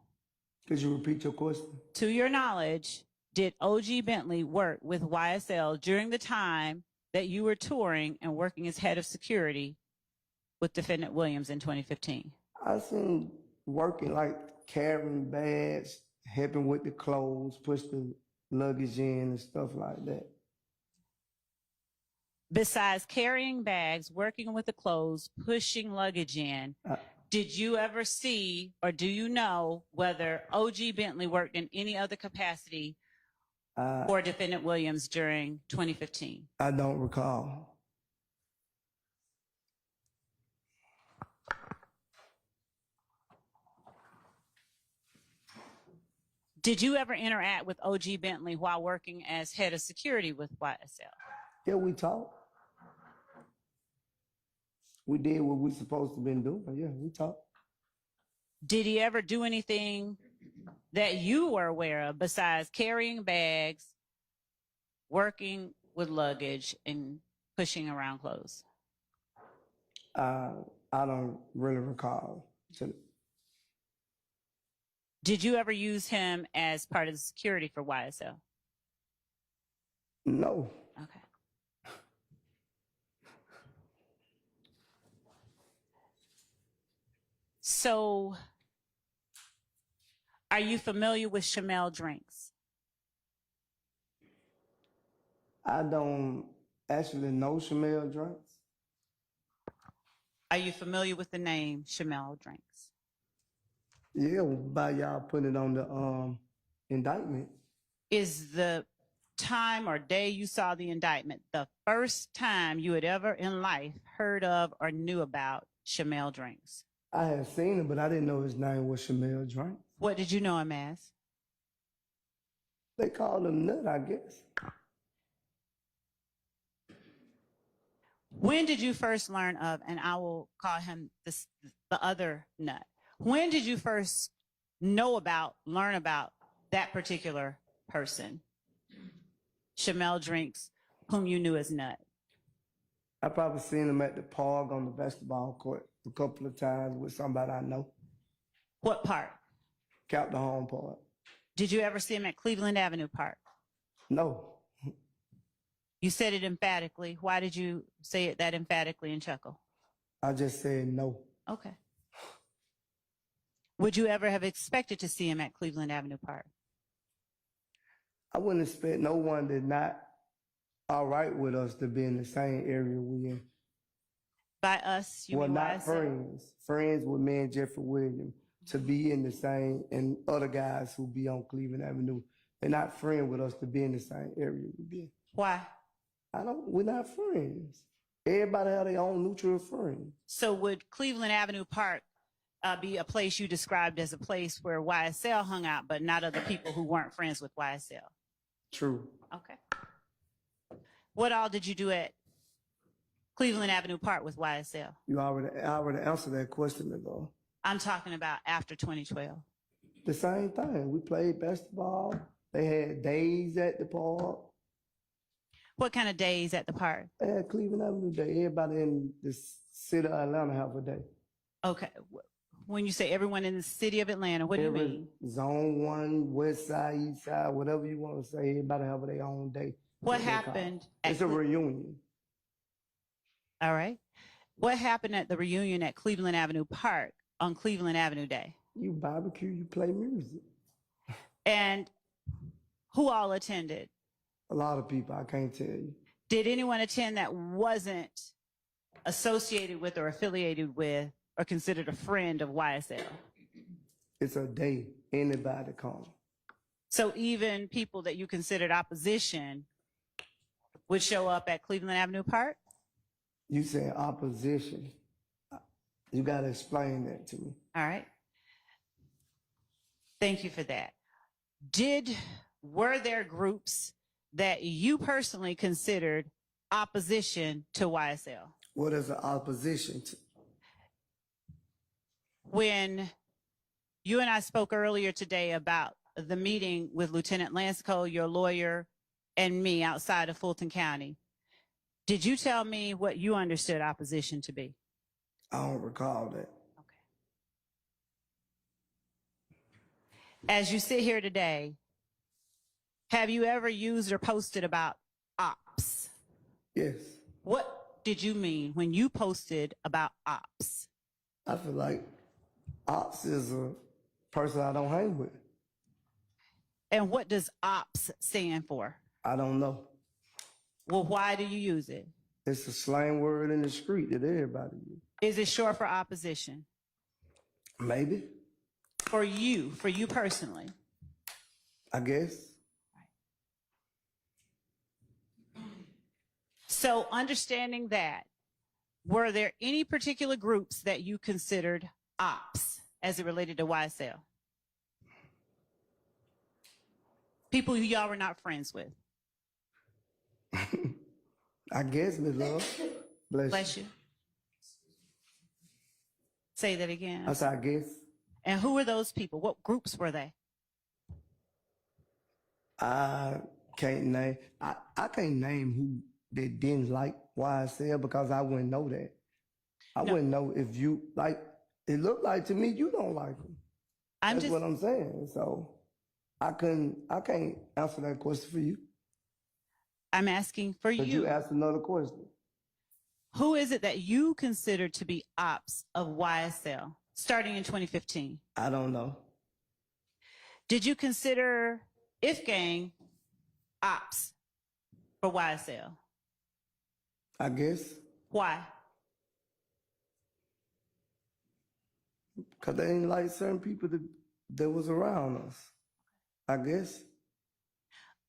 Could you repeat your question? To your knowledge, did OG Bentley work with YSL during the time that you were touring and working as head of security with Defendant Williams in 2015? I seen working like carrying bags, helping with the clothes, push the luggage in and stuff like that. Besides carrying bags, working with the clothes, pushing luggage in, did you ever see or do you know whether OG Bentley worked in any other capacity for Defendant Williams during 2015? I don't recall. Did you ever interact with OG Bentley while working as head of security with YSL? Yeah, we talked. We did what we supposed to been doing. Yeah, we talked. Did he ever do anything that you were aware of besides carrying bags, working with luggage, and pushing around clothes? I don't really recall. Did you ever use him as part of the security for YSL? No. Okay. So, are you familiar with Chamel drinks? I don't actually know Chamel drinks. Are you familiar with the name Chamel drinks? Yeah, by y'all putting it on the indictment. Is the time or day you saw the indictment the first time you had ever in life heard of or knew about Chamel drinks? I had seen him, but I didn't know his name was Chamel Drink. What did you know him as? They called him Nut, I guess. When did you first learn of, and I will call him the other Nut, when did you first learn about that particular person, Chamel Drinks, whom you knew as Nut? I probably seen him at the park on the basketball court a couple of times with somebody I know. What park? Captain Home Park. Did you ever see him at Cleveland Avenue Park? No. You said it emphatically. Why did you say it that emphatically and chuckle? I just said no. Okay. Would you ever have expected to see him at Cleveland Avenue Park? I wouldn't expect no one that not all right with us to be in the same area we in. By us, you Well, mean not YSL? friends. Friends with me and Jeffrey Williams to be in the same, and other guys who be on Cleveland Avenue. They're not friends with us to be in the same area we be in. Why? We're not friends. Everybody have their own neutral friends. So would Cleveland Avenue Park be a place you described as a place where YSL hung out, but not other people who weren't friends with YSL? True. Okay. What all did you do at Cleveland Avenue Park with YSL? I already answered that question ago. I'm talking about after 2012. The same thing. We played basketball. They had days at the park. What kind of days at the park? They had Cleveland Avenue Day. Everybody in the city of Atlanta have a day. Okay. When you say everyone in the city of Atlanta, what do you mean? Zone 1, West Side, East Side, whatever you want to say, everybody have their own day. What they call it. happened? It's a reunion. All right. What happened at the reunion at Cleveland Avenue Park on Cleveland Avenue Day? You barbecue, you play music. And who all attended? A lot of people, I can't tell you. Did anyone attend that wasn't associated with or affiliated with or considered a friend of YSL? It's a day. Anybody come. So even people that you considered opposition would show up at Cleveland Avenue Park? You said opposition. You got to explain that to me. All right. Thank you for that. Were there groups that you personally considered opposition to YSL? What is the opposition to? When you and I spoke earlier today about the meeting with Lieutenant Lansco, your lawyer, and me outside of Fulton County, did you tell me what you understood opposition to be? I don't recall that. Okay. As you sit here today, have you ever used or posted about ops? Yes. What did you mean when you posted about ops? I feel like ops is a person I don't hang with. And what does ops stand for? I don't know. Well, why do you use it? It's a slang word in the street that everybody uses. Is it short for opposition? Maybe. For you personally? I guess. So understanding that, were there any particular groups that you considered ops as it related to YSL? People who y'all were not friends with? I guess, Miss Love. Bless you. Say that again. I said, I guess. And who were those people? What groups were they? I can't name. I can't name who they didn't like YSL because I wouldn't know that. I wouldn't know if you like. It looked like to me you don't like them. That's what I'm saying. So I can't answer that question for you. I'm asking for But you asked another question. Who is it that you consider to be ops of YSL starting in 2015? I don't know. Did you consider If Gang ops for YSL? I guess. Why? Because they didn't like certain people that was around us. I guess.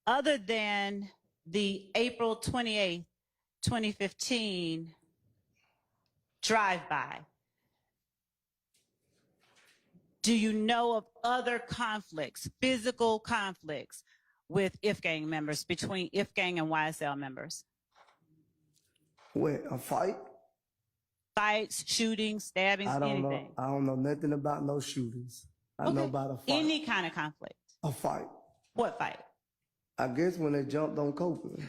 Other than the April 28th, 2015 drive-by, do you know of other conflicts, physical conflicts with If Gang members, between If Gang and YSL members? What, a fight? Fights, shootings, stabbings, anything? I don't know nothing about no shootings. I know about a fight. Any kind of conflict? A fight. What fight? I guess when they jumped on Copeland.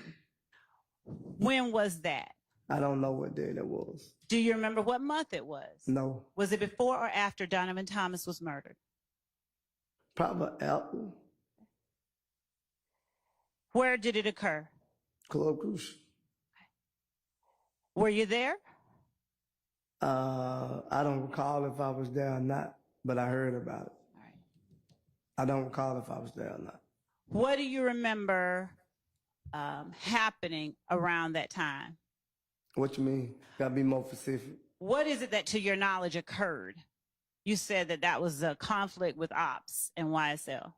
When was that? I don't know what day that was. Do you remember what month it was? No. Was it before or after Donovan Thomas was murdered? Probably after. Where did it occur? Club Crucial. Were you there? I don't recall if I was there or not, but I heard about it. All right. I don't recall if I was there or not. What do you remember happening around that time? What you mean? Gotta be more specific. What is it that, to your knowledge, occurred? You said that that was a conflict with ops and YSL.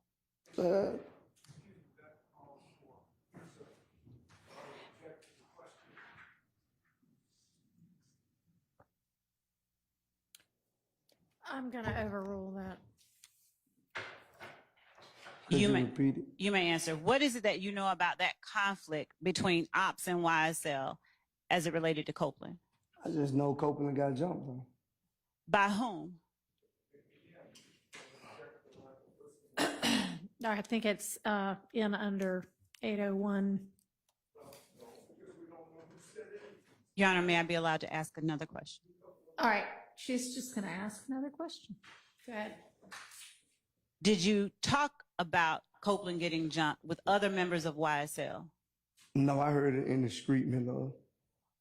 I'm going to overrule that. Could you repeat it? You may answer. What is it that you know about that conflict between ops and YSL as it related to Copeland? I just know Copeland got jumped on. By whom? I think it's in under 801. Your Honor, may I be allowed to ask another question? All right. She's just going to ask another question. Go ahead. Did you talk about Copeland getting jumped with other members of YSL? No, I heard it in the street, Miller.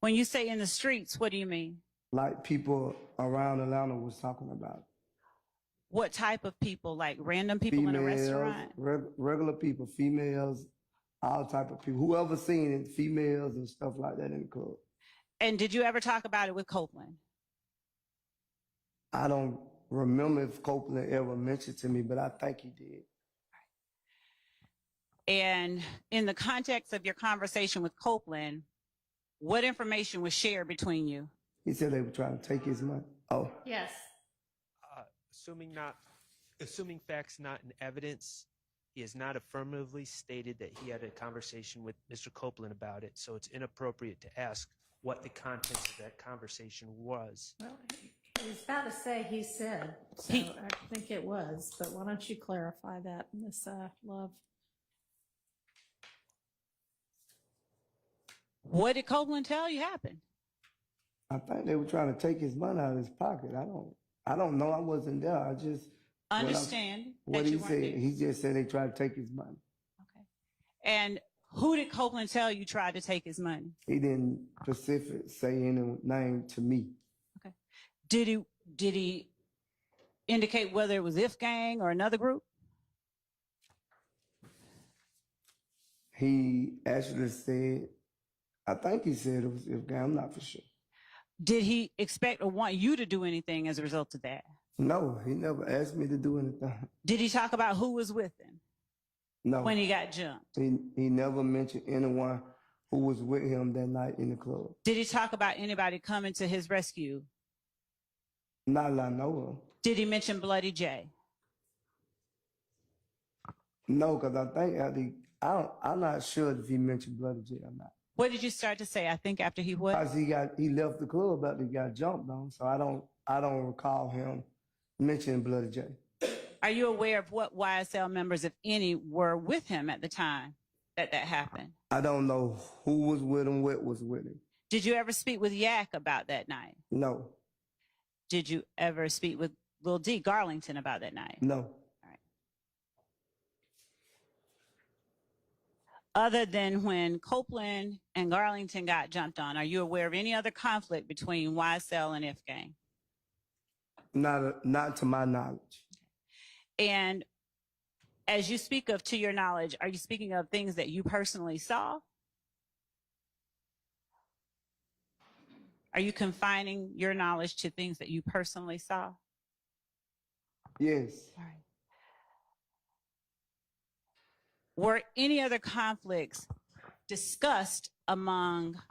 When you say in the streets, what do you mean? Like people around Atlanta was talking about it. What type of people? Like random people in a restaurant? Regular people, females, all type of people. Whoever seen it, females and stuff like that in the club. And did you ever talk about it with Copeland? I don't remember if Copeland ever mentioned to me, but I think he did. And in the context of your conversation with Copeland, what information was shared between you? He said they were trying to take his money. Oh, Yes. Assuming facts not in evidence, he has not affirmatively stated that he had a conversation with Mr. Copeland about it, so it's inappropriate to ask what the contents of that conversation was. Well, he was about to say he said, so I think it was, but why don't you clarify that, Miss Love? What did Copeland tell you happened? I think they were trying to take his money out of his pocket. I don't know. I wasn't there. I just Understand what that he you weren't said. there. He just said they tried to take his money. Okay. And who did Copeland tell you tried to take his money? He didn't specific say any name to me. Okay. Did he indicate whether it was If Gang or another group? He actually said, I think he said it was If Gang. I'm not for sure. Did he expect or want you to do anything as a result of that? No, he never asked me to do anything. Did he talk about who was with him No. when he got jumped? He never mentioned anyone who was with him that night in the club. Did he talk about anybody coming to his rescue? Not that I know of. Did he mention Bloody J? No, because I think I'm not sure if he mentioned Bloody J or not. What did you start to say? I think after he what? Because he left the club after he got jumped on, so I don't recall him mentioning Bloody J. Are you aware of what YSL members, if any, were with him at the time that happened? I don't know who was with him, what was with him. Did you ever speak with Yak about that night? No. Did you ever speak with Lil D. Garlington about that night? No. Other than when Copeland and Garlington got jumped on, are you aware of any other conflict between YSL and If Gang? Not to my knowledge. And as you speak of to your knowledge, are you speaking of things that you personally saw? Are you confining your knowledge to things that you personally saw? Yes. All right. Were any other conflicts discussed among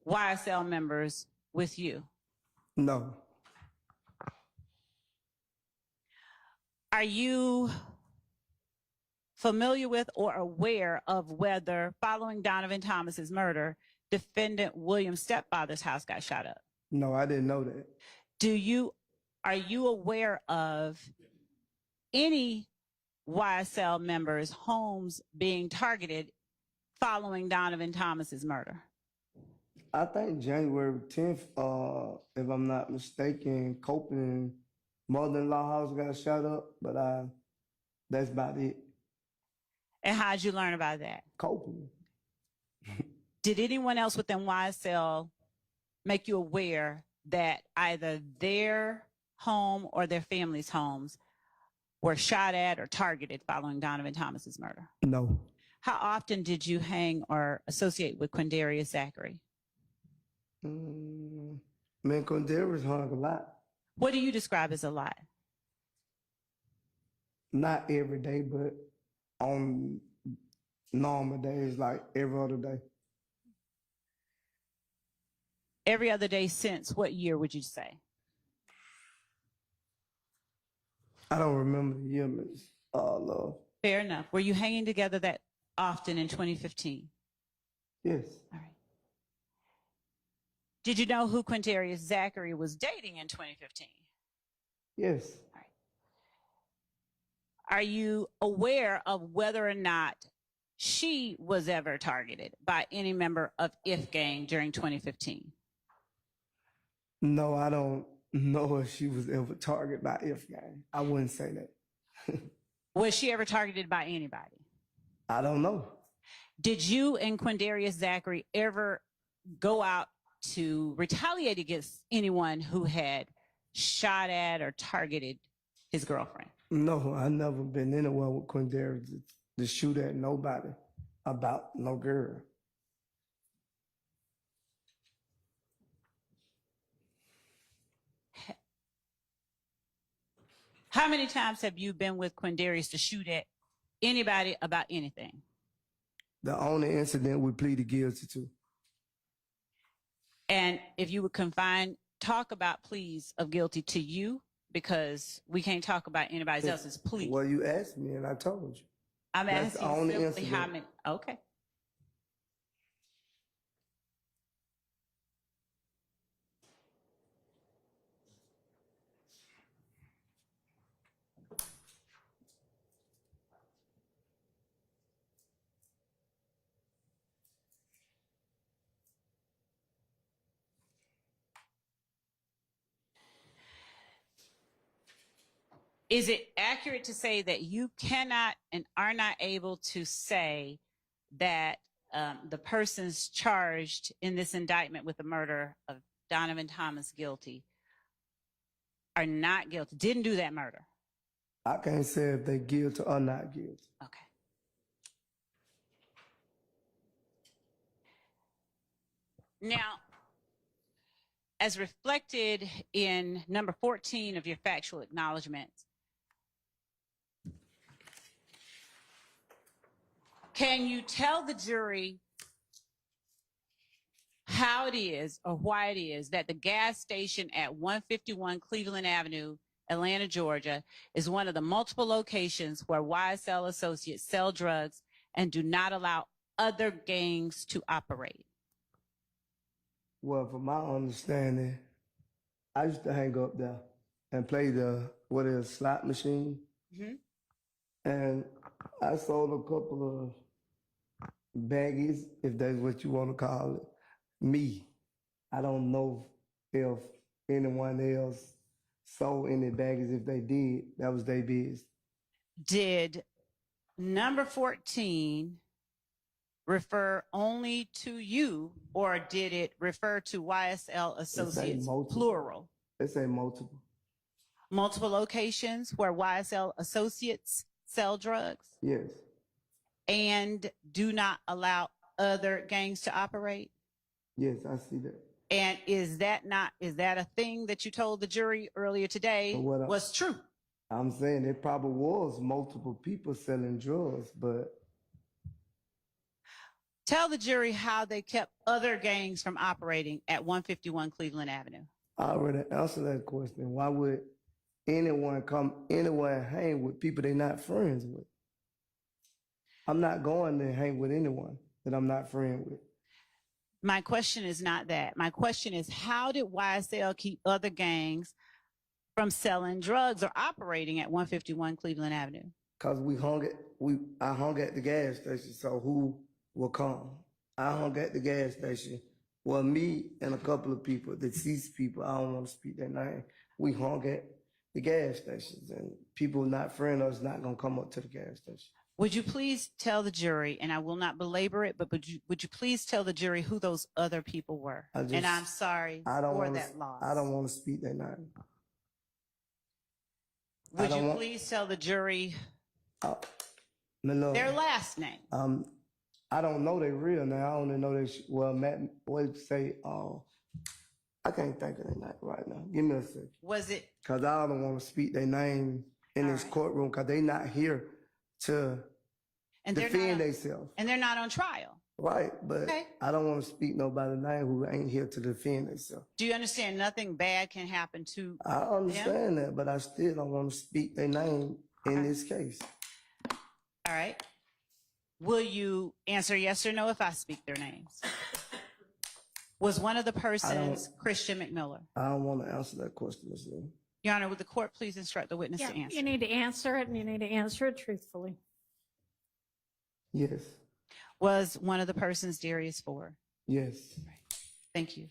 YSL members with you? No. Are you familiar with or aware of whether, following Donovan Thomas's murder, defendant William's stepfather's house got shot up? No, I didn't know that. Are you aware of any YSL members' homes being targeted following Donovan Thomas's murder? I think January 10th, if I'm not mistaken, Copeland mother-in-law house got shot up, but that's about it. And how'd you learn about that? Copeland. Did anyone else within YSL make you aware that either their home or their family's homes were shot at or targeted following Donovan Thomas's murder? No. How often did you hang or associate with Quindarius Zachary? Me and Quindarius hung a lot. What do you describe as a lot? Not every day, but on normal days, like every other day. Every other day since what year would you say? I don't remember the year, Miss Love. Fair enough. Were you hanging together that often in 2015? Yes. All right. Did you know who Quindarius Zachary was dating in 2015? Yes. All right. Are you aware of whether or not she was ever targeted by any member of IF gang during 2015? No, I don't know if she was ever targeted by If gang. I wouldn't say that. Was she ever targeted by anybody? I don't know. Did you and Quindarius Zachary ever go out to retaliate against anyone who had shot at or targeted his girlfriend? No, I never been anywhere with Quindarius to shoot at nobody about no girl. How many times have you been with Quindarius to shoot at anybody about anything? The only incident we pleaded guilty to. And if you would confine, talk about pleas of guilty to you, because we can't talk about anybody else's plea. Well, you asked me and I told you. I'm That's the asking only simply how incident. many. Okay. Is it accurate to say that you cannot and are not able to say that the persons charged in this indictment with the murder of Donovan Thomas guilty are not guilty, didn't do that murder? I can't say if they guilty or not guilty. Okay. Now, as reflected in number 14 of your factual acknowledgments, can you tell the jury how it is or why it is that the gas station at 151 Cleveland Avenue, Atlanta, Georgia, is one of the multiple locations where YSL associates sell drugs and do not allow other gangs to operate? Well, from my understanding, I used to hang up there and play the slot machine. Mm-hmm. And I sold a couple of baggies, if that's what you want to call it. Me. I don't know if anyone else sold any baggies. If they did, that was their business. Did Number 14 refer only to you, or did it refer to YSL associates, plural? They say multiple. Multiple locations where YSL associates sell drugs? Yes. And do not allow other gangs to operate? Yes, I see that. And is that a thing that you told the jury earlier today was true? I'm saying it probably was multiple people selling drugs, but. Tell the jury how they kept other gangs from operating at 151 Cleveland Avenue. I already answered that question. Why would anyone come anywhere and hang with people they're not friends with? I'm not going to hang with anyone that I'm not friends with. My question is not that. My question is, how did YSL keep other gangs from selling drugs or operating at 151 Cleveland Avenue? Because I hung at the gas station, so who will come? I hung at the gas station. Well, me and a couple of people, deceased people, I don't want to speak their name, we hung at the gas stations, and people not friends of us not going to come up to the gas station. Would you please tell the jury, and I will not belabor it, but would you please tell the jury who those other people were? And I'm sorry for that loss. I don't want to speak their name. Would you please tell the jury Miller. Their last name. I don't know their real name. I only know well, Matt, what say, I can't think of their name right now. Give me a second. Was it? Because I don't want to speak their name in this courtroom because they not here to defend themselves. And they're not on trial. Right, but I don't want to speak nobody's name who ain't here to defend themselves. Do you understand nothing bad can happen to I understand that, but I still don't want to speak their name in this case. All right. Will you answer yes or no if I speak their names? Was one of the persons Christian McMiller? I don't want to answer that question, Ms. Lee. Your Honor, would the court please instruct the witness to answer? You need to answer it, and you need to answer it truthfully. Yes. Was one of the persons Darius Ford? Yes. Thank you.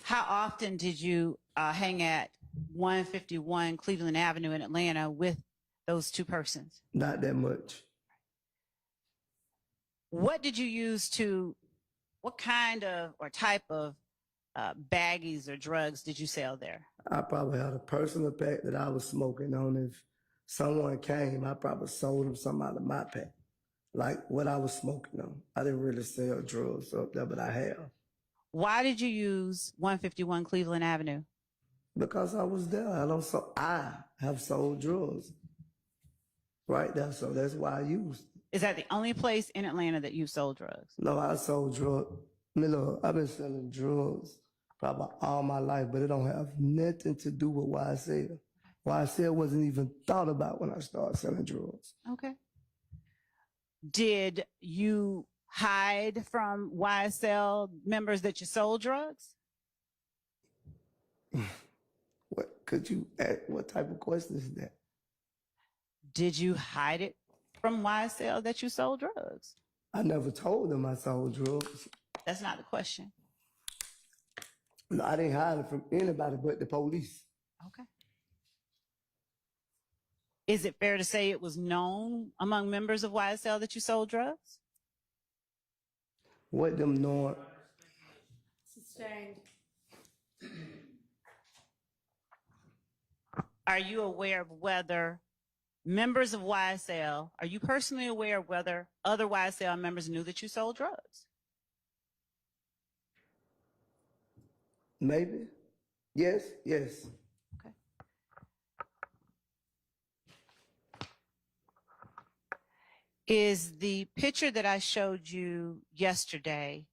How often did you hang at 151 Cleveland Avenue in Atlanta with those two persons? Not that much. What did you use what kind of or type of baggies or drugs did you sell there? I probably had a personal pack that I was smoking on. If someone came, I probably sold them something out of my pack, like what I was smoking on. I didn't really sell drugs up there, but I have. Why did you use 151 Cleveland Avenue? Because I was there. I have sold drugs right there, so that's why I used it. Is that the only place in Atlanta that you sold drugs? No, I sold drugs. Look, I've been selling drugs probably all my life, but it don't have nothing to do with YSL. YSL wasn't even thought about when I started selling drugs. Okay. Did you hide from YSL members that you sold drugs? What type of question is that? Did you hide it from YSL that you sold drugs? I never told them I sold drugs. That's not the question. No, I didn't hide it from anybody but the police. Okay. Is it fair to say it was known among members of YSL that you sold drugs? What them knowing? Sustained. Are you aware of whether members of YSL, are you personally aware of whether other YSL members knew that you sold drugs? Maybe. Yes. Okay. Is the picture that I showed you yesterday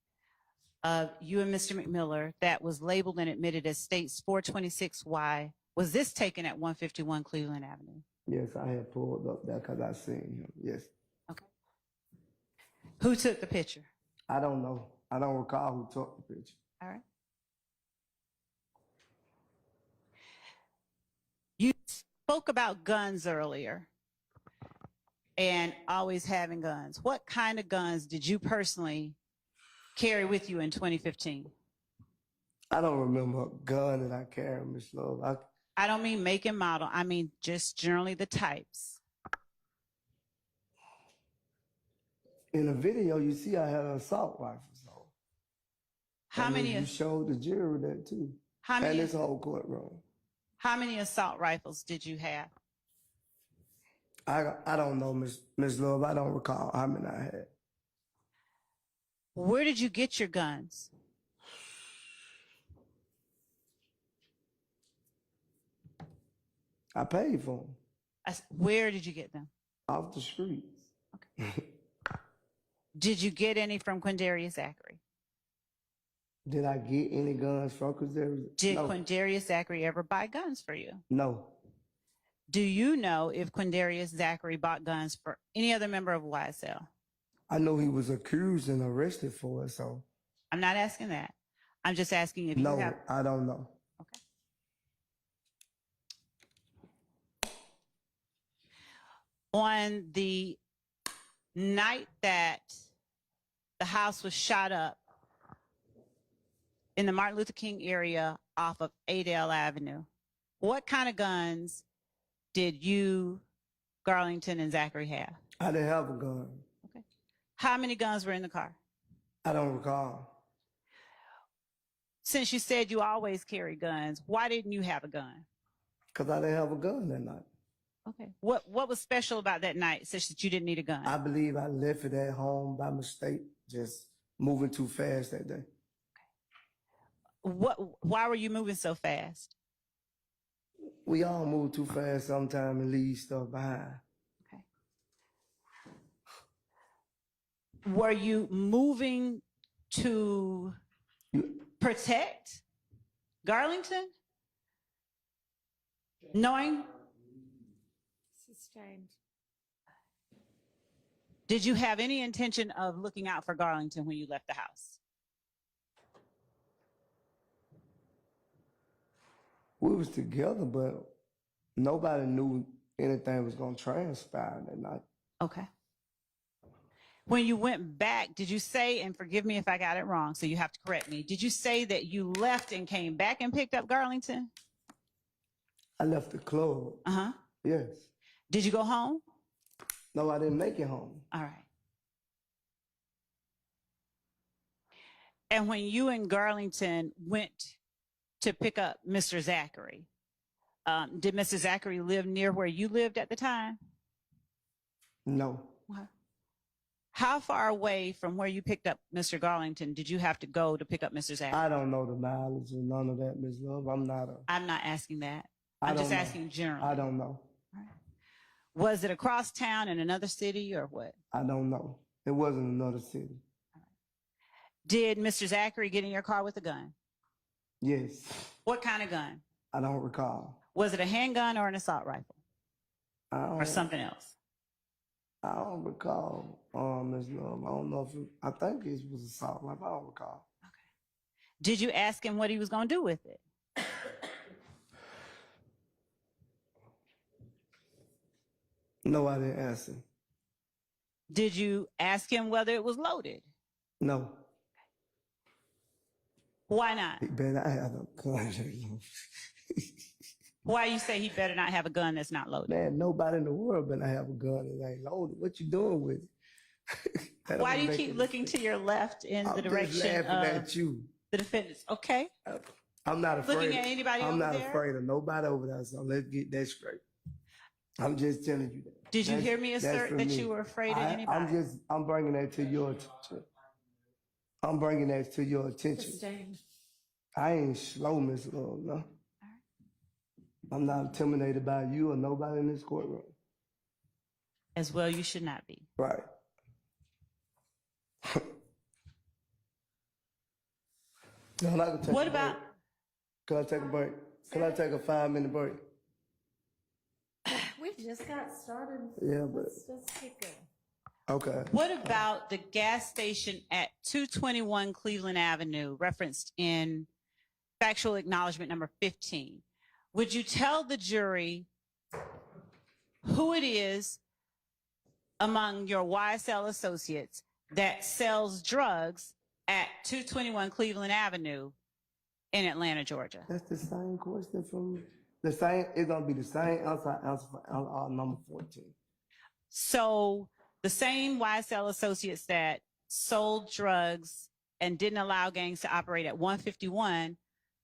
of you and Mr. McMiller that was labeled and admitted as States 426Y, was this taken at 151 Cleveland Avenue? Yes, I had pulled up there because I seen him. Yes. Okay. Who took the picture? I don't know. I don't recall who took the picture. All right. You spoke about guns earlier and always having guns. What kind of guns did you personally carry with you in 2015? I don't remember a gun that I carried, Miss Love. I don't mean make and model. I mean just generally the types. In the video, you see I had an assault rifle. So How many? You showed the jury that too. How many? And this whole courtroom. How many assault rifles did you have? I don't know, Miss Love. I don't recall how many I had. Where did you get your guns? I paid for them. Where did you get them? Off the streets. Okay. Did you get any from Quindarius Zachary? Did I get any guns from Quindarius? Did No. Quindarius Zachary ever buy guns for you? No. Do you know if Quindarius Zachary bought guns for any other member of YSL? I know he was accused and arrested for it, so. I'm not asking that. I'm just asking if No, you have. I don't know. Okay. On the night that the house was shot up in the Martin Luther King area off of Adele Avenue, what kind of guns did you, Garlington, and Zachary have? I didn't have a gun. Okay. How many guns were in the car? I don't recall. Since you said you always carry guns, why didn't you have a gun? Because I didn't have a gun that night. Okay. What was special about that night such that you didn't need a gun? I believe I left it at home by mistake, just moving too fast that day. Why were you moving so fast? We all move too fast sometimes and leave stuff behind. Okay. Were you moving to protect Garlington? Knowing? Sustained. Did you have any intention of looking out for Garlington when you left the house? We was together, but nobody knew anything was going to transpire that night. Okay. When you went back, did you say, and forgive me if I got it wrong, so you have to correct me, did you say that you left and came back and picked up Garlington? I left the club. Uh-huh. Yes. Did you go home? No, I didn't make it home. All right. And when you and Garlington went to pick up Mr. Zachary, did Mr. Zachary live near where you lived at the time? No. Okay. How far away from where you picked up Mr. Garlington did you have to go to pick up Mr. Zachary? I don't know the mileage or none of that, Ms. Love. I'm not asking that. I I'm just don't know. asking generally. I don't know. All right. Was it across town in another city or what? I don't know. It wasn't another city. Did Mr. Zachary get in your car with a gun? Yes. What kind of gun? I don't recall. Was it a handgun or an assault rifle or something else? I don't recall, Ms. Love. I don't know if I think it was assault rifle. I don't recall. Okay. Did you ask him what he was going to do with it? No, I didn't answer. Did you ask him whether it was loaded? No. Why not? He better not have a gun. Why you say he better not have a gun that's not loaded? Man, nobody in the world better have a gun that ain't loaded. What you doing with it? Why do you keep looking to your left in the direction just laughing of at you. the defendants? Okay. I'm not afraid. Looking at anybody I'm over not there? afraid of nobody over there, so let's get that straight. I'm just telling you that. Did you hear me That's assert for that me. you were afraid of anybody? I'm bringing that to your attention. I'm bringing that to your attention. Sustained. I ain't slow, Miss Love, no. I'm not intimidated by you or nobody in this courtroom. As well, you should not be. Right. No, I can take What a about? break. Can I take a break? Can I take a 5-minute break? We just got started. Yeah, but Let's keep going. okay. What about the gas station at 221 Cleveland Avenue, referenced in factual acknowledgement number 15? Would you tell the jury who it is among your YSL associates that sells drugs at 221 Cleveland Avenue in Atlanta, Georgia? That's the same question from the same. It's gonna be the same answer for number 14. So the same YSL associates that sold drugs and didn't allow gangs to operate at 151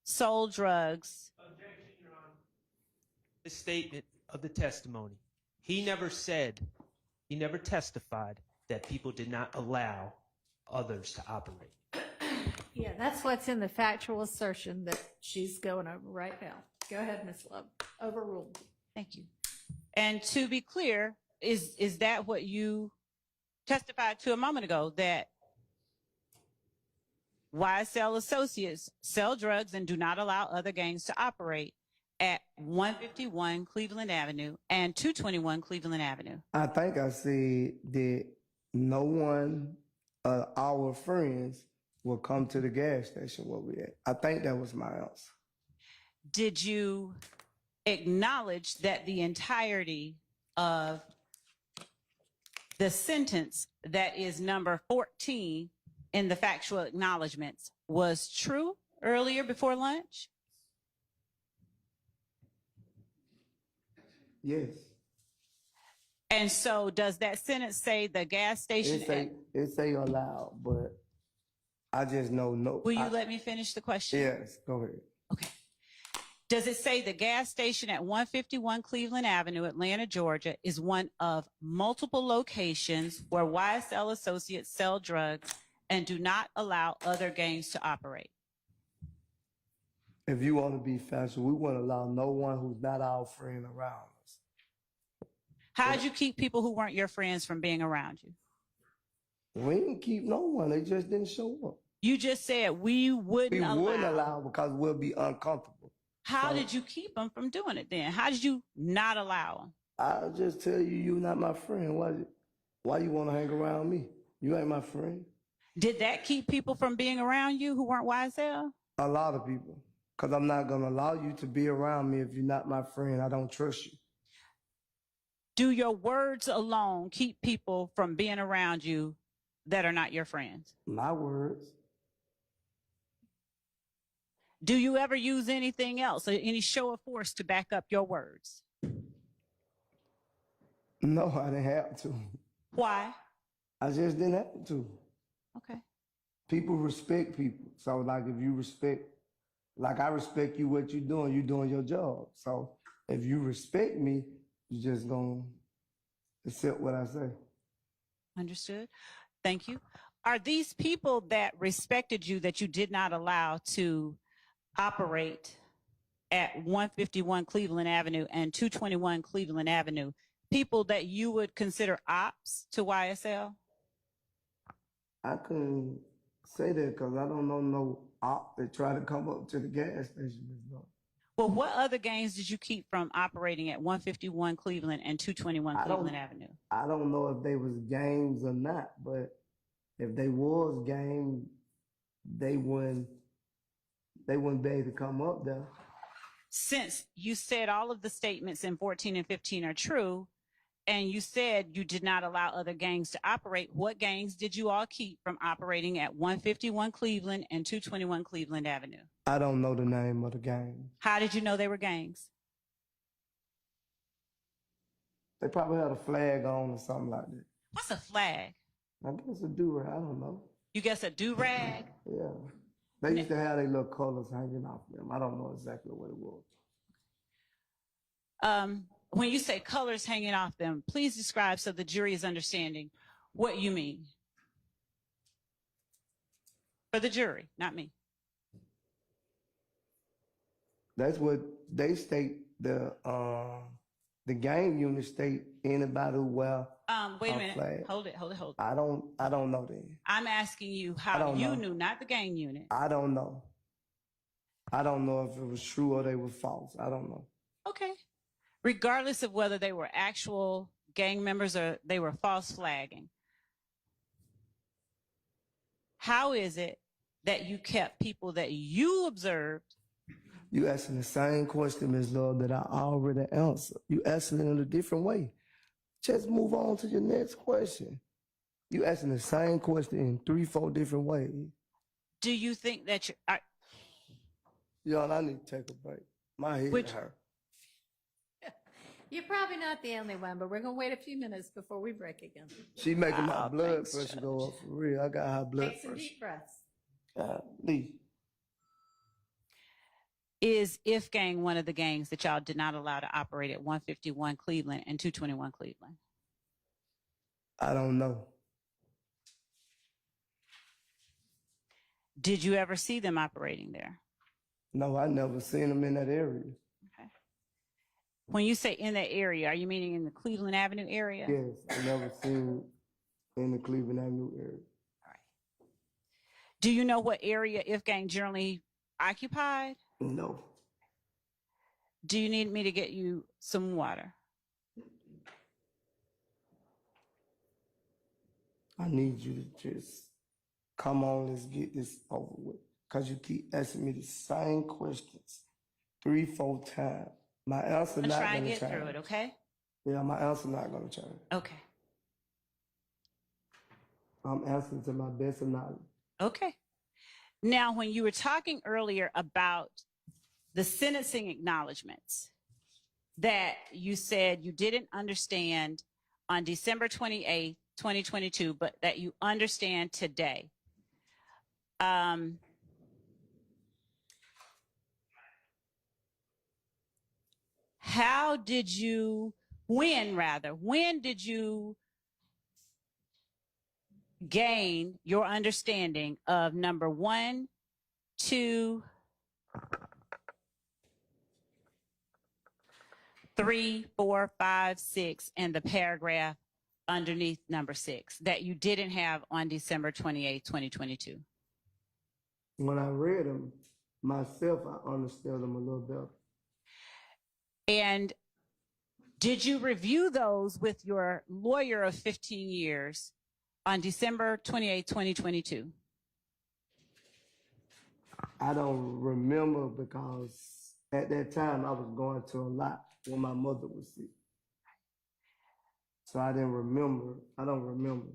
sold drugs. Objection, Your Honor. The statement of the testimony. He never testified that people did not allow others to operate. Yeah, that's what's in the factual assertion that she's going over right now. Go ahead, Ms. Love. Overruled. Thank you. And to be clear, is that what you testified to a moment ago, that YSL associates sell drugs and do not allow other gangs to operate at 151 Cleveland Avenue and 221 Cleveland Avenue? I think I said that no one of our friends will come to the gas station where we at. I think that was my answer. Did you acknowledge that the entirety of the sentence that is number 14 in the factual acknowledgments was true earlier before lunch? Yes. And so does that sentence say the gas station? It say allowed, but I just know no. Will you let me finish the question? Yes, go ahead. Okay. Does it say the gas station at 151 Cleveland Avenue, Atlanta, Georgia, is one of multiple locations where YSL associates sell drugs and do not allow other gangs to operate? If you want to be factual, we wouldn't allow no one who's not our friend around us. How did you keep people who weren't your friends from being around you? We didn't keep no one. They just didn't show up. You just said we wouldn't We allow. wouldn't allow because we'll be uncomfortable. How So- did you keep them from doing it then? How did you not allow them? I'll just tell you, you're not my friend. Why you want to hang around me? You ain't my friend. Did that keep people from being around you who weren't YSL? A lot of people. Because I'm not going to allow you to be around me if you're not my friend. I don't trust you. Do your words alone keep people from being around you that are not your friends? My words. Do you ever use anything else, or any show of force to back up your words? No, I didn't have to. Why? I just didn't have to. Okay. People respect people. So, like, if you respect, like, I respect you, what you're doing your job. So, if you respect me, you just gonna accept what I say. Understood. Thank you. Are these people that respected you that you did not allow to operate at 151 Cleveland Avenue and 221 Cleveland Avenue people that you would consider ops to YSL? I couldn't say that because I don't know no op that try to come up to the gas station. Well, what other gangs did you keep from operating at 151 Cleveland and 221 Cleveland Avenue? I don't know if they was gangs or not, but if they was gang, they wouldn't be able to come up there. Since you said all of the statements in 14 and 15 are true, and you said you did not allow other gangs to operate, what gangs did you all keep from operating at 151 Cleveland and 221 Cleveland Avenue? I don't know the name of the gang. How did you know they were gangs? They probably had a flag on or something like that. What's a flag? I guess a do-rag, I don't know. You guess a do-rag? Yeah. They used to have their little colors hanging off them. I don't know exactly what it was. When you say colors hanging off them, please describe so the jury is understanding what you mean. For the jury, not me. That's what they state. The gang unit state anybody who wear Wait a a minute. flag. Hold it. I don't know that. I'm asking you I how don't you know. knew, not the gang unit. I don't know. I don't know if it was true or they were false. I don't know. Okay. Regardless of whether they were actual gang members or they were false flagging, how is it that you kept people that you observed? You asking the same question, Ms. Love, that I already answered. You asking it in a different way. Just move on to your next question. You asking the same question in 3-4 different ways. Do you think that Y'all, I need to take a break. My head hurt. You're probably not the only one, but we're going to wait a few minutes before we break again. She making my Oh, blood thanks, pressure Judge. go up for real. I got high blood Take some pressure. deep breaths. Lee. is If Gang one of the gangs that y'all did not allow to operate at 151 Cleveland and 221 Cleveland? I don't know. Did you ever see them operating there? No, I never seen them in that area. Okay. When you say in that area, are you meaning in the Cleveland Avenue area? Yes, I never seen in the Cleveland Avenue area. All right. Do you know what area If Gang generally occupied? No. Do you need me to get you some water? I need you to just come on, let's get this over with. Because you keep asking me the same questions 3-4 times. My answer I'm not trying going to to get through change. it, okay? Yeah, my answer not going to change. Okay. I'm answering to my best of knowledge. Okay. Now, when you were talking earlier about the sentencing acknowledgments that you said you didn't understand on December 28th, 2022, but that you understand today. when did you gain your understanding of number 1, 2, 3, 4, 5, 6, and the paragraph underneath number 6 that you didn't have on December 28, 2022? When I read them myself, I understood them a little better. And did you review those with your lawyer of 15 years on December 28, 2022? I don't remember because at that time I was going to a lot when my mother was sick. So I didn't remember. I don't remember.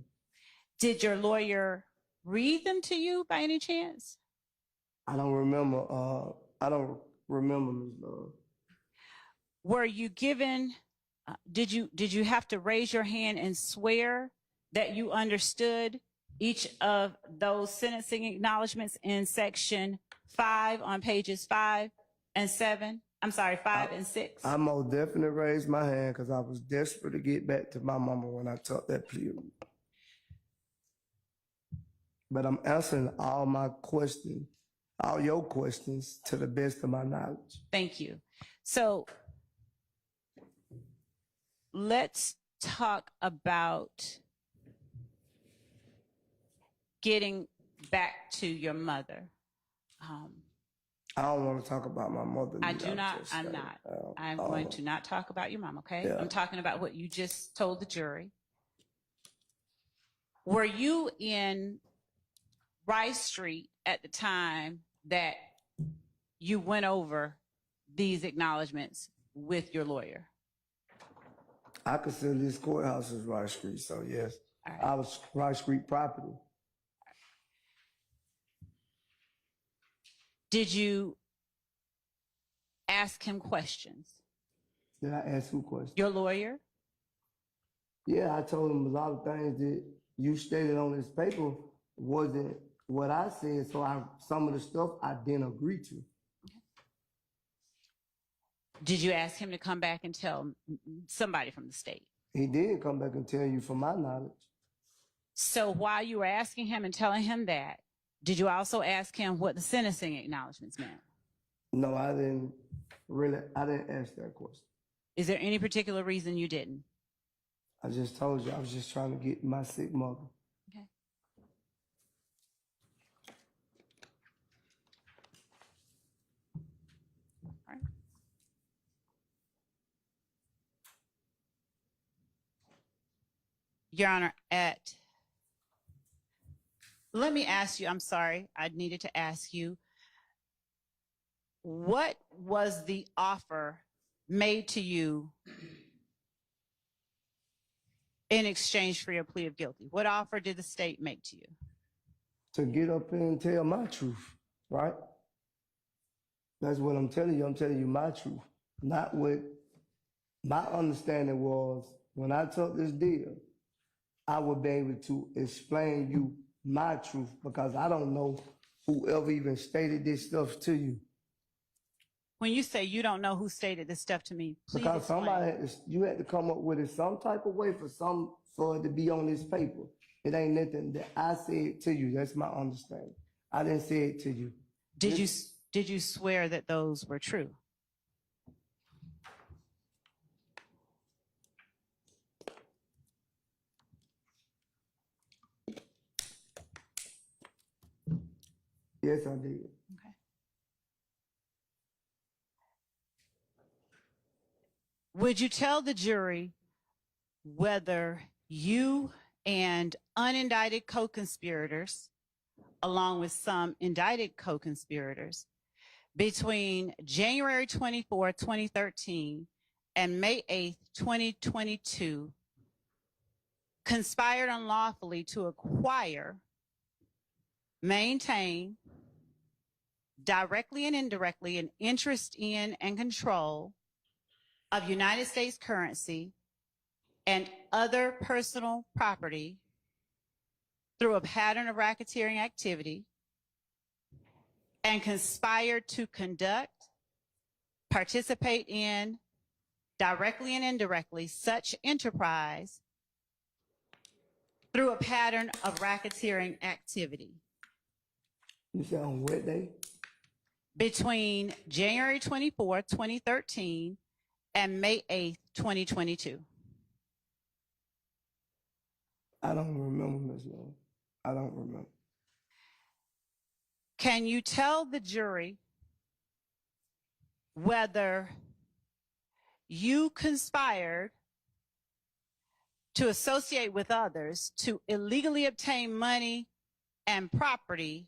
Did your lawyer read them to you by any chance? I don't remember. I don't remember, Ms. Love. Were you given, did you have to raise your hand and swear that you understood each of those sentencing acknowledgments in section 5 on pages 5 and 7? I'm sorry, 5 and 6. I most definitely raised my hand because I was desperate to get back to my mama when I took that plea. But I'm answering all my questions, all your questions to the best of my knowledge. Thank you. So let's talk about getting back to your mother. I don't want to talk about my mother. I'm going to not talk about your mom, okay? Yeah. I'm talking about what you just told the jury. Were you in Rice Street at the time that you went over these acknowledgments with your lawyer? I consider this courthouse as Rice Street, so yes. All right. I was Rice Street property. Did you ask him questions? Did I ask who questions? Your lawyer? Yeah, I told him a lot of things that you stated on this paper wasn't what I said, so some of the stuff I didn't agree to. Did you ask him to come back and tell somebody from the state? He did come back and tell you from my knowledge. So while you were asking him and telling him that, did you also ask him what the sentencing acknowledgments meant? No, I didn't ask that question. Is there any particular reason you didn't? I just told you I was just trying to get my sick mother. Okay. All right. Your Honor, let me ask you, I'm sorry, I needed to ask you, what was the offer made to you in exchange for your plea of guilty? What offer did the state make to you? To get up and tell my truth, right? That's what I'm telling you. I'm telling you my truth. Not what my understanding was when I took this deal. I would be able to explain you my truth because I don't know whoever even stated this stuff to you. When you say you don't know who stated this stuff to me, please Because explain. you had to come up with it some type of way for it to be on this paper. It ain't nothing that I said to you. That's my understanding. I didn't say it to you. Did you swear that those were true? Yes, I did. Okay. Would you tell the jury whether you and unindicted co-conspirators, along with some indicted co-conspirators, between January 24, 2013 and May 8, 2022, conspired unlawfully to acquire, maintain, directly and indirectly, an interest in and control of United States currency and other personal property through a pattern of racketeering activity, and conspired to conduct, participate in, directly and indirectly, such enterprise through a pattern of racketeering activity You said on what day? between January 24, 2013 and May 8th, 2022? I don't remember, Ms. Love. I don't remember. Can you tell the jury whether you conspired to associate with others to illegally obtain money and property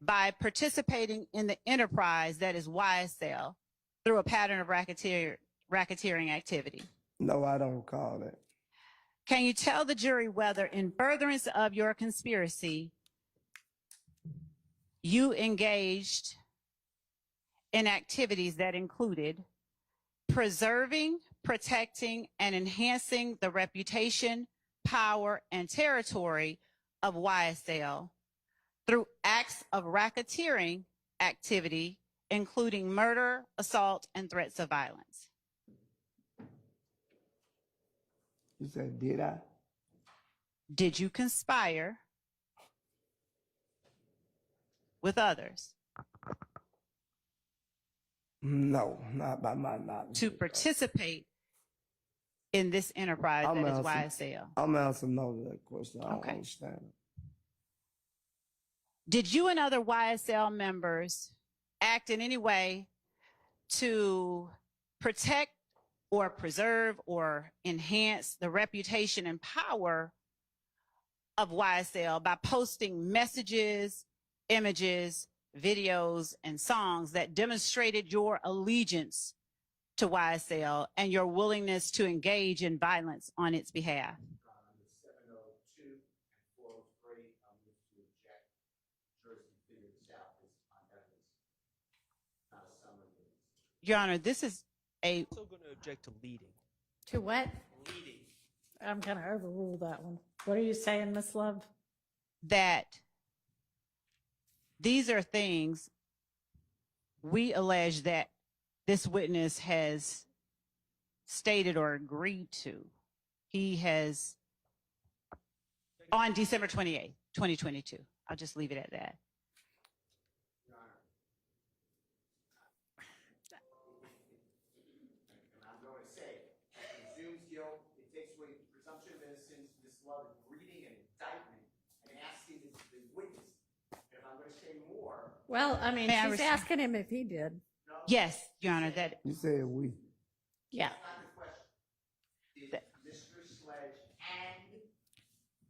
by participating in the enterprise that is YSL through a pattern of racketeering activity? No, I don't recall that. Can you tell the jury whether in furtherance of your conspiracy, you engaged in activities that included preserving, protecting, and enhancing the reputation, power, and territory of YSL through acts of racketeering activity, including murder, assault, and threats of violence? You said, did I? Did you conspire with others No, not by my knowledge. to participate in this enterprise I'm that is answering- YSL? I'm answering no to that question. I don't Okay. understand it. Did you and other YSL members act in any way to protect or preserve or enhance the reputation and power of YSL by posting messages, images, videos, and songs that demonstrated your allegiance to YSL and your willingness to engage in violence on its behalf? 702 and 403, I'm going to object. Jurors can figure this out based on evidence, not a summary. Your Honor, this is a Also going to object to leading. To what? Leading. I'm going to overrule that one. What are you saying, Miss Love? that these are things we allege that this witness has stated or agreed to. He has, on December 28th, 2022. I'll just leave it at that. Your Honor. And I'm going to say, it presumes guilt, it takes away the presumption of innocence, Ms. Love is reading an indictment and asking the witness. If I'm going to say more, Well, I mean, May I she's respond? asking him if he did. Yes, Your Honor, that You said we. Yeah. that's not the question. Did Mr. Sledge and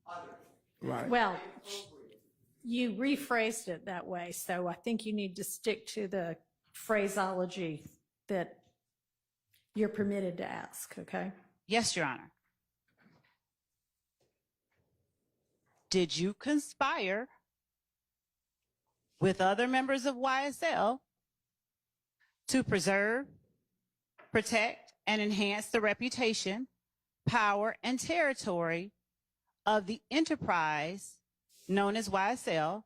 others Right. Well, appropriate? you rephrased it that way, so I think you need to stick to the phraseology that you're permitted to ask, okay? yes, Your Honor. Did you conspire with other members of YSL to preserve, protect, and enhance the reputation, power, and territory of the enterprise known as YSL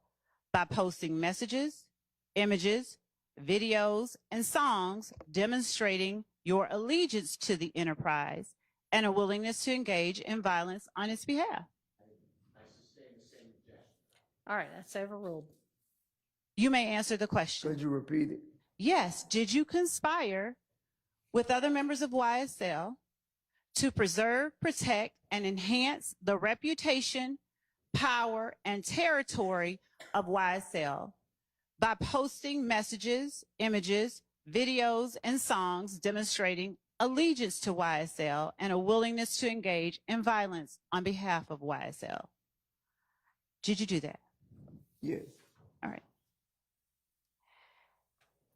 by posting messages, images, videos, and songs demonstrating your allegiance to the enterprise and a willingness to engage in violence on its behalf? I sustain the same objection. All right, that's overruled. You may answer the question. Could you repeat it? Yes. Did you conspire with other members of YSL to preserve, protect, and enhance the reputation, power, and territory of YSL by posting messages, images, videos, and songs demonstrating allegiance to YSL and a willingness to engage in violence on behalf of YSL? Did you do that? Yes. All right.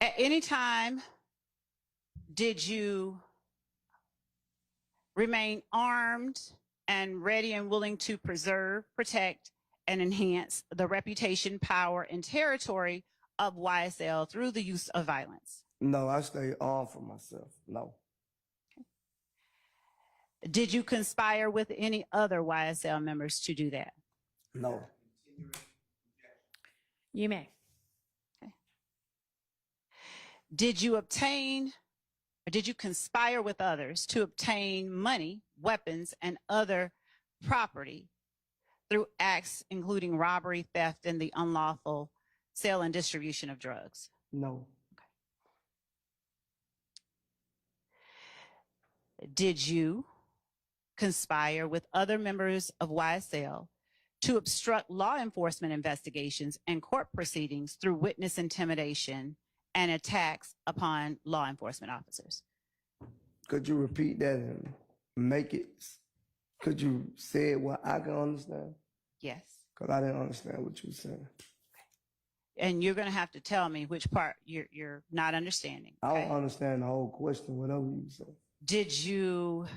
At any time, did you remain armed and ready and willing to preserve, protect, and enhance the reputation, power, and territory of YSL through the use of violence? No, I stay armed for myself. No. Did you conspire with any other YSL members to do that? No. You may. Did you obtain or did you conspire with others to obtain money, weapons, and other property through acts including robbery, theft, and the unlawful sale and distribution of drugs? No. Did you conspire with other members of YSL to obstruct law enforcement investigations and court proceedings through witness intimidation and attacks upon law enforcement officers? Could you repeat that and make it? Could you say it what I can understand? Yes. Because I didn't understand what you were saying. And you're going to have to tell me which part you're not understanding. I Okay? don't understand the whole question, whatever you say. Did you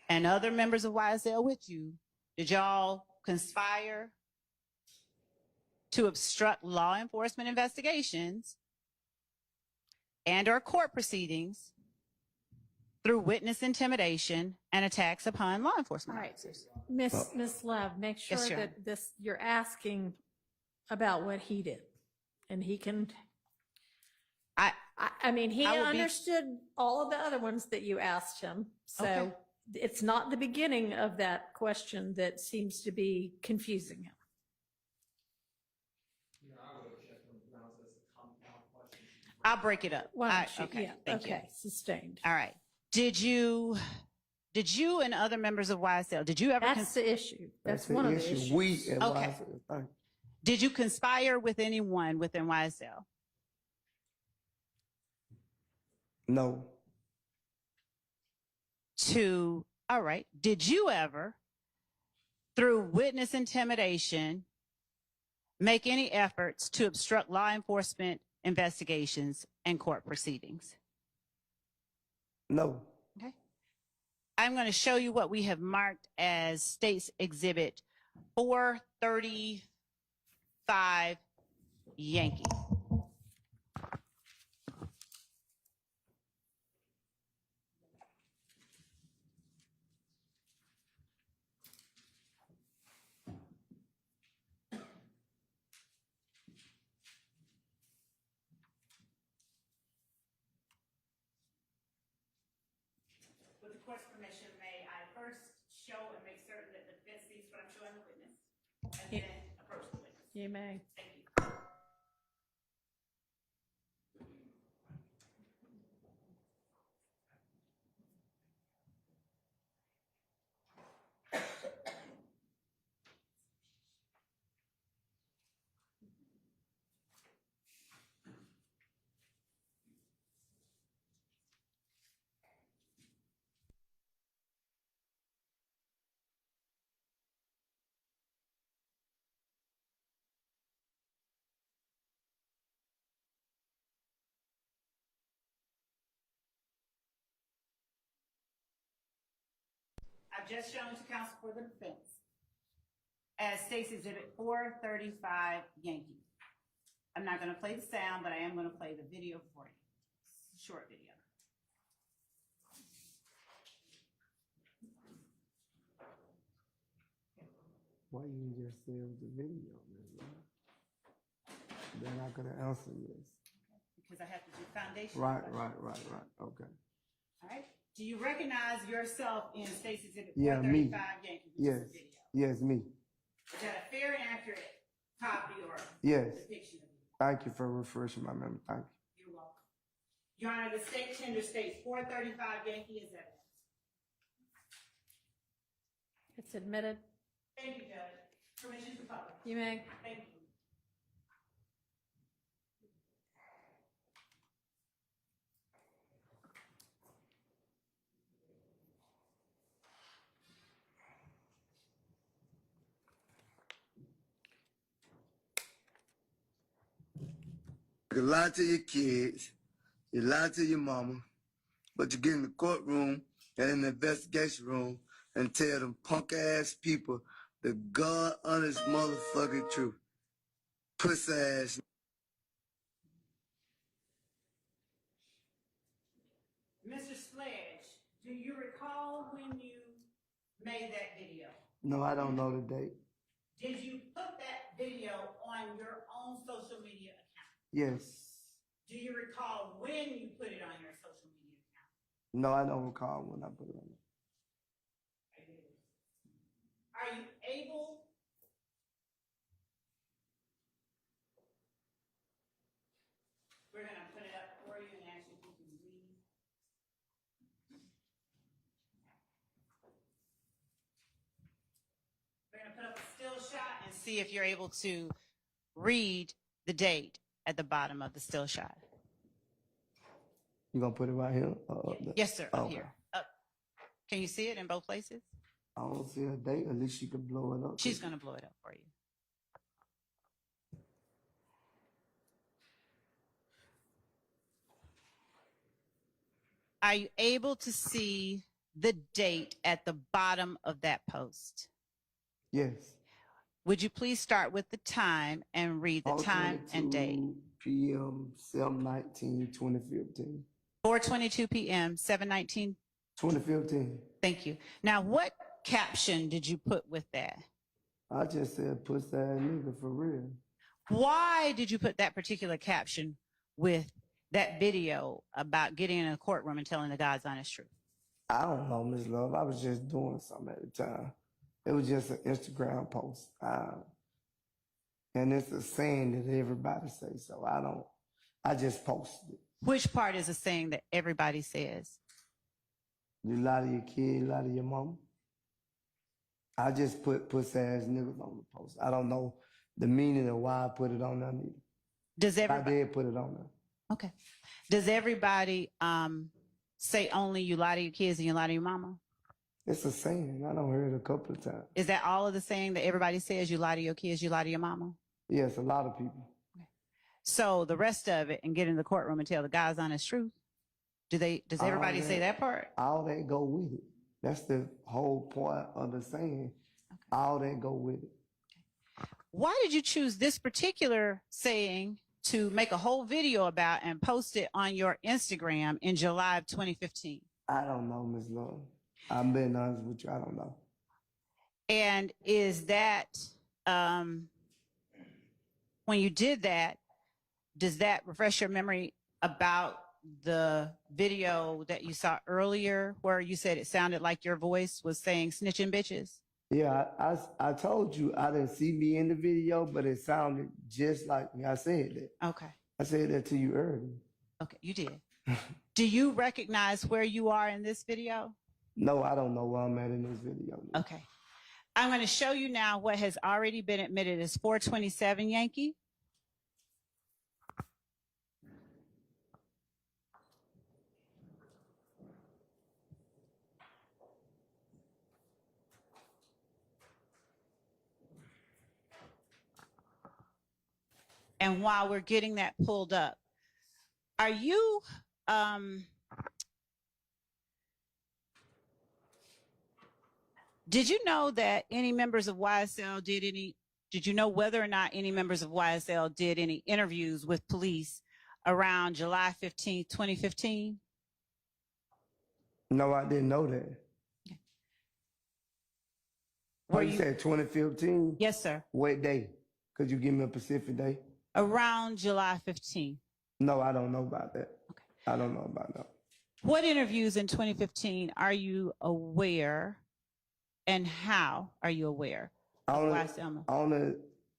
and other members of YSL with you, did y'all conspire to obstruct law enforcement investigations and or court proceedings through witness intimidation and attacks upon law enforcement All right. officers? Miss Love, make sure Yes, Your Honor. that you're asking about what he did, and he can. I mean, he I will be- understood all of the other ones that you asked him, so Okay. it's not the beginning of that question that seems to be confusing him. I'll break it up. Why don't you? Okay, Yeah, thank you. okay, sustained. All right. Did you and other members of YSL, did you ever That's the issue. That's the one of the issue. issues. We and Okay. YSL. Thank you. did you conspire with anyone within YSL? No. All right. Did you ever, through witness intimidation, make any efforts to obstruct law enforcement investigations and court proceedings? No. Okay. I'm going to show you what we have marked as State's Exhibit 435 Yankee. With the court's permission, may I first show and make certain that the defense sees what I'm showing the witness, and then approach the witness. You may. Thank you. I've just shown to counsel for the defense as State's Exhibit 435 Yankee. I'm not going to play the sound, but I am going to play the video for you. It's a short video. Why you just say it was a video, man? They're not gonna answer this. Because I have to do foundation. Right. Okay. All right. Do you recognize yourself in State's Exhibit Yeah, 435 me. Yankee, which Yes. is the video? Yes, me. Is that a fair and accurate copy or Yes. depiction of you? Thank you for refreshing my memory. Thank you. You're welcome. Your Honor, the state tender states 435 Yankee is evidence. It's admitted. Thank you, Judge. Permission to publish. You may. Thank you. You lie to your kids, you lie to your mama, but you get in the courtroom and in the investigation room and tell them punk ass people the God honest motherfucking truth. Pussy ass. Mr. Sledge, do you recall when you made that video? No, I don't know the date. Did you put that video on your own social media account? Yes. Do you recall when you put it on your social media account? No, I don't recall when I put it on there. Are you able? We're going to put it up for you and ask you if you can read. We're going to put up a still shot and see if you're able to read the date at the bottom of the still shot. You gonna put it right here? Yes, sir. Up Okay. here. Up. Can you see it in both places? I don't see a date. At least she can blow it up. She's going to blow it up for you. Are you able to see the date at the bottom of that post? Yes. Would you please start with the time and read the time and date? p.m. 7/19/2015. 4:22 p.m. 7/19. 2015. Thank you. Now, what caption did you put with that? I just said pussy ass nigga for real. Why did you put that particular caption with that video about getting in a courtroom and telling the God's honest truth? I don't know, Miss Love. I was just doing something at the time. It was just an Instagram post. And it's a saying that everybody says, so I just posted it. Which part is a saying that everybody says? You lie to your kid, lie to your mom. I just put pussy ass niggas on the post. I don't know the meaning of why I put it on there neither. Does everybody? I did put it on there. Okay. Does everybody say only you lie to your kids and you lie to your mama? It's a saying. I don't hear it a couple of times. Is that all of the saying that everybody says? You lie to your kids, you lie to your mama? Yes, a lot of people. So the rest of it and get in the courtroom and tell the God's honest truth. Does everybody say that part? All that go with it. That's the whole point of the saying. Okay. All that go with it. Why did you choose this particular saying to make a whole video about and post it on your Instagram in July of 2015? I don't know, Ms. Love. I'm being honest with you. I don't know. And is that, when you did that, does that refresh your memory about the video that you saw earlier where you said it sounded like your voice was saying snitching bitches? Yeah, I told you I didn't see me in the video, but it sounded just like me. I said that. Okay. I said that to you earlier. Okay, you did. Do you recognize where you are in this video? No, I don't know where I'm at in this video. Okay. I'm going to show you now what has already been admitted as 427 Yankee. And while we're getting that pulled up, are you, did you know that any members of YSL did you know whether or not any members of YSL did any interviews with police around July 15th, 2015? No, I didn't know that. Okay. What you said, 2015? Yes, sir. What day? Could you give me a specific day? Around July 15th. No, I don't know about that. Okay. I don't know about that. What interviews in 2015 are you aware, and how are you aware of YSL?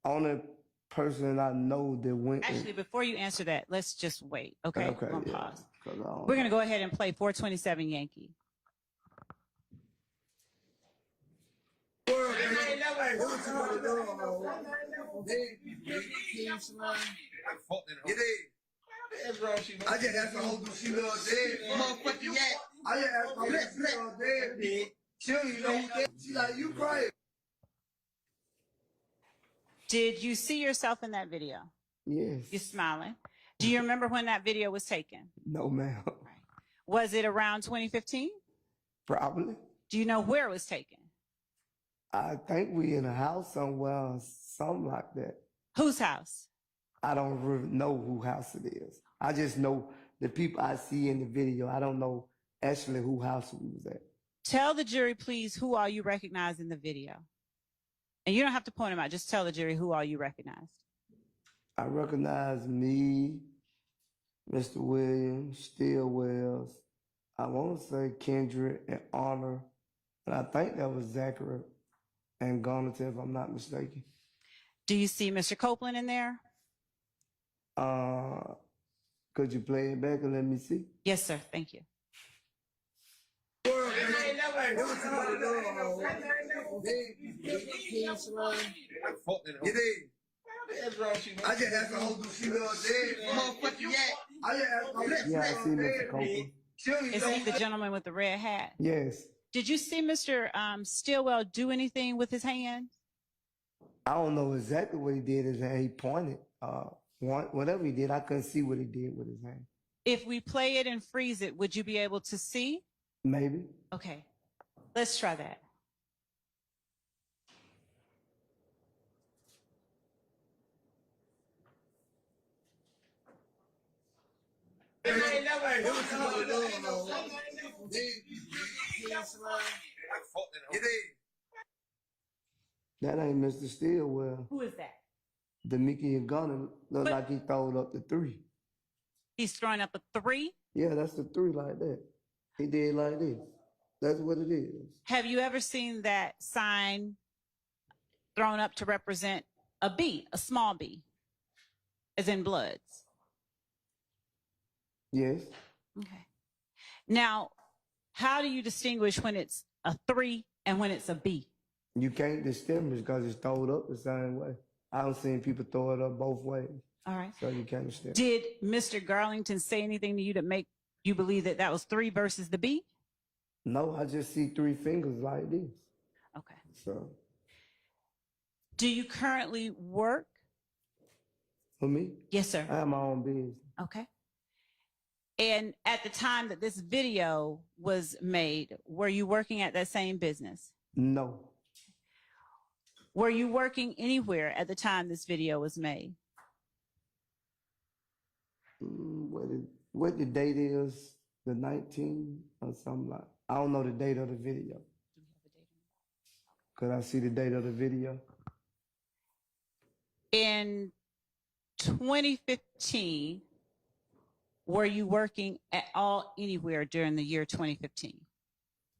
Only person I know that went. Actually, before you answer that, let's just wait. Okay. Okay. We're gonna Yeah, pause. We're gonna go ahead and play 427 Yankee. I just asked her who she loves dead. Motherfucker, yeah. I just asked her who she loves dead, bitch. She don't even know who that. She like, you crying. Did you see yourself in that video? Yes. You're smiling. Do you remember when that video was taken? No, ma'am. Was it around 2015? Probably. Do you know where it was taken? I think we in a house somewhere, something like that. Whose house? I don't really know whose house it is. I just know the people I see in the video. I don't know actually whose house we was at. Tell the jury, please, who all you recognize in the video. And you don't have to point them out. Just tell the jury who all you recognized. I recognize me, Mr. Williams, Stillwells, I want to say Kendrick and Honor, and I think that was Zachary and Garnet, if I'm not mistaken. Do you see Mr. Copeland in there? Could you play it back and let me see? Yes, sir. Thank you. I just asked her, oh, do she love dead? Motherfucker, yeah. I just asked her, Yeah, I see Mr. Copeland. Is he the gentleman with the red hat? Yes. Did you see Mr. Stillwell do anything with his hand? I don't know exactly what he did. His hand, he pointed. Whatever he did, I couldn't see what he did with his hand. If we play it and freeze it, would you be able to see? Maybe. Okay, let's try that. That ain't Mr. Stillwell. Who is that? The Mickey and Gunner look like he throwed up the 3. He's throwing up a 3? Yeah, that's the 3 like that. He did like this. That's what it is. Have you ever seen that sign thrown up to represent a B, a small b, as in Bloods? Yes. Okay. Now, how do you distinguish when it's a 3 and when it's a B? You can't distinguish because it's throwed up the same way. I don't seen people throw it up both ways. All right. So you can't distinguish. Did Mr. Garlington say anything to you to make you believe that that was 3 versus the B? No, I just see 3 fingers like this. Okay. So Do you currently work? for me, Yes, sir. I have my own business. Okay. And at the time that this video was made, were you working at that same business? No. Were you working anywhere at the time this video was made? What the date is, the 19th or something like. I don't know the date of the video. Could I see the date of the video? In 2015, were you working at all anywhere during the year 2015?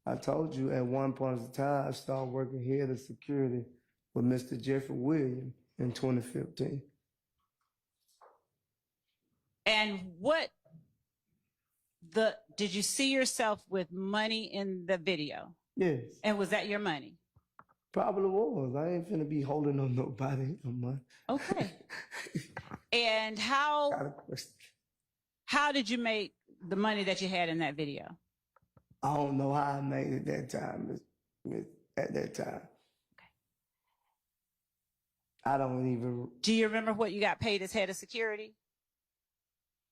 I told you at one point in time, I started working here at security with Mr. Jeffrey Williams in 2015. And did you see yourself with money in the video? Yes. And was that your money? Probably was. I ain't finna be holding on nobody no money. Okay. And Got a question. how did you make the money that you had in that video? I don't know how I made it that time. At that time. Okay. I don't even. Do you remember what you got paid as head of security?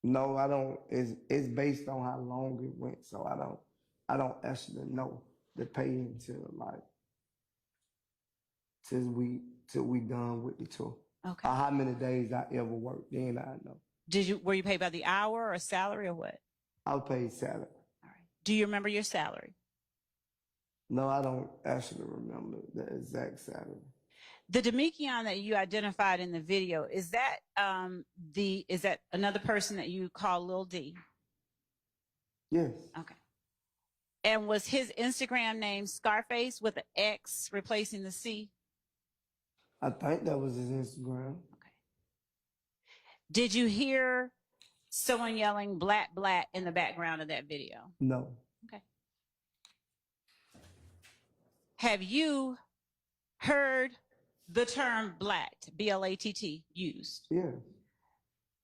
No, I don't. It's based on how long it went, so I don't actually know the pay until like till we done with the tour. Okay. Or how many days I ever worked, then I know. Were you paid by the hour or salary or what? I was paid salary. All right. Do you remember your salary? No, I don't actually remember the exact salary. The Demikian that you identified in the video, is that another person that you call Lil D? Yes. Okay. And was his Instagram name Scarface with an X replacing the C? I think that was his Instagram. Okay. Did you hear someone yelling "Black, Black" in the background of that video? No. Okay. Have you heard the term blacked, B-L-A-T-T, used? Yeah.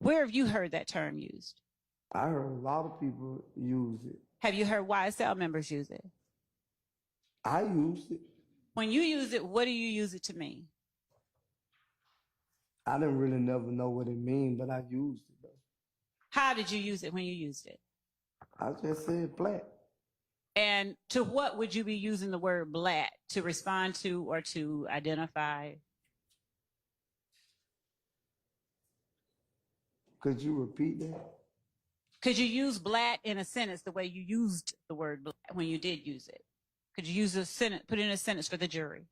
Where have you heard that term used? I heard a lot of people use it. Have you heard YSL members use it? I used it. When you use it, what do you use it to mean? I didn't really never know what it mean, but I used it though. How did you use it when you used it? I just said black. And to what would you be using the word black? To respond to or to identify? Could you repeat that? Could you use black in a sentence the way you used the word black when you did use it? Could you use a sentence, put in a sentence for the jury?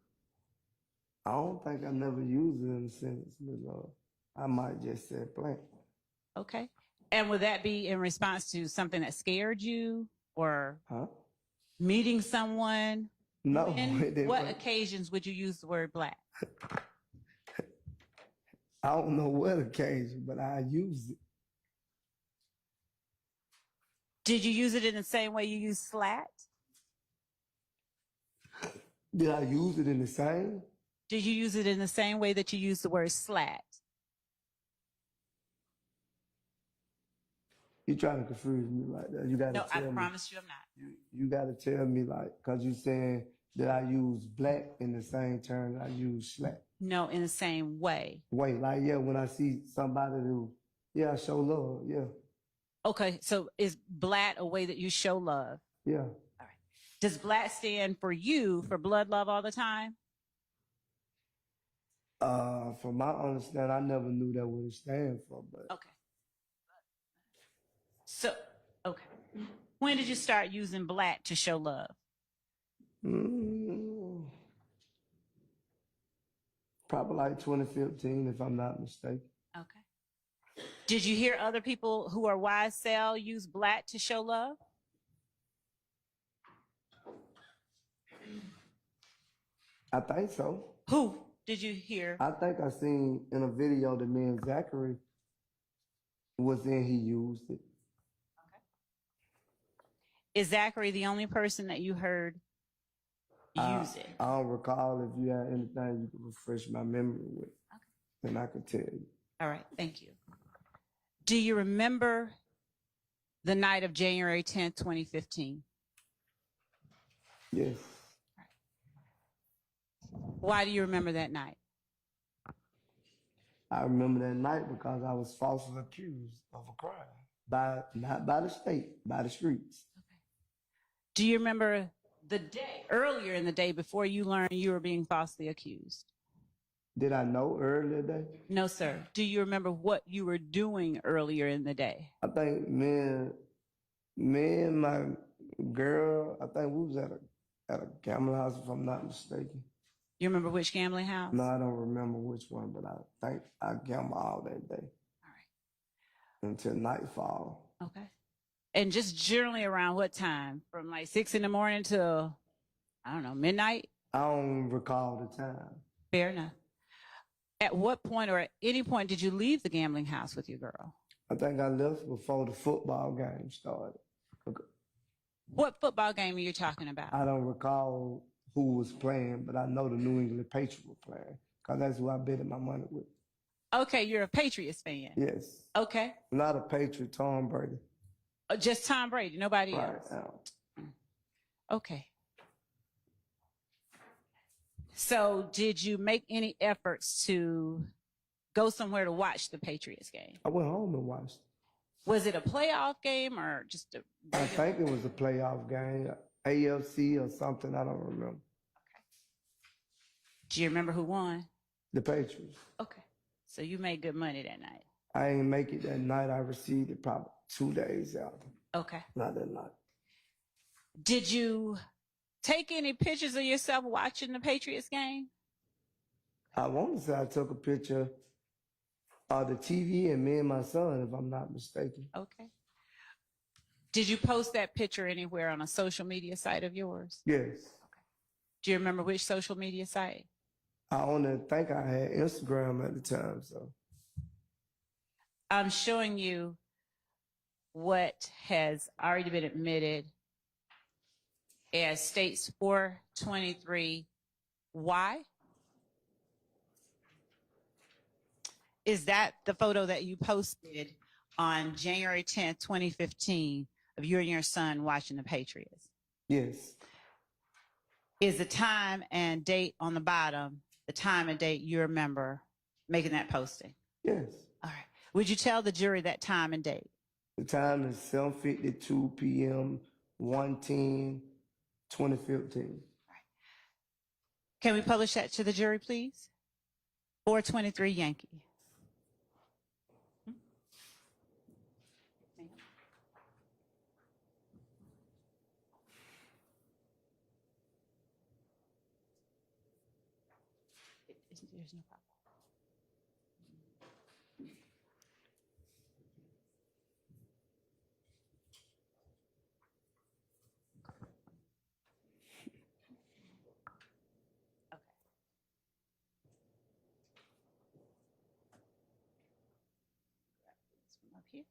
I don't think I never used it in a sentence, Ms. I might just say black. Okay. And would that be in response to something that scared you or Huh? meeting someone? No. What occasions would you use the word black? I don't know what occasion, but I use it. Did you use it in the same way you use slat? Did I use it in the same? Did you use it in the same way that you use the word slat? You trying to confuse me like that. You gotta No, I tell me. promise you I'm not. You gotta tell me like, cause you saying that I use black in the same term I use slack. No, in the same way. Wait, like yeah, when I see somebody who, yeah, I show love, yeah, Okay, so is black a way that you show love? yeah. Does black stand for you for blood love all the time? From my understanding, I never knew that what it stand for, but Okay. So, okay. When did you start using black to show love? Probably like 2015, if I'm not mistaken. Okay. Did you hear other people who are YSL use black to show love? I think so. Who did you hear? I think I seen in a video that me and Zachary was in, he used it. Is Zachary the only person that you heard use it? I don't recall. If you have anything you can refresh my memory with, then I could tell you. All right, thank you. Do you remember the night of January 10th, 2015? Yes. Why do you remember that night? I remember that night because I was falsely accused of a crime, not by the state, by the streets. Do you remember the day, earlier in the day before you learned you were being falsely accused? Did I know earlier that? No, sir. Do you remember what you were doing earlier in the day? I think me and my girl, I think we was at a gambling house, if I'm not mistaken. You remember which gambling house? No, I don't remember which one, but I think I gambled all that day. All right. Until nightfall. Okay. And just generally around what time? From like 6 in the morning till, I don't know, midnight? I don't recall the time. Fair enough. At what point or at any point did you leave the gambling house with your girl? I think I left before the football game started. What football game are you talking about? I don't recall who was playing, but I know the New England Patriots were playing because that's who I betted my money with. Okay, you're a Patriots fan. Yes. Okay. Not a Patriot, Tom Brady. Just Tom Brady, nobody Right. else. Okay. So did you make any efforts to go somewhere to watch the Patriots game? I went home and watched. Was it a playoff game or just a... I think it was a playoff game, AFC or something. I don't remember. Okay. Do you remember who won? The Patriots. Okay. So you made good money that night. I didn't make it that night. I received it probably 2 days after. Okay. Not that night. Did you take any pictures of yourself watching the Patriots game? I want to say I took a picture of the TV and me and my son, if I'm not mistaken. Okay. Did you post that picture anywhere on a social media site of yours? Yes. Do you remember which social media site? I only think I had Instagram at the time, so. I'm showing you what has already been admitted as states 423. Why? Is that the photo that you posted on January 10th, 2015 of you and your son watching the Patriots? Yes. Is the time and date on the bottom the time and date you remember making that posting? Yes. All right. Would you tell the jury that time and date? The time is 7:52 p.m., 1/10/2015. Can we publish that to the jury, please? 423 Yankee. There's no problem. you.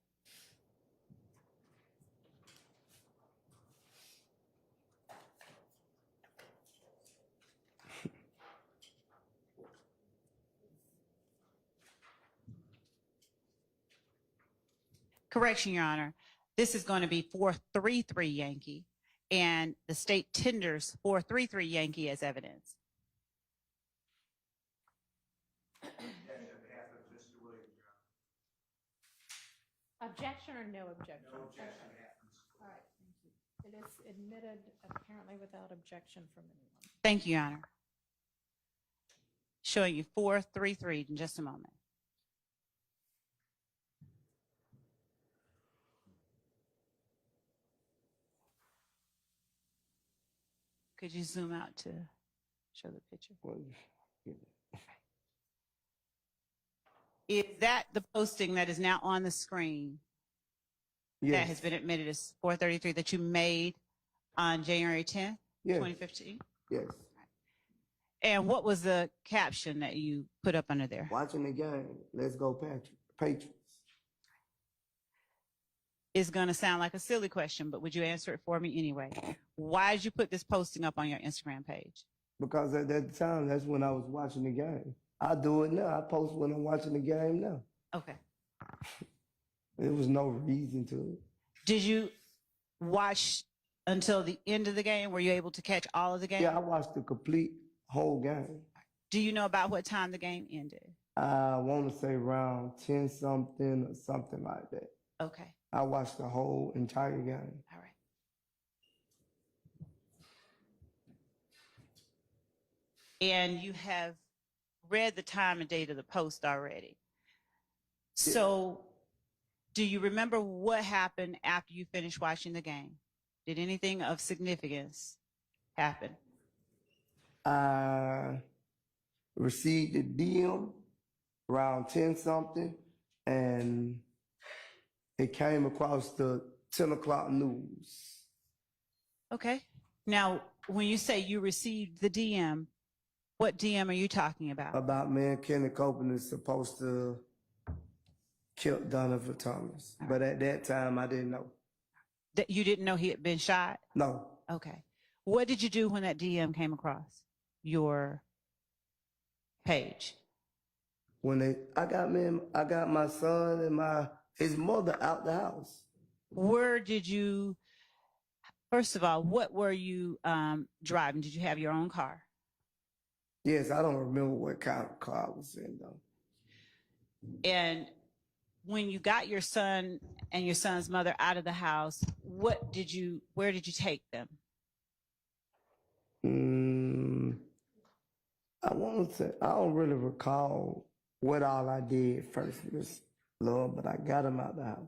Correction, Your Honor. This is going to be 433 Yankee, and the state tenders 433 Yankee as evidence. Objection or no objection? No objection. All right, thank you. It is admitted apparently without objection from anyone. Thank you, Your Honor. Showing you 433 in just a moment. Could you zoom out to show the picture? Is that the posting that is now on the screen that Yes. has been admitted as 433 that you made on January 10th, Yes. 2015? Yes. And what was the caption that you put up under there? Watching the game. Let's go, Patriots. It's going to sound like a silly question, but would you answer it for me anyway? Why did you put this posting up on your Instagram page? Because at that time, that's when I was watching the game. I do it now. I post when I'm watching the game now. Okay. There was no reason to it. Did you watch until the end of the game? Were you able to catch all of the game? Yeah, I watched the complete whole game. Do you know about what time the game ended? I want to say around 10 something or something like that. Okay. I watched the whole entire game. All right. And you have read the time and date of the post already. So do you remember what happened after you finished watching the game? Did anything of significance happen? I received the DM around 10 something, and it came across the 10 o'clock news. Okay. Now, when you say you received the DM, what DM are you talking about? About me and Kenny Copeland is supposed to kill Donovan Thomas. But at that time, I didn't know. That you didn't know he had been shot? No. Okay. What did you do when that DM came across your page? When I got my son and his mother out the house. Where did you, first of all, what were you driving? Did you have your own car? Yes, I don't remember what kind of car I was in though. And when you got your son and your son's mother out of the house, where did you take them? I want to say, I don't really recall what all I did first, Miss Lord, but I got him out the house.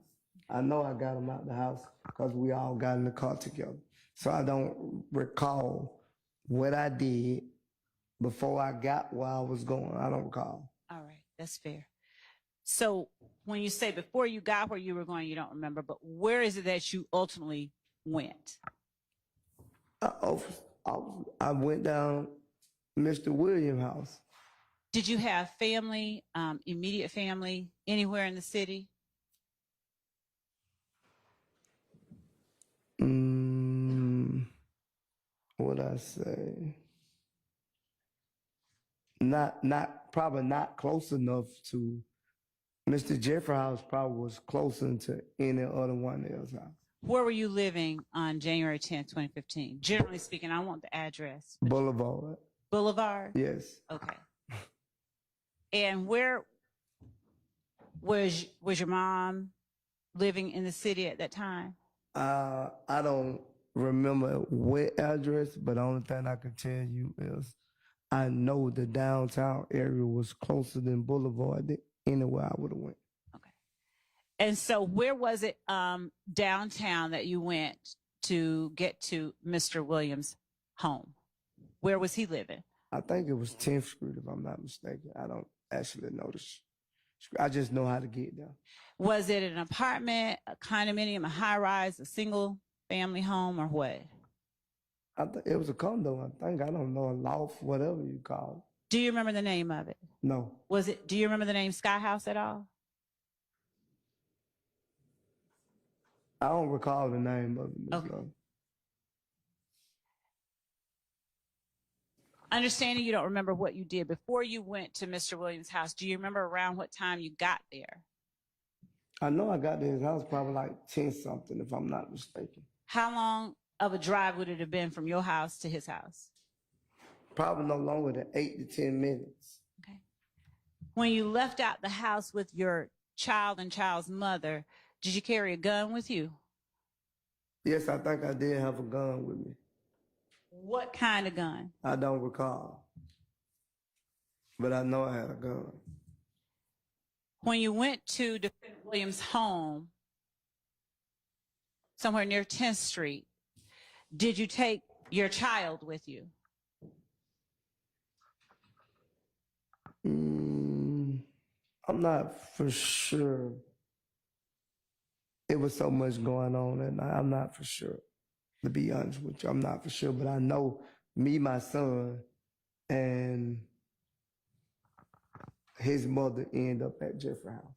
I know I got him out the house because we all got in the car together. So I don't recall what I did before I got where I was going. I don't recall. All right, that's fair. So when you say before you got where you were going, you don't remember, but where is it that you ultimately went? I went down Mr. Williams' house. Did you have family, immediate family, anywhere in the city? What'd I say? Probably not close enough to Mr. Jeffrey house. Probably was closer to any other one else's house. Where were you living on January 10th, 2015? Generally speaking, I want the address. Boulevard. Boulevard? Yes. Okay. And where was your mom living in the city at that time? I don't remember what address, but the only thing I can tell you is I know the downtown area was closer than Boulevard than anywhere I would have went. Okay. And so where was it downtown that you went to get to Mr. Williams' home? Where was he living? I think it was 10th Street, if I'm not mistaken. I don't actually know the street. I just know how to get there. Was it an apartment, a condominium, a high-rise, a single-family home, or what? It was a condo, I think. I don't know, a loft, whatever you call it. Do you remember the name of it? No. Do you remember the name Sky House at all? I don't recall the name of it, Ms. Okay. Love. Understanding you don't remember what you did before you went to Mr. Williams' house, do you remember around what time you got there? I know I got to his house probably like 10 something, if I'm not mistaken. How long of a drive would it have been from your house to his house? Probably no longer than 8 to 10 minutes. Okay. When you left out the house with your child and child's mother, did you carry a gun with you? Yes, I think I did have a gun with me. What kind of gun? I don't recall. But I know I had a gun. When you went to Defendant Williams' home, somewhere near 10th Street, did you take your child with you? I'm not for sure. It was so much going on, and I'm not for sure. To be honest with you, I'm not for sure. But I know me, my son, and his mother end up at Jeffrey House.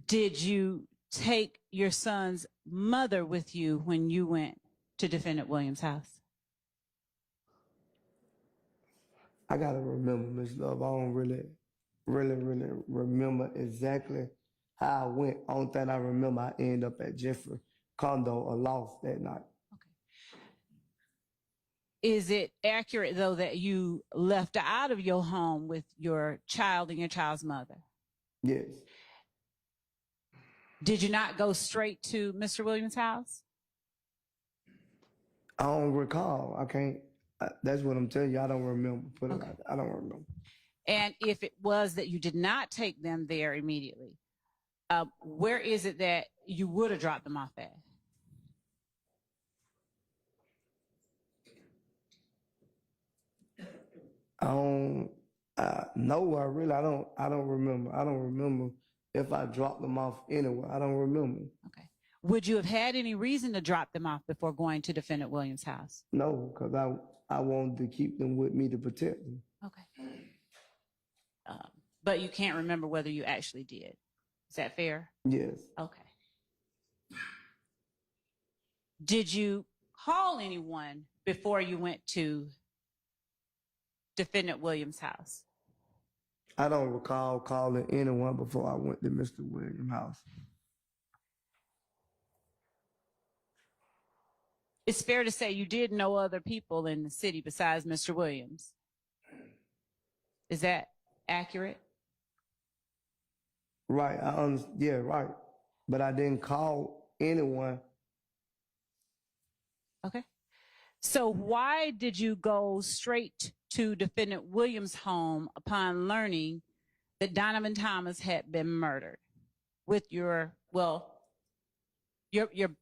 Did you take your son's mother with you when you went to Defendant Williams' house? I gotta remember, Miss Love. I don't really remember exactly how I went. Only thing I remember, I ended up at Jeffrey condo or loft that night. Okay. Is it accurate, though, that you left out of your home with your child and your child's mother? Yes. Did you not go straight to Mr. Williams' house? I don't recall. I can't. That's what I'm telling you. I don't remember. Okay. I don't remember. And if it was that you did not take them there immediately, where is it that you would have dropped them off at? I don't. No, I don't remember. I don't remember if I dropped them off anywhere. I don't remember. Okay. Would you have had any reason to drop them off before going to Defendant Williams' house? No, because I wanted to keep them with me to protect them. Okay. But you can't remember whether you actually did. Is that fair? Yes. Okay. Did you call anyone before you went to Defendant Williams' house? I don't recall calling anyone before I went to Mr. Williams' house. It's fair to say you did know other people in the city besides Mr. Williams. Is that accurate? Right. Yeah, right. But I didn't call anyone. Okay. So why did you go straight to Defendant Williams' home upon learning that Donovan Thomas had been murdered with your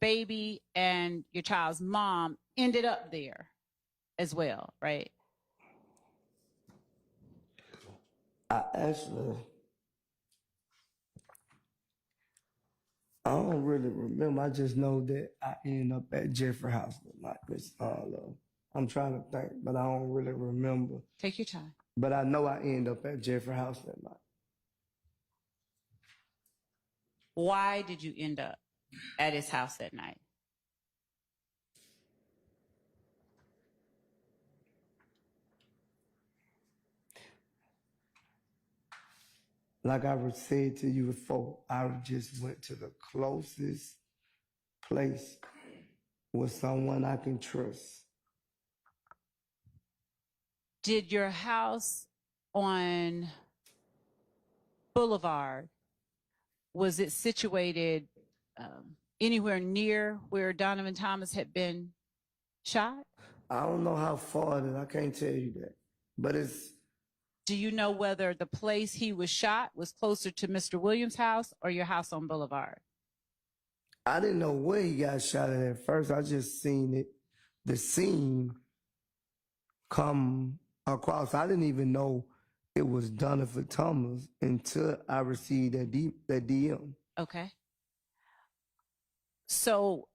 baby and your child's mom ended up there as well, right? I don't really remember. I just know that I ended up at Jeffrey House that night. Miss Love. I'm trying to think, but I don't really remember. Take your time. But I know I ended up at Jeffrey House that night. Why did you end up at his house that night? Like I said to you before, I just went to the closest place with someone I can trust. Did your house on Boulevard, was it situated anywhere near where Donovan Thomas had been shot? I don't know how far it is. I can't tell you that. But it's... Do you know whether the place he was shot was closer to Mr. Williams' house or your house on Boulevard? I didn't know where he got shot at first. I just seen it, the scene come across. I didn't even know it was Donovan Thomas until I received that DM. Okay. So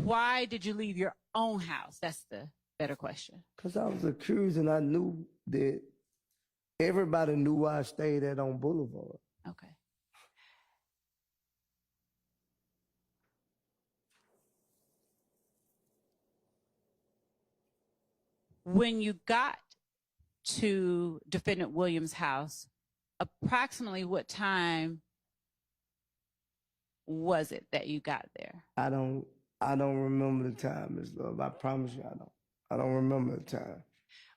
why did you leave your own house? That's the better question. Because I was accused and I knew that everybody knew where I stayed at on Boulevard. Okay. When you got to defendant Williams' house, approximately what time was it that you got there? I don't remember the time, Ms. Love. I promise you I don't remember the time.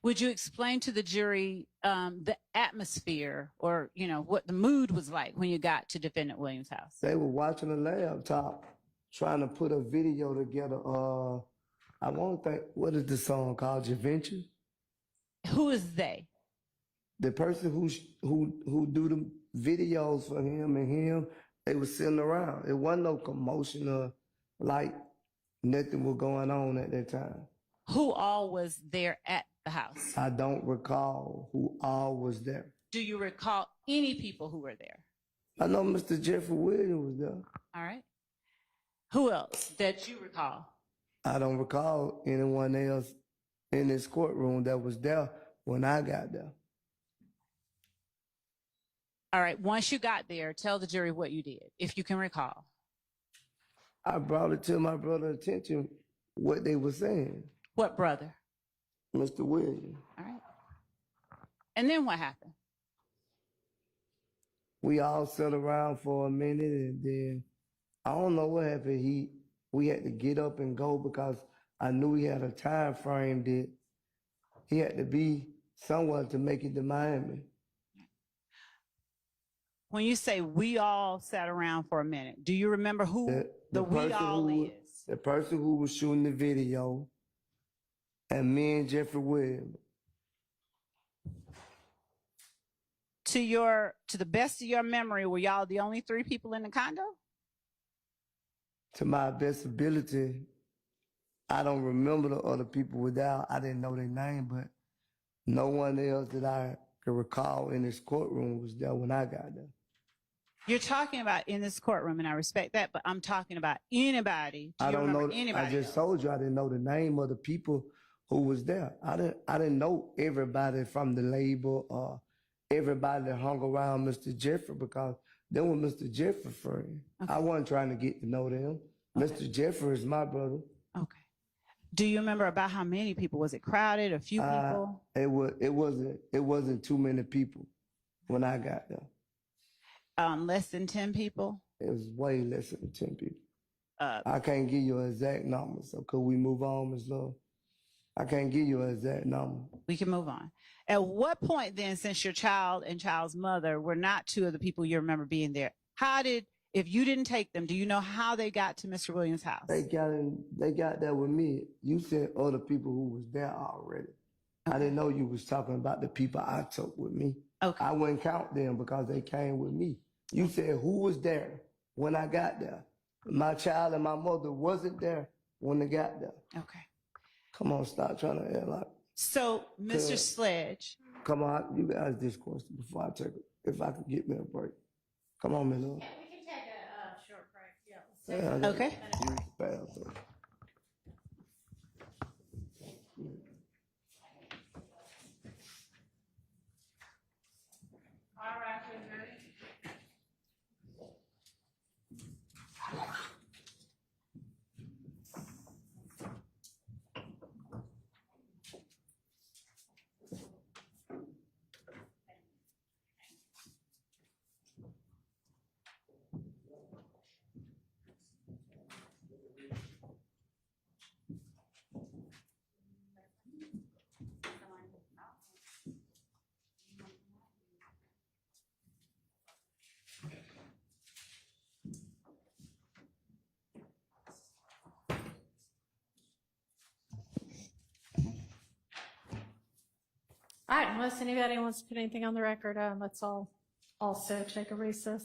Would you explain to the jury the atmosphere or, you know, what the mood was like when you got to defendant Williams' house? They were watching a laptop trying to put a video together. I won't think, what is the song called? Javenture? Who is they? The person who do the videos for him and him, they were sitting around. It wasn't no commotion or like nothing was going on at that time. Who all was there at the house? I don't recall who all was there. Do you recall any people who were there? I know Mr. Jeffrey Williams was there. All right. Who else that you recall? I don't recall anyone else in this courtroom that was there when I got there. All right. Once you got there, tell the jury what you did, if you can recall. I brought it to my brother's attention what they were saying. What brother? Mr. Williams. All right. And then what happened? We all sat around for a minute and then I don't know what happened. We had to get up and go because I knew he had a time frame that he had to be somewhere to make it to Miami. When you say we all sat around for a minute, do you remember who the we all is? The person who was shooting the video and me and Jeffrey Williams. To the best of your memory, were y'all the only 3 people in the condo? To my best ability, I don't remember the other people without. I didn't know their name, but no one else that I could recall in this courtroom was there when I got there. You're talking about in this courtroom, and I respect that, but I'm talking about anybody. I don't know. I just told you I didn't know the name of the people who was there. I didn't know everybody from the label or everybody that hung around Mr. Jeffrey because they were Mr. Jeffrey's friend. Okay. I wasn't trying to get to know them. Okay. Mr. Jeffrey is my brother. Okay. Do you remember about how many people? Was it crowded? A few people? It wasn't too many people when I got there. Less than 10 people? It was way less than 10 people. I can't give you an exact number, so could we move on, Ms. Love? I can't give you an exact number. We can move on. At what point then, since your child and child's mother were not 2 of the people you remember being there, if you didn't take them, do you know how they got to Mr. Williams' house? They got there with me. You said other people who was there already. Okay. I didn't know you was talking about the people I took with me. Okay. I wouldn't count them because they came with me. You said who was there when I got there. My child and my mother wasn't there when they got there. Okay. Come on, stop trying to act like. So, Mr. Sledge. Come on, you guys this question before I take it. If I could get me a break. Come on, Ms. Love. Yeah, we can take a short break. Yeah. Okay. All right, ready? All right, unless anybody wants to put anything on the record, let's all also take a recess.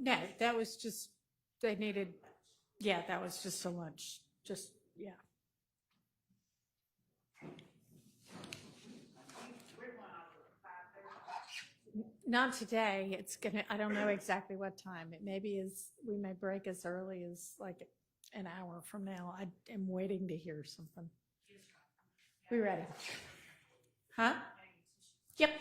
No, that was just, they needed, yeah, that was just a lunch, just, yeah. Not today. It's gonna, I don't know exactly what time. It maybe is, we may break as early as like an hour from now. I am waiting to hear something. We ready? Huh? Yep.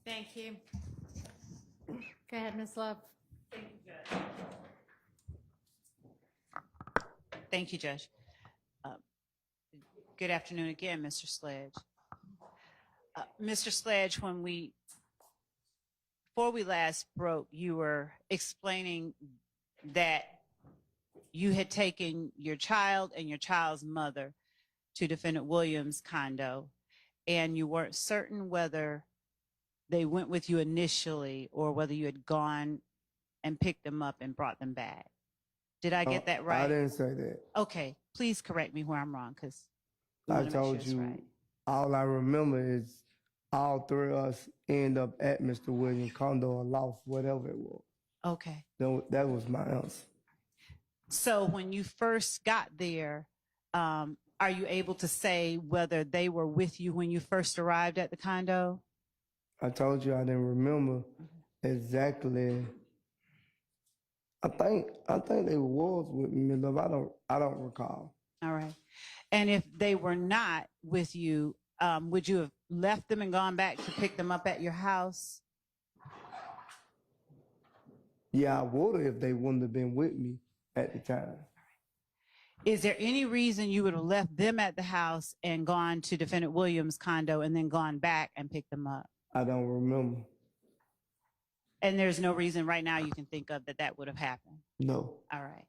Thank you. Go ahead, Ms. Love. Thank you, Judge. Good afternoon again, Mr. Sledge. Mr. Sledge, before we last broke, you were explaining that you had taken your child and your child's mother to Defendant Williams' condo, and you weren't certain whether they went with you initially or whether you had gone and picked them up and brought them back. Did I get that right? I didn't say that. Okay, please correct me where I'm wrong, because I told you, right. all I remember is all three of us end up at Mr. Williams' condo or lost, whatever it was. Okay. That was my answer. So when you first got there, are you able to say whether they were with you when you first arrived at the condo? I told you I didn't remember exactly. I think they was with me, love. I don't recall. All right. And if they were not with you, would you have left them and gone back to pick them up at your house? Yeah, I would have if they wouldn't have been with me at the time. Is there any reason you would have left them at the house and gone to Defendant Williams' condo and then gone back and picked them up? I don't remember. And there's no reason right now you can think of that would have happened? No. All right.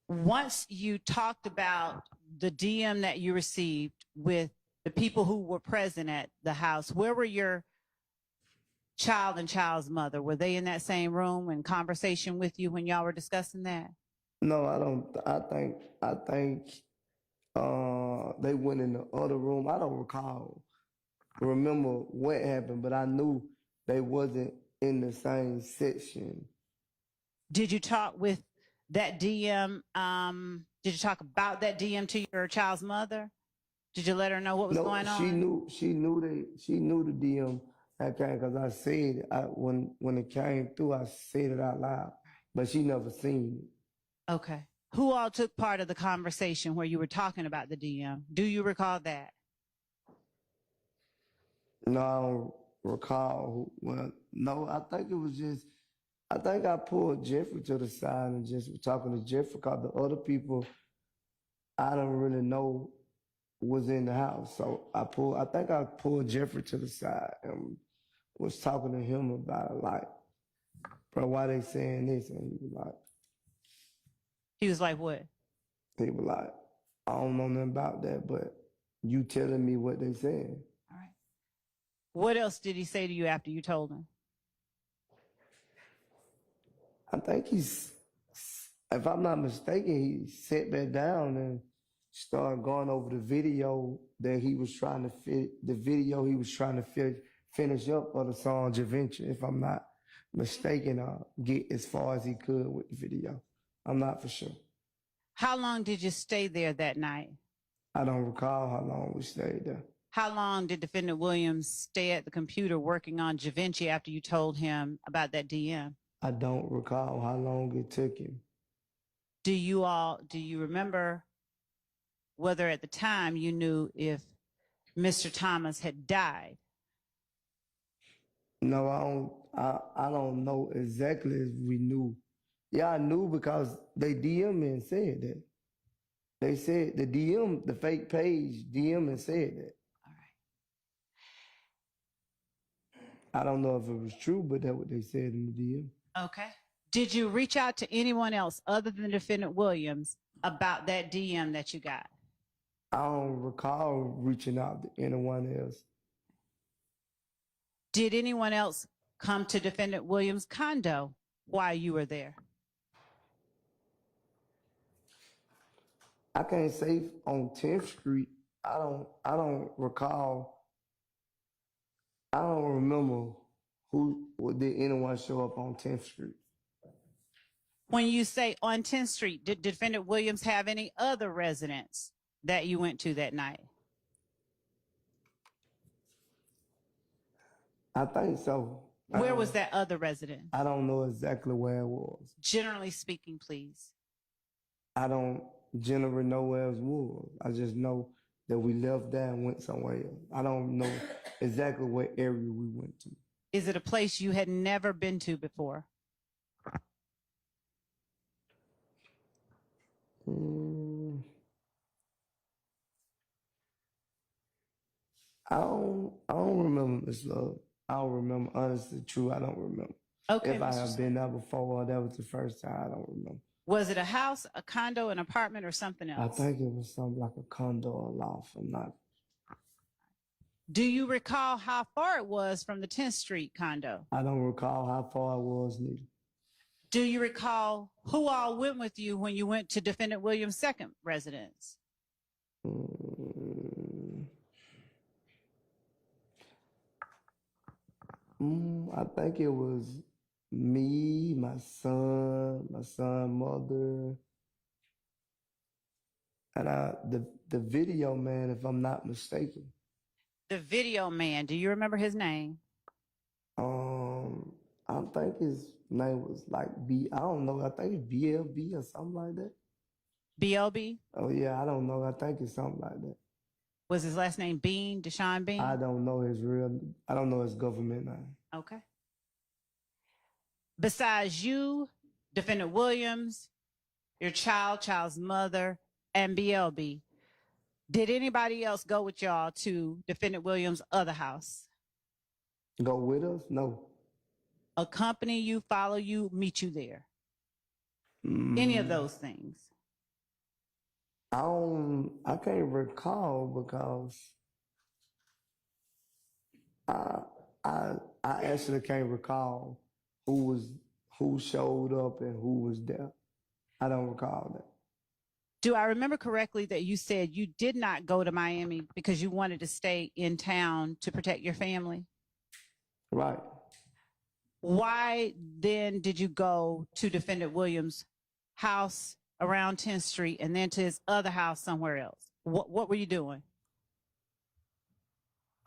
Once you talked about the DM that you received with the people who were present at the house, where were your child and child's mother? Were they in that same room in conversation with you when y'all were discussing that? No, I don't. I think they went in the other room. I don't remember what happened, but I knew they wasn't in the same section. Did you talk with that DM? Did you talk about that DM to your child's mother? Did you let her know what was No, going on? she knew the DM that came because I said it. When it came through, I said it out loud, but she never seen it. Okay. Who all took part of the conversation where you were talking about the DM? Do you recall that? No, I don't recall. Well, no, I think it was just. I think I pulled Jeffrey to the side and just was talking to Jeffrey because the other people I don't really know was in the house. So I think I pulled Jeffrey to the side and was talking to him about it, like, bro, why they saying this? And He was like, what? he was like, I don't know nothing about that, but you telling me what they saying. All right. What else did he say to you after you told him? I think if I'm not mistaken, he sat back down and started going over the video that he was trying to finish up of the song Javinci, if I'm not mistaken, get as far as he could with the video. I'm not for sure. How long did you stay there that night? I don't recall how long we stayed there. How long did Defendant Williams stay at the computer working on Javinci after you told him about that DM? I don't recall how long it took him. Do you remember whether at the time you knew if Mr. Thomas had died? No, I don't know exactly if we knew. Yeah, I knew because they DM me and said that. They said the fake page DM and said that. All right. I don't know if it was true, but that's what they said in the DM. Okay. Did you reach out to anyone else other than Defendant Williams about that DM that you got? I don't recall reaching out to anyone else. Did anyone else come to Defendant Williams' condo while you were there? I can't say on 10th Street. I don't recall. I don't remember did anyone show up on 10th Street. When you say on 10th Street, did Defendant Williams have any other residence that you went to that night? I think so. Where was that other residence? I don't know exactly where it was. Generally speaking, please. I don't generally know where it was. I just know that we left there and went somewhere else. I don't know exactly what area we went to. Is it a place you had never been to before? I don't remember, Miss Love. I don't remember. Honestly, true, I don't remember. Okay. If I have been there before or that was the first time, I don't remember. Was it a house, a condo, an apartment, or something else? I think it was something like a condo or loft. I'm not. Do you recall how far it was from the 10th Street condo? I don't recall how far it was, neither. Do you recall who all went with you when you went to Defendant Williams' second residence? I think it was me, my son, mother, and the video man, if I'm not mistaken. The video man, do you remember his name? I think his name was like I don't know, I think it's BLB or something like that. BLB? Oh yeah, I don't know. I think it's something like that. Was his last name Bean, Deshaun Bean? I don't know his government name. Okay. Besides you, Defendant Williams, your child's mother, and BLB, did anybody else go with y'all to Defendant Williams' other house? Go with us? No. Accompany you, follow you, meet you there? Any of those things? I can't recall because I actually can't recall who showed up and who was there. I don't recall that. Do I remember correctly that you said you did not go to Miami because you wanted to stay in town to protect your family? Right. Why then did you go to Defendant Williams' house around 10th Street and then to his other house somewhere else? What were you doing?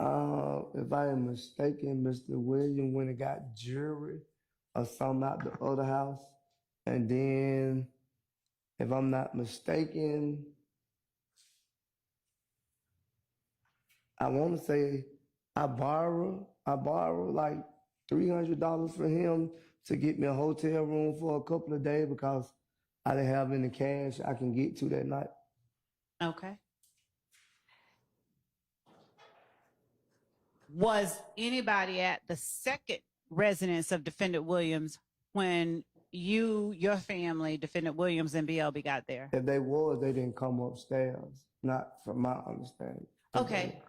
If I am mistaken, Mr. William went and got jewelry or something out the other house. And then, if I'm not mistaken, I want to say I borrowed like $300 for him to get me a hotel room for a couple of days because I didn't have any cash I can get to that night. Okay. Was anybody at the second residence of Defendant Williams when you, your family, Defendant Williams, and BLB got there? If they was, they didn't come upstairs, not from my understanding. Okay.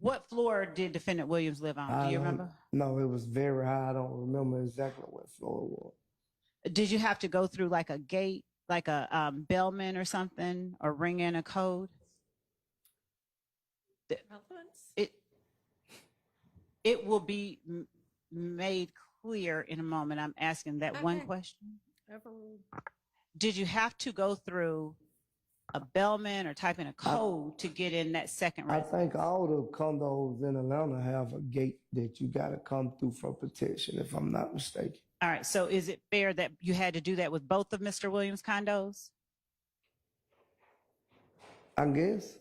What floor did Defendant Williams live on? Do you remember? No, it was very high. I don't remember exactly what floor it was. Did you have to go through like a gate, like a bellman or something, or ring in a code? It will be made clear in a moment. I'm asking that one question. Did you have to go through a bellman or type in a code to get in that second I residence? think all the condos in Atlanta have a gate that you got to come through for protection, if I'm not mistaken. All right. So is it fair that you had to do that with both of Mr. Williams' condos? I guess.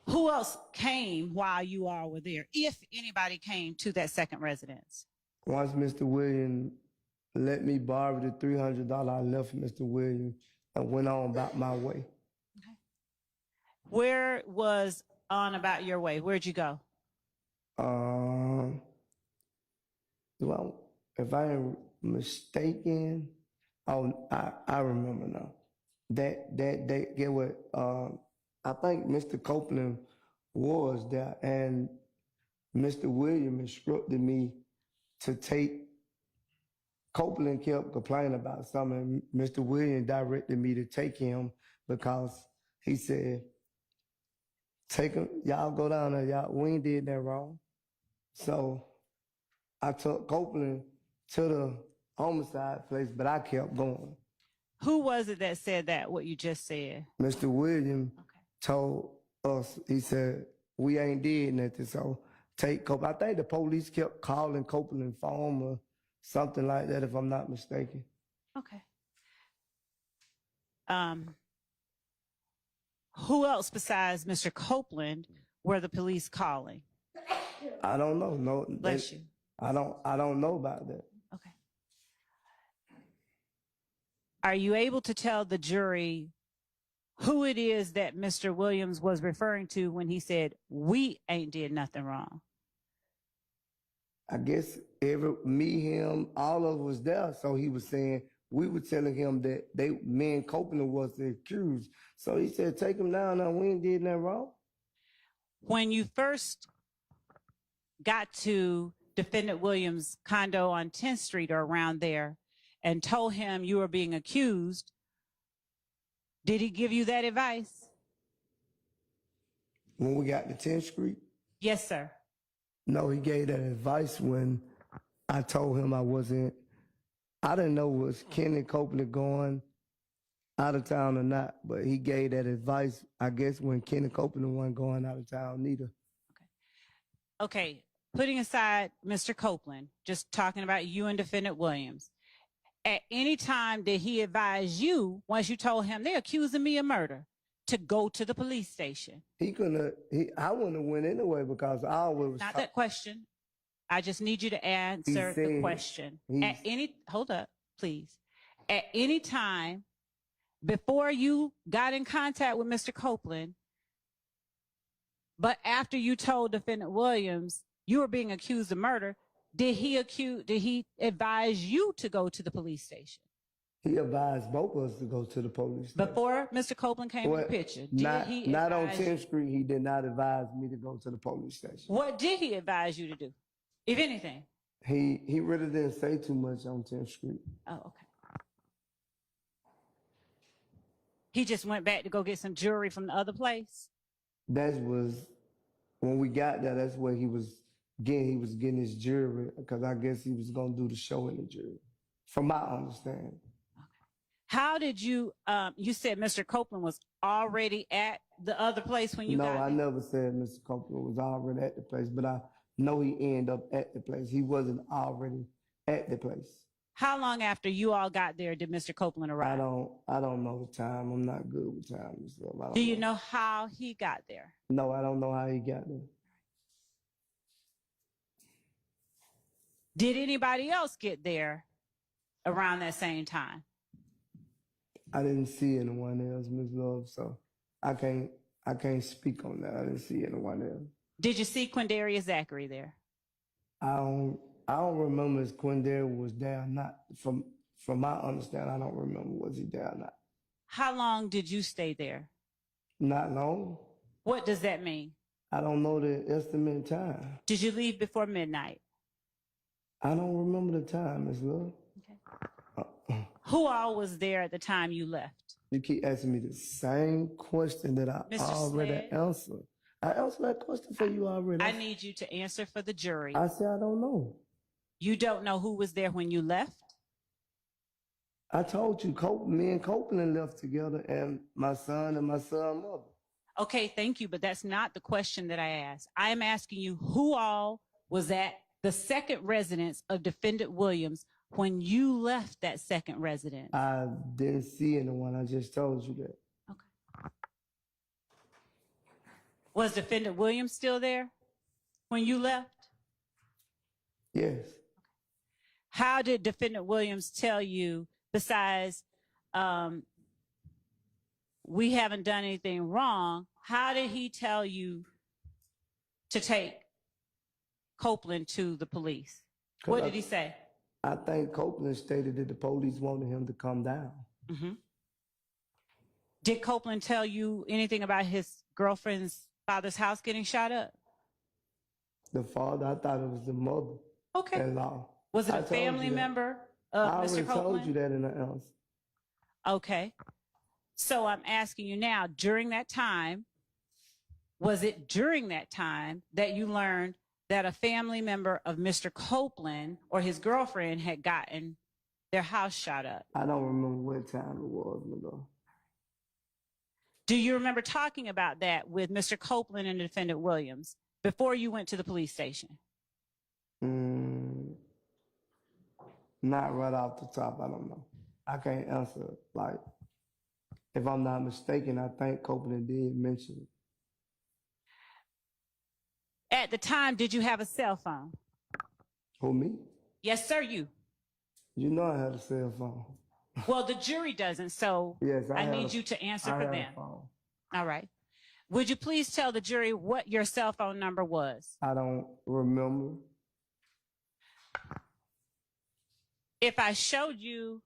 Who else came while you all were there, if anybody came to that second residence? Once Mr. Williams let me borrow the $300, I left Mr. Williams and went on about my way. Okay. Where was on about your way? Where'd you go? Well, if I am mistaken, I remember now. That get what I think Mr. Copeland was there, and Mr. Williams instructed me to take. Copeland kept complaining about something. Mr. Williams directed me to take him because he said, "Take him, y'all go down there, y'all. We ain't did that wrong." So I took Copeland to the homicide place, but I kept going. Who was it that said that, what you just said? Mr. Williams told us, he said, "We ain't did nothing, so take Copeland." I think the police kept calling Copeland phone or something like that, if I'm not mistaken. Okay. Who else besides Mr. Copeland were the police calling? I don't know. No, Bless you. I don't know about that. Okay. Are you able to tell the jury who it is that Mr. Williams was referring to when he said, "We ain't did nothing wrong"? I guess me, him, all of us was there. So he was saying, we were telling him that me and Copeland was the accused. So he said, "Take him down now. We ain't did nothing wrong." When you first got to Defendant Williams' condo on 10th Street or around there and told him you were being accused, did he give you that advice? When we got to 10th Street? Yes, sir. No, he gave that advice when I told him I didn't know was Kenny Copeland going out of town or not, but he gave that advice, I guess, when Kenny Copeland wasn't going out of town neither. Okay, putting aside Mr. Copeland, just talking about you and Defendant Williams, at any time did he advise you, once you told him they're accusing me of murder, to go to the police station? I wouldn't have went anyway because I always was Not that question. I just need you to answer the question. Hold up, please. At any time before you got in contact with Mr. Copeland, but after you told Defendant Williams you were being accused of murder, did he advise you to go to the police station? He advised both of us to go to the police station. Before Mr. Copeland came to the picture, not on 10th Street. He did not advise me to go to the police station. What did he advise you to do, if anything? He really didn't say too much on 10th Street. Oh, okay. He just went back to go get some jewelry from the other place? That was, when we got there, that's where he was getting his jewelry, because I guess he was going to do the show in the jewelry, from my understanding. How did you said Mr. Copeland was already at the other place when you No, got I there? never said Mr. Copeland was already at the place, but I know he ended up at the place. He wasn't already at the place. How long after you all got there did Mr. Copeland arrive? I don't know the time. I'm not good with time and stuff. I don't Do you know how he got there? No, I don't know how he got there. Did anybody else get there around that same time? I didn't see anyone else, Ms. Love, so I can't speak on that. I didn't see anyone else. Did you see Quindarius Zachary there? I don't remember if Quindarius was there or not. From my understanding, I don't remember was he there or not. How long did you stay there? Not long. What does that mean? I don't know the estimate time. Did you leave before midnight? I don't remember the time, Ms. Love. Okay. Who all was there at the time you left? You keep asking me the same question that I Mr. already Slade? answered. I answered that question for you already. I need you to answer for the jury. I said I don't know. You don't know who was there when you left? I told you, me and Copeland left together, and my son's mother. Okay, thank you, but that's not the question that I asked. I am asking you who all was at the second residence of Defendant Williams when you left that second residence? I didn't see anyone. I just told you that. Okay. Was Defendant Williams still there when you left? Yes. How did Defendant Williams tell you, besides we haven't done anything wrong, how did he tell you to take Copeland to the police? What did he say? I think Copeland stated that the police wanted him to come down. Mm-hmm. Did Copeland tell you anything about his girlfriend's father's house getting shot up? The father, I thought it was the mother. Okay. In-law. Was it I a told you family that. member of I Mr. already Copeland? told you that in the answer. Okay. So I'm asking you now, during that time, was it during that time that you learned that a family member of Mr. Copeland or his girlfriend had gotten their house shot up? I don't remember what time it was, Miguel. Do you remember talking about that with Mr. Copeland and Defendant Williams before you went to the police station? Not right off the top, I don't know. I can't answer. Like, if I'm not mistaken, I think Copeland did mention it. At the time, did you have a cell phone? Who, me? Yes, sir, you. You know I had a cell phone. Well, the jury doesn't, so Yes, I need you to answer I for had them. a phone. All right. Would you please tell the jury what your cell phone number was? I don't remember. If I showed you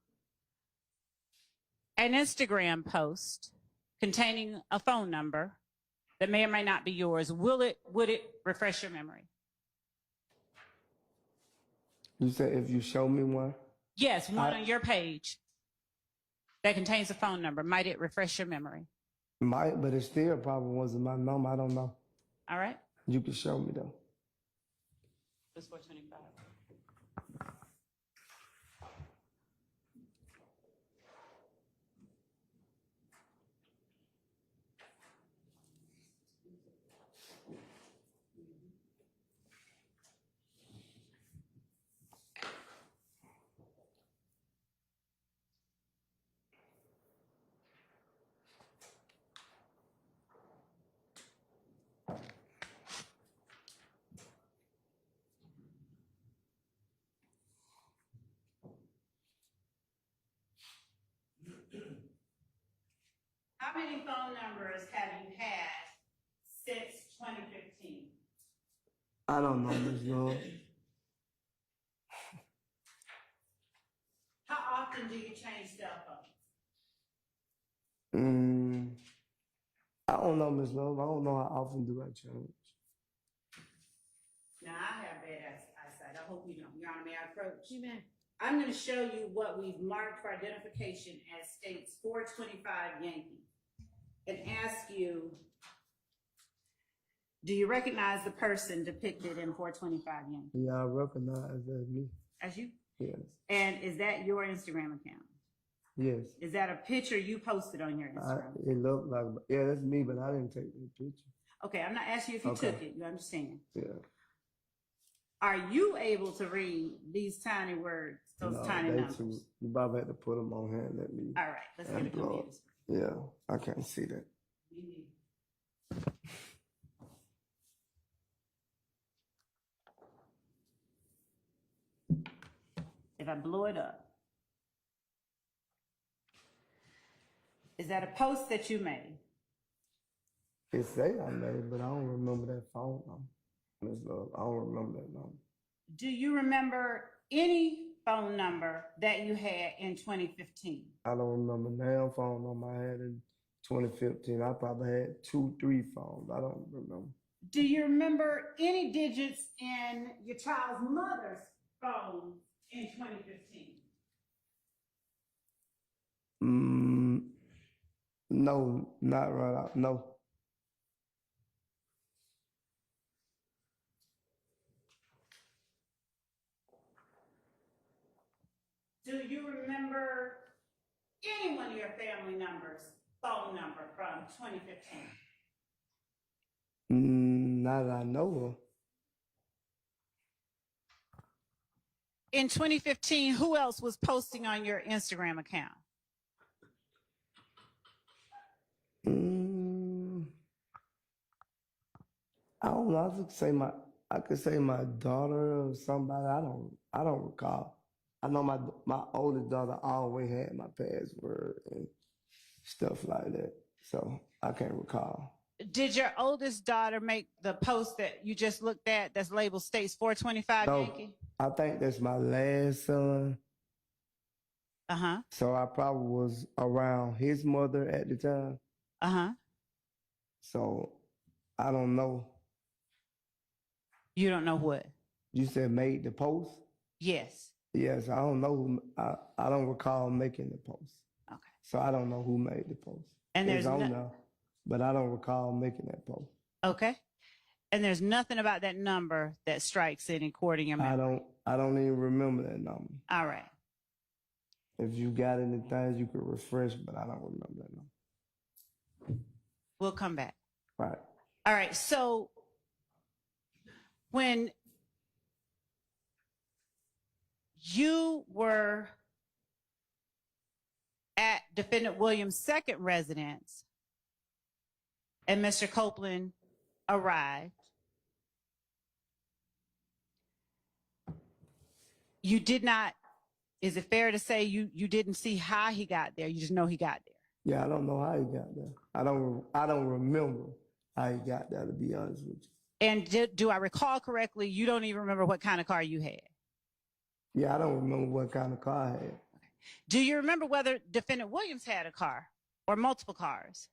an Instagram post containing a phone number that may or may not be yours, would it refresh your memory? You said if you show me one? Yes, one on your page that contains a phone number. Might it refresh your memory? Might, but it still probably wasn't my number. I don't know. All right. You can show me though. It's 425. How many phone numbers have you had since 2015? I don't know, Ms. Lord. How often do you change cell phones? I don't know, Ms. Love. I don't know how often do I change. Now, I have bad eyesight. I hope you don't. Your Honor, may I approach? You may. I'm going to show you what we've marked for identification as states 425 Yankee and ask you, do you recognize the person depicted in 425 Yankee? Yeah, I recognize that me. As you? Yes. And is that your Instagram account? Yes. Is that a picture you posted on your Instagram? It looked like, yeah, that's me, but I didn't take the picture. Okay, I'm not asking you if you Okay. took it. You understand? Yeah. Are you able to read these tiny words, those No, tiny they numbers? too. You probably had to put them on here and let me. All right, let's get a upload. computer. Yeah, I can't see that. If I blow it up, is that a post that you made? It say I made, but I don't remember that phone number. Miss Love, I don't remember that number. Do you remember any phone number that you had in 2015? I don't remember now phone number I had in 2015. I probably had 2, 3 phones. I don't remember. Do you remember any digits in your child's mother's phone in 2015? No, not right out. No. Do you remember any one of your family members' phone number from 2015? Not that I know of. In 2015, who else was posting on your Instagram account? I don't know. I could say my daughter or somebody. I don't recall. I know my oldest daughter always had my password and stuff like that. So I can't recall. Did your oldest daughter make the post that you just looked at that's labeled States 425 No, Yankee? I think that's my last son. Uh-huh. So I probably was around his mother at the time. Uh-huh. So I don't know. You don't know what? You said made the post? Yes. Yes, I don't know who, I don't recall making the post. Okay. So I don't know who made the post. And there's it's on there, but I don't recall making that post. Okay. And there's nothing about that number that strikes any chord in your memory. I don't even remember that number. All right. If you got any things you could refresh, but I don't remember that number. We'll come back. Right. All right. So when you were at Defendant Williams' second residence and Mr. Copeland arrived, you did not, is it fair to say you didn't see how he got there? You just know he got there. Yeah, I don't know how he got there. I don't remember how he got there, to be honest with you. And do I recall correctly, you don't even remember what kind of car you had? Yeah, I don't remember what kind of car I had. Do you remember whether Defendant Williams had a car or multiple cars?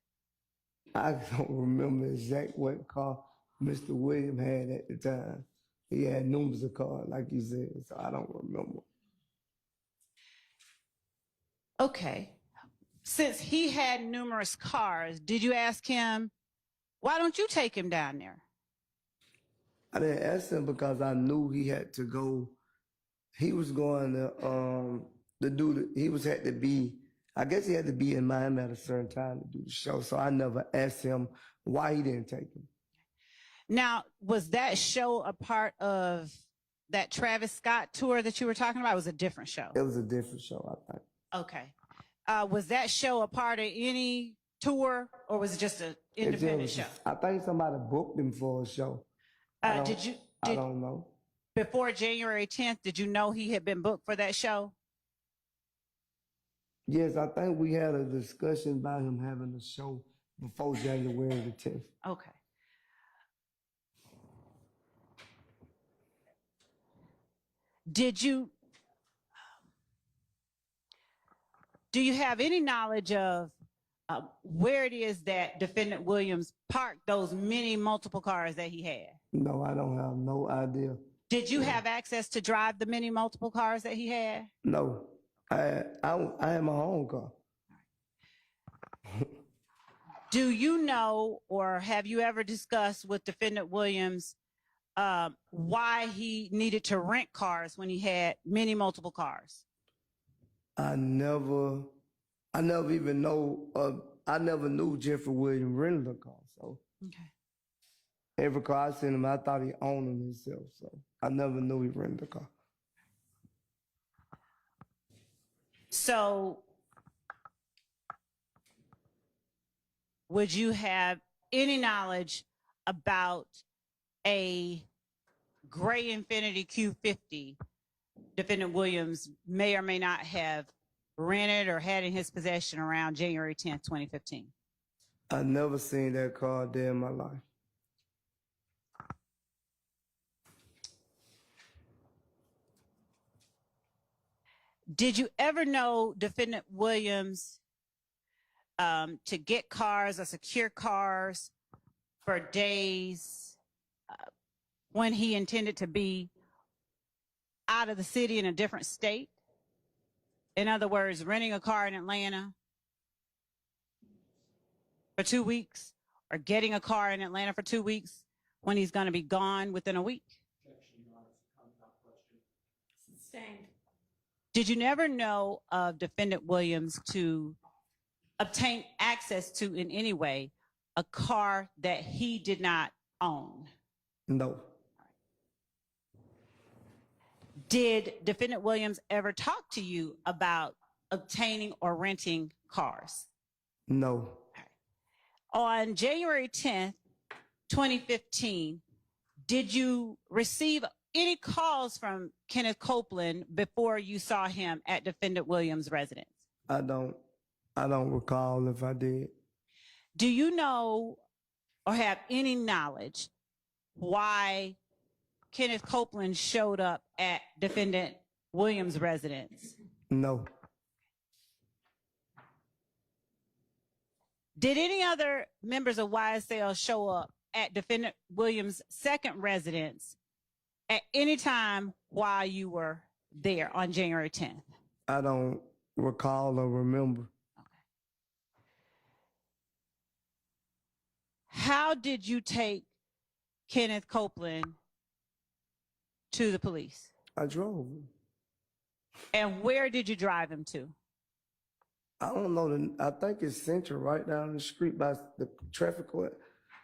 I don't remember exact what car Mr. Williams had at the time. He had numbers of cars, like you said, so I don't remember. Okay. Since he had numerous cars, did you ask him, why don't you take him down there? I didn't ask him because I knew he had to go. He was going to do had to be, I guess he had to be in Miami at a certain time to do the show. So I never asked him why he didn't take him. Now, was that show a part of that Travis Scott tour that you were talking about? It was a different show. It was a different show, I think. Okay. Was that show a part of any tour or was it just an independent show? I think somebody booked him for a show. I don't know. Before January 10th, did you know he had been booked for that show? Yes, I think we had a discussion about him having a show before January the 10th. Okay. Do you have any knowledge of where it is that Defendant Williams parked those many multiple cars that he had? No, I don't have no idea. Did you have access to drive the many multiple cars that he had? No, I had my own car. Do you know or have you ever discussed with Defendant Williams why he needed to rent cars when he had many multiple cars? I never I never even I never knew Jeffrey Williams rented a car. So Okay. every car I seen him, I thought he owned them himself. So I never knew he rented a car. So would you have any knowledge about a gray Infiniti Q50 defendant Williams may or may not have rented or had in his possession around January 10th, 2015? I never seen that car a day in my life. Did you ever know defendant Williams to get cars or secure cars for days when he intended to be out of the city in a different state? In other words, renting a car in Atlanta for 2 weeks or getting a car in Atlanta for 2 weeks when he's going to be gone within a week? Sustained. Did you never know of defendant Williams to obtain access to in any way a car that he did not own? No. Did defendant Williams ever talk to you about obtaining or renting cars? No. On January 10th, 2015, did you receive any calls from Kenneth Copeland before you saw him at defendant Williams' residence? I don't recall if I did. Do you know or have any knowledge why Kenneth Copeland showed up at defendant Williams' residence? No. Did any other members of YSL show up at defendant Williams' second residence at any time while you were there on January 10th? I don't recall or remember. How did you take Kenneth Copeland to the police? I drove him. And where did you drive him to? I don't know. I think it's Central, right down the street by the traffic court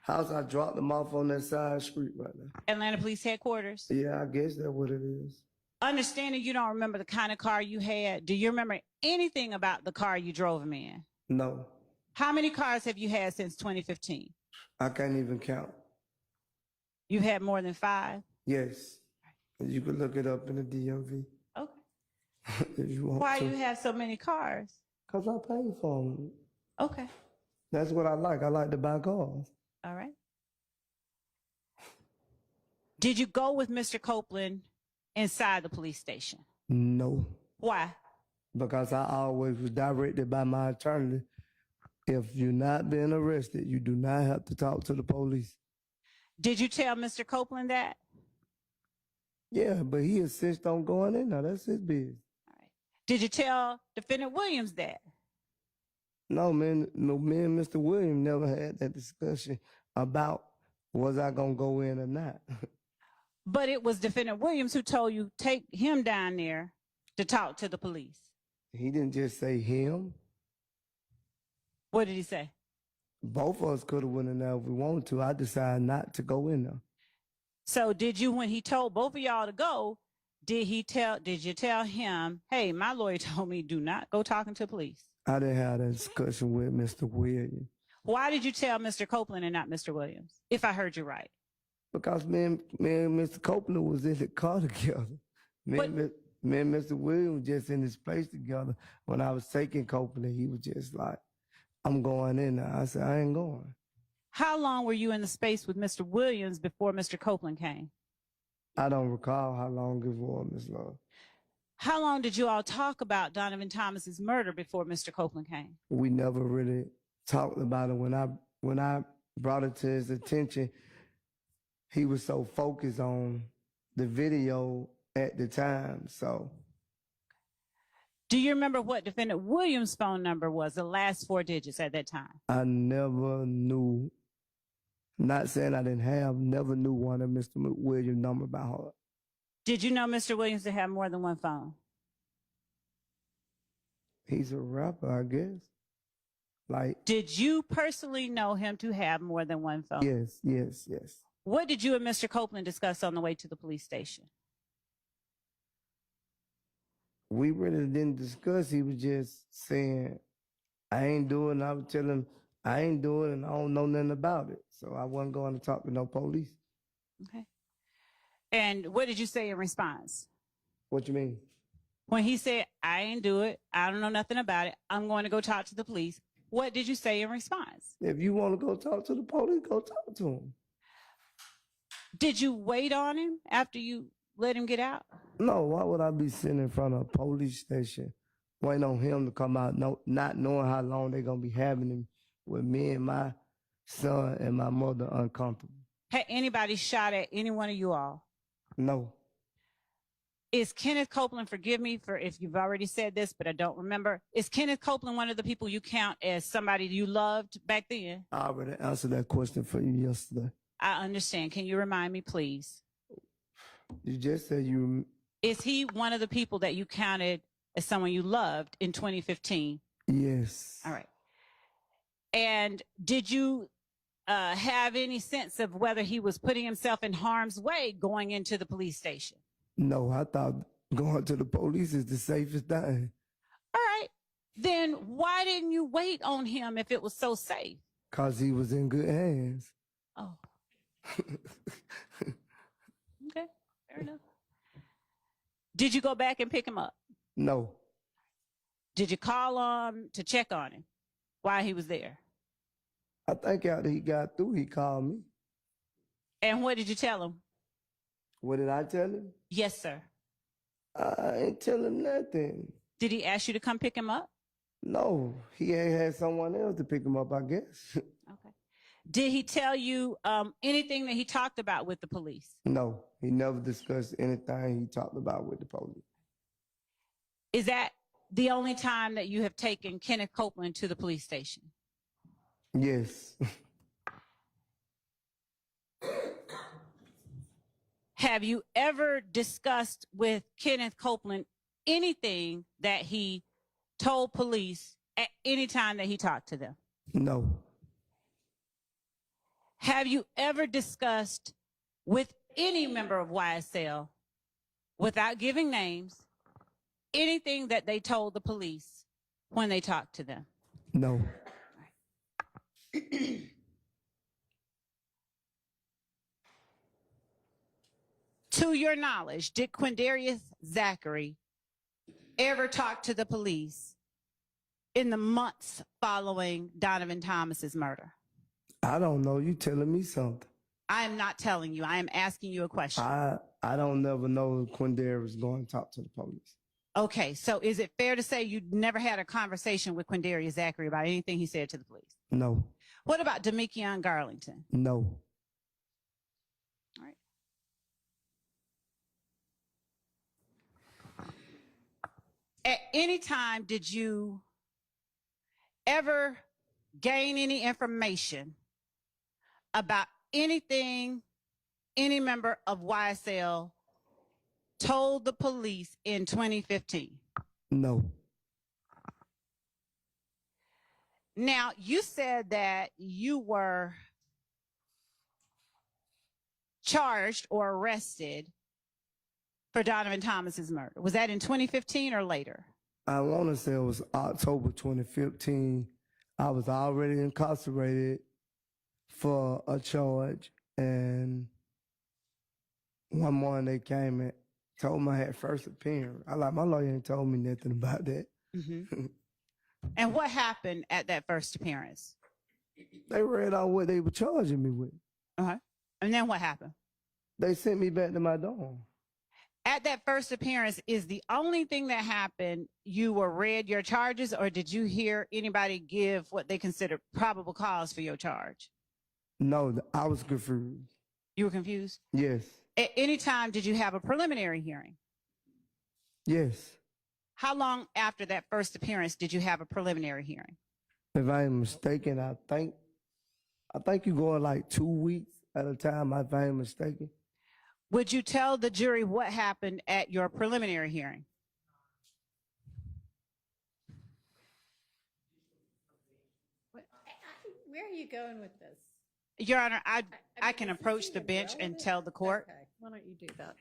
house. I dropped them off on that side street right now. Atlanta Police Headquarters? Yeah, I guess that's what it is. Understanding you don't remember the kind of car you had, do you remember anything about the car you drove him in? No. How many cars have you had since 2015? I can't even count. You've had more than 5? Yes. You could look it up in the DMV. Okay. If you want Why to. you have so many cars? Because I pay for them. Okay. That's what I like. I like to buy cars. All right. Did you go with Mr. Copeland inside the police station? No. Why? Because I always was directed by my attorney. If you're not being arrested, you do not have to talk to the police. Did you tell Mr. Copeland that? Yeah, but he insists on going in there. That's his business. All right. Did you tell defendant Williams that? No, man. No, me and Mr. Williams never had that discussion about was I going to go in or not. But it was defendant Williams who told you take him down there to talk to the police. He didn't just say him. What did he say? Both of us could have went in there if we wanted to. I decided not to go in there. So did you, when he told both of y'all to go, did you tell him, hey, my lawyer told me do not go talking to police? I didn't have that discussion with Mr. Williams. Why did you tell Mr. Copeland and not Mr. Williams, if I heard you right? Because me and Mr. Copeland was in the car together. Me and Mr. Williams just in this place together. When I was taking Copeland, he was just like, I'm going in there. I said, I ain't going. How long were you in the space with Mr. Williams before Mr. Copeland came? I don't recall how long it was, Ms. Love. How long did you all talk about Donovan Thomas's murder before Mr. Copeland came? We never really talked about it. When I brought it to his attention, he was so focused on the video at the time. So, do you remember what defendant Williams' phone number was, the last 4 digits at that time? I never knew, not saying I didn't have, never knew one of Mr. Williams' number by heart. Did you know Mr. Williams to have more than one phone? He's a rapper, I guess. Like, Did you personally know him to have more than one phone? yes. What did you and Mr. Copeland discuss on the way to the police station? We really didn't discuss. He was just saying, I ain't doing it. I would tell him, I ain't doing it and I don't know nothing about it. So I wasn't going to talk to no police. Okay. And what did you say in response? What you mean? When he said, I ain't do it, I don't know nothing about it, I'm going to go talk to the police, what did you say in response? If you want to go talk to the police, go talk to him. Did you wait on him after you let him get out? No, why would I be sitting in front of a police station waiting on him to come out, not knowing how long they're going to be having him with me and my son and my mother uncomfortable? Had anybody shot at any one of you all? No. Is Kenneth Copeland, forgive me for if you've already said this, but I don't remember. Is Kenneth Copeland one of the people you count as somebody you loved back then? I already answered that question for you yesterday. I understand. Can you remind me, please? You just said you... Is he one of the people that you counted as someone you loved in 2015? Yes. All right. And did you have any sense of whether he was putting himself in harm's way going into the police station? No, I thought going to the police is the safest thing. All right. Then why didn't you wait on him if it was so safe? Because he was in good hands. Oh. Okay, fair enough. Did you go back and pick him up? No. Did you call him to check on him while he was there? I think after he got through, he called me. And what did you tell him? What did I tell him? Yes, sir. I ain't tell him nothing. Did he ask you to come pick him up? No, he ain't had someone else to pick him up, I guess. Okay. Did he tell you anything that he talked about with the police? No, he never discussed anything he talked about with the police. Is that the only time that you have taken Kenneth Copeland to the police station? Yes. Have you ever discussed with Kenneth Copeland anything that he told police at any time that he talked to them? No. Have you ever discussed with any member of YSL, without giving names, anything that they told the police when they talked to them? No. To your knowledge, did Quindarius Zachary ever talk to the police in the months following Donovan Thomas's murder? I don't know. You telling me something. I am not telling you. I am asking you a question. I don't never know if Quindarius was going to talk to the police. Okay, so is it fair to say you never had a conversation with Quindarius Zachary about anything he said to the police? No. What about Demekion Garlington? No. All right. At any time, did you ever gain any information about anything any member of YSL told the police in 2015? No. Now, you said that you were charged or arrested for Donovan Thomas's murder. Was that in 2015 or later? I want to say it was October 2015. I was already incarcerated for a charge, and one morning they came and told me I had first appearance. My lawyer ain't told me nothing about that. Mm-hmm. And what happened at that first appearance? They read out what they were charging me with. Uh-huh. And then what happened? They sent me back to my dorm. At that first appearance, is the only thing that happened you were read your charges, or did you hear anybody give what they considered probable cause for your charge? No, I was confused. You were confused? Yes. At any time, did you have a preliminary hearing? Yes. How long after that first appearance did you have a preliminary hearing? If I am mistaken, I think you go like 2 weeks at a time, if I am mistaken. Would you tell the jury what happened at your preliminary hearing? you going with this? Your Honor, I mean, can is this approach the even bench and relevant? tell the court. Okay, why don't you do that?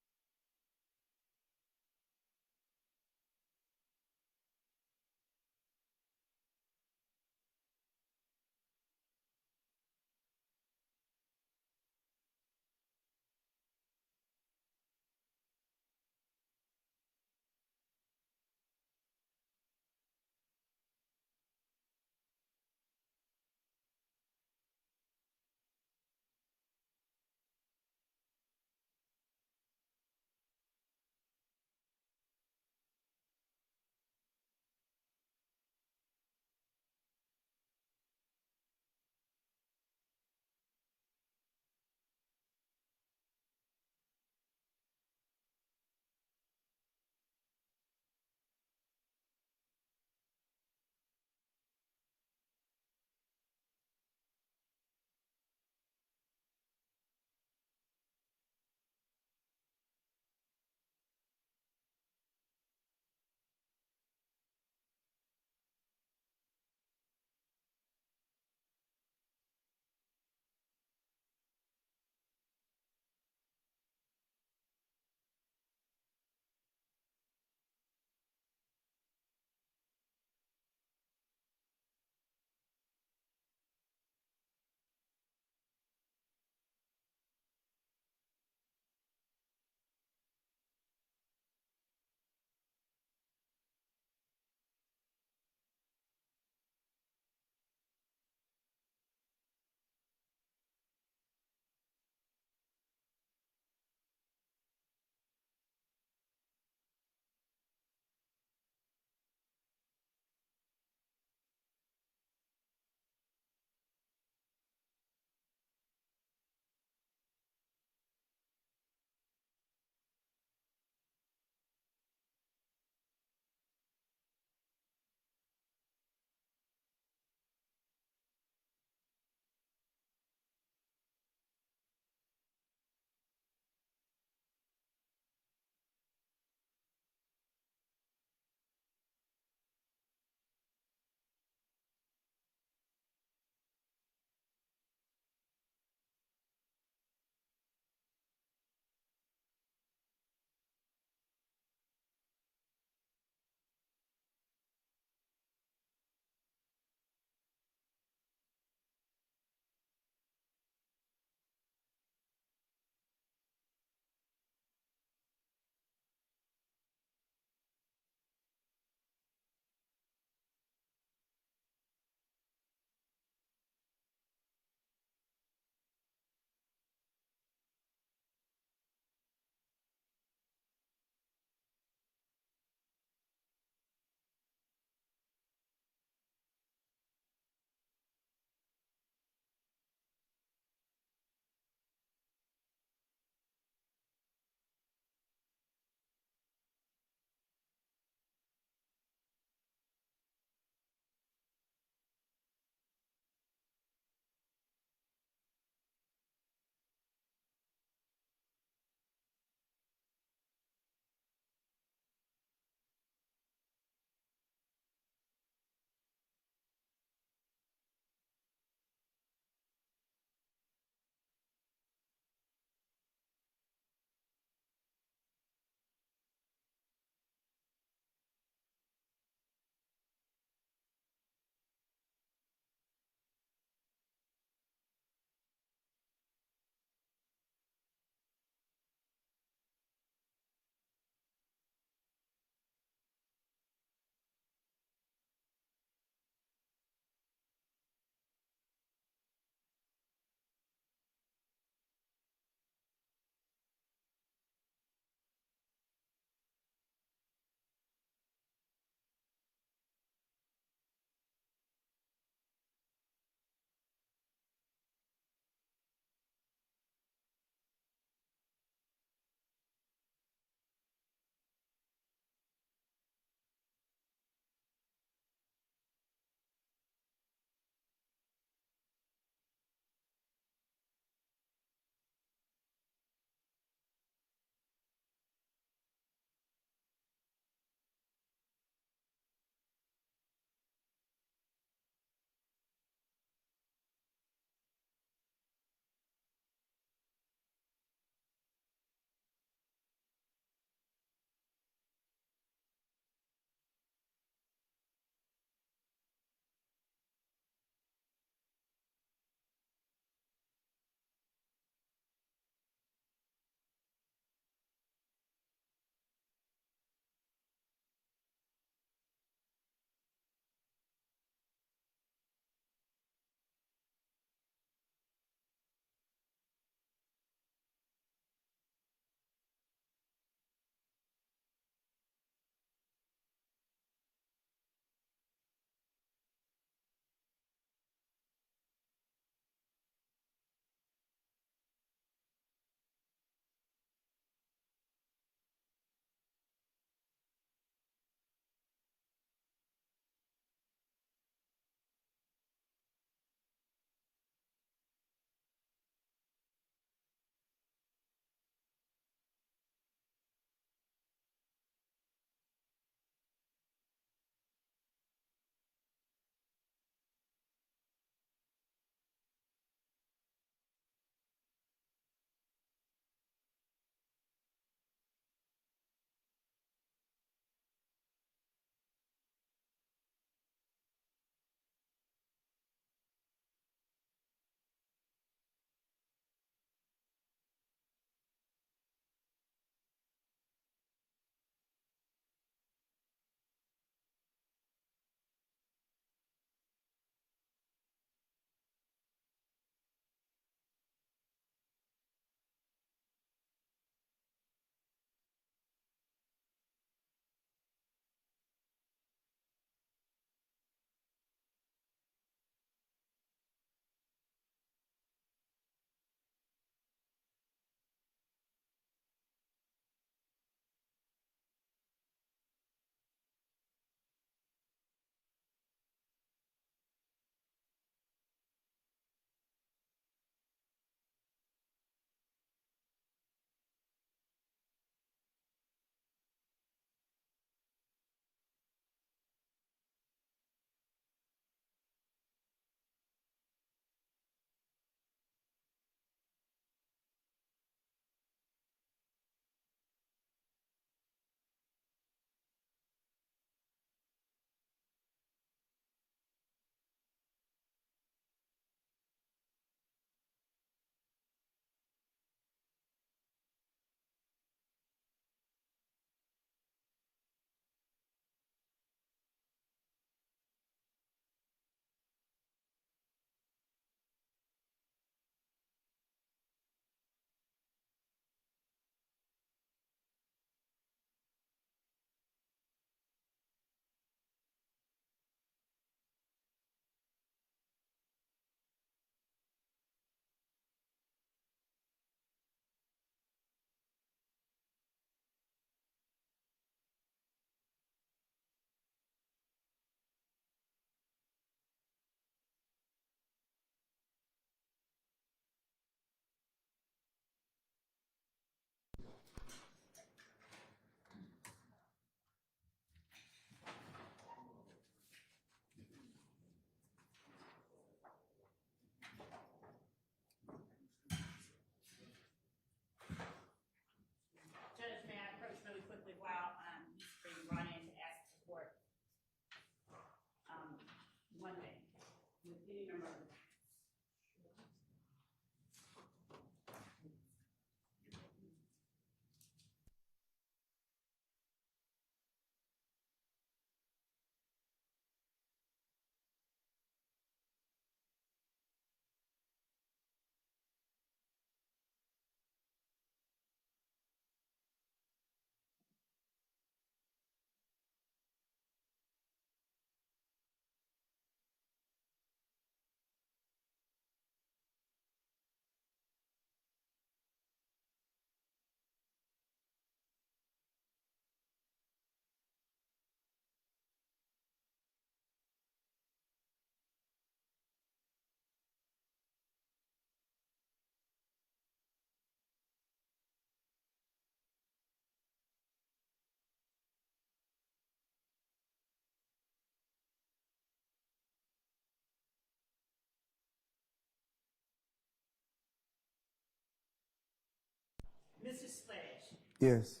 Yes.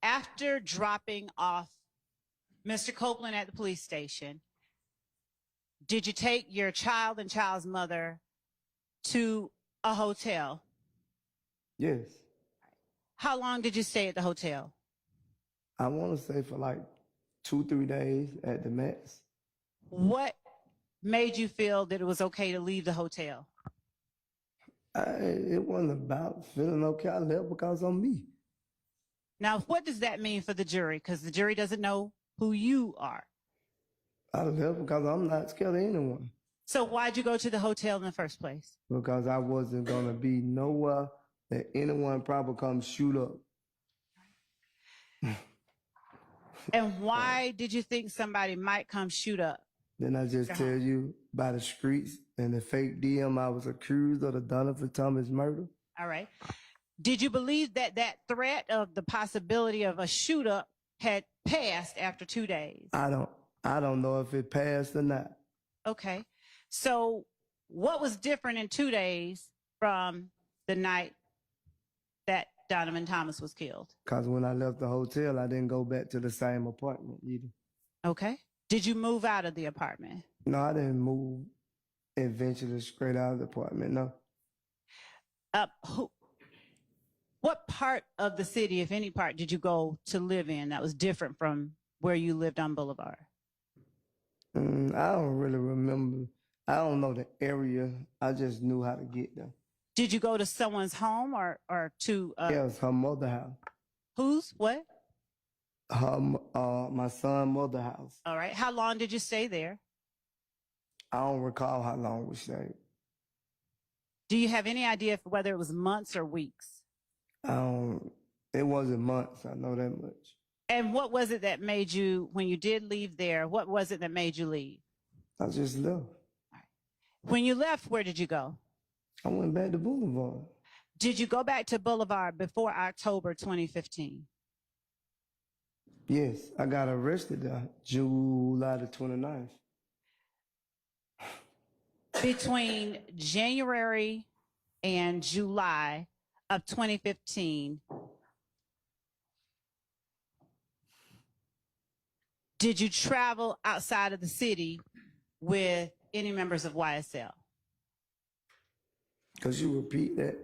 After dropping off Mr. Copeland at the police station, did you take your child and child's mother to a hotel? Yes. How long did you stay at the hotel? I want to say for like 2-3 days at the max. What made you feel that it was okay to leave the hotel? It wasn't about feeling okay. I left because of me. Now, what does that mean for the jury? Because the jury doesn't know who you are. I left because I'm not scared of anyone. So why'd you go to the hotel in the first place? Because I wasn't going to be nowhere that anyone probably come shoot up. And why did you think somebody might come shoot up? Then I just tell you by the streets and the fake DM, I was accused of the Donovan Thomas murder. All right. Did you believe that that threat of the possibility of a shoot up had passed after 2 days? I don't know if it passed or not. Okay. So what was different in 2 days from the night that Donovan Thomas was killed? Because when I left the hotel, I didn't go back to the same apartment either. Okay. Did you move out of the apartment? No, I didn't move eventually straight out of the apartment, no. What part of the city, if any part, did you go to live in that was different from where you lived on Boulevard? I don't really remember. I don't know the area. I just knew how to get there. Did you go to someone's home or to Yeah, it was her mother house. whose? What? My son's mother house. All right. How long did you stay there? I don't recall how long we stayed. Do you have any idea whether it was months or weeks? It wasn't months, I know that much. And what was it that made you, when you did leave there, what was it that made you leave? I just left. When you left, where did you go? I went back to Boulevard. Did you go back to Boulevard before October 2015? Yes, I got arrested there July the 29th. Between January and July of 2015, did you travel outside of the city with any members of YSL? Could you repeat that?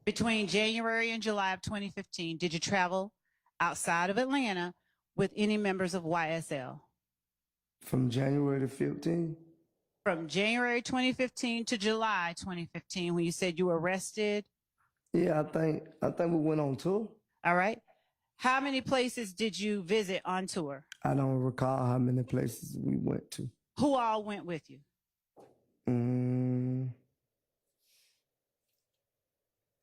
Between January and July of 2015, did you travel outside of Atlanta with any members of YSL? From January to 15? From January 2015 to July 2015, when you said you were arrested? Yeah, I think we went on tour. All right. How many places did you visit on tour? I don't recall how many places we went to. Who all went with you?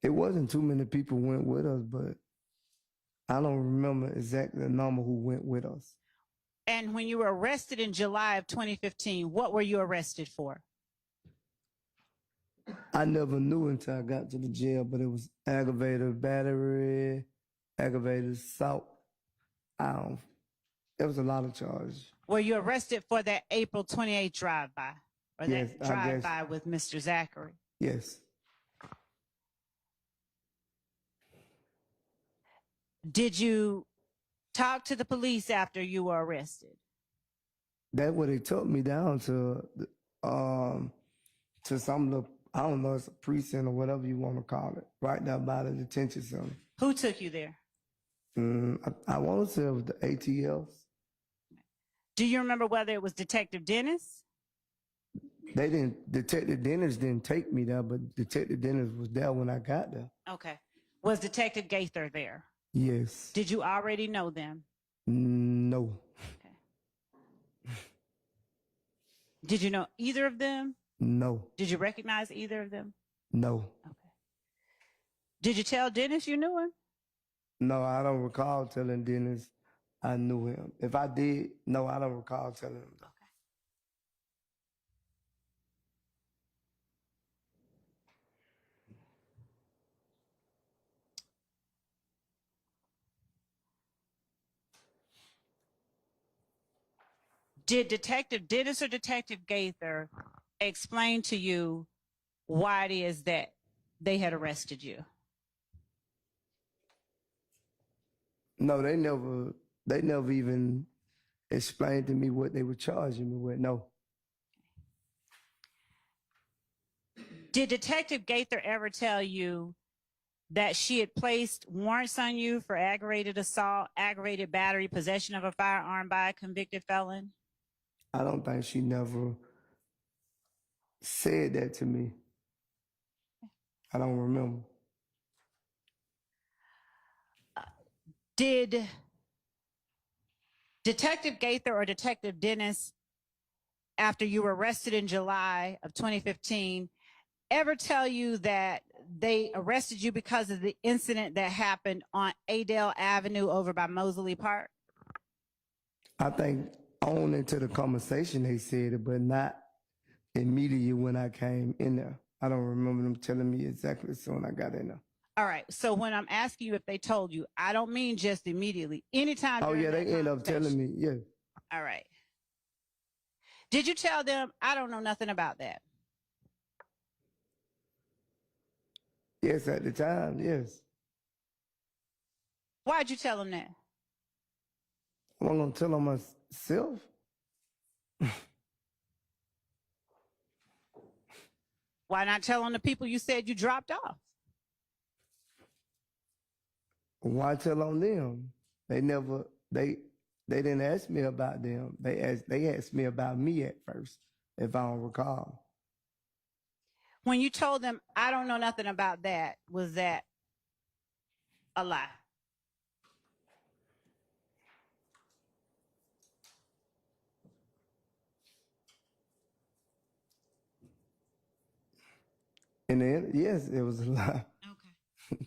It wasn't too many people went with us, but I don't remember exactly the number who went with us. And when you were arrested in July of 2015, what were you arrested for? I never knew until I got to the jail, but it was aggravated battery, aggravated assault. There was a lot of charges. Were you arrested for that April 28th drive-by? Or Yes, that drive-by with Mr. Zachary? Yes. Did you talk to the police after you were arrested? That's what they took me down to some of the, I don't know, it's a precinct or whatever you want to call it, right there by the detention center. Who took you there? I want to say it was the ATLs. Do you remember whether it was Detective Dennis? Detective Dennis didn't take me there, but Detective Dennis was there when I got there. Okay. Was Detective Gaither there? Yes. Did you already know them? No. Okay. Did you know either of them? No. Did you recognize either of them? No. Okay. Did you tell Dennis you knew him? No, I don't recall telling Dennis I knew him. If I did, no, I don't recall telling him. Okay. Did Detective Dennis or Detective Gaither explain to you why it is that they had arrested you? No, they never even explained to me what they were charging me with. No. Did Detective Gaither ever tell you that she had placed warrants on you for aggravated assault, aggravated battery, possession of a firearm by a convicted felon? I don't think she never said that to me. I don't remember. Did Detective Gaither or Detective Dennis, after you were arrested in July of 2015, ever tell you that they arrested you because of the incident that happened on Adele Avenue over by Mosley Park? I think on into the conversation they said it, but not immediately when I came in there. I don't remember them telling me exactly as soon as I got in there. All right. So when I'm asking you if they told you, I don't mean just immediately. Anytime. Oh yeah, they end up telling me. Yeah. All right. Did you tell them, I don't know nothing about that? Yes, at the time, yes. Why'd you tell them that? I'm gonna tell them myself. Why not tell on the people you said you dropped off? Why tell on them? They didn't ask me about them. They asked me about me at first, if I don't recall. When you told them, I don't know nothing about that, was that a lie? And then, yes, it was a lie. Okay.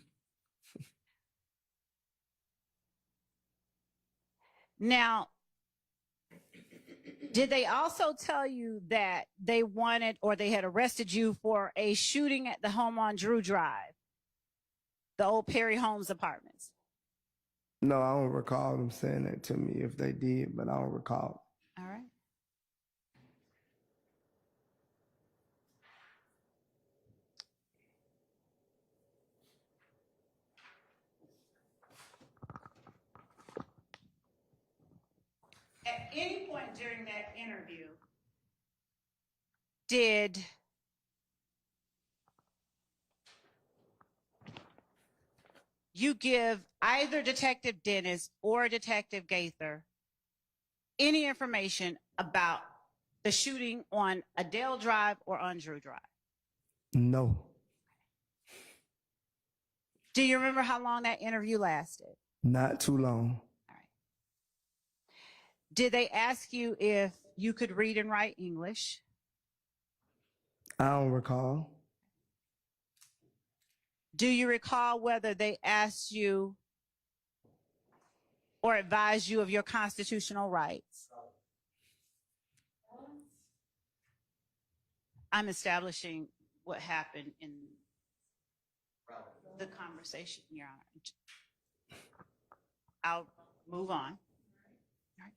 Now, did they also tell you that they wanted or they had arrested you for a shooting at the home on Drew Drive, the old Perry Holmes apartments? No, I don't recall them saying that to me if they did, but I don't recall. All right. At any point during that interview, did you give either Detective Dennis or Detective Gaither any information about the shooting on Adele Drive or on Drew Drive? No. Do you remember how long that interview lasted? Not too long. All right. Did they ask you if you could read and write English? I don't recall. Do you recall whether they asked you or advised you of your constitutional rights? I'm establishing what happened in the conversation, Your Honor. I'll move on. All right.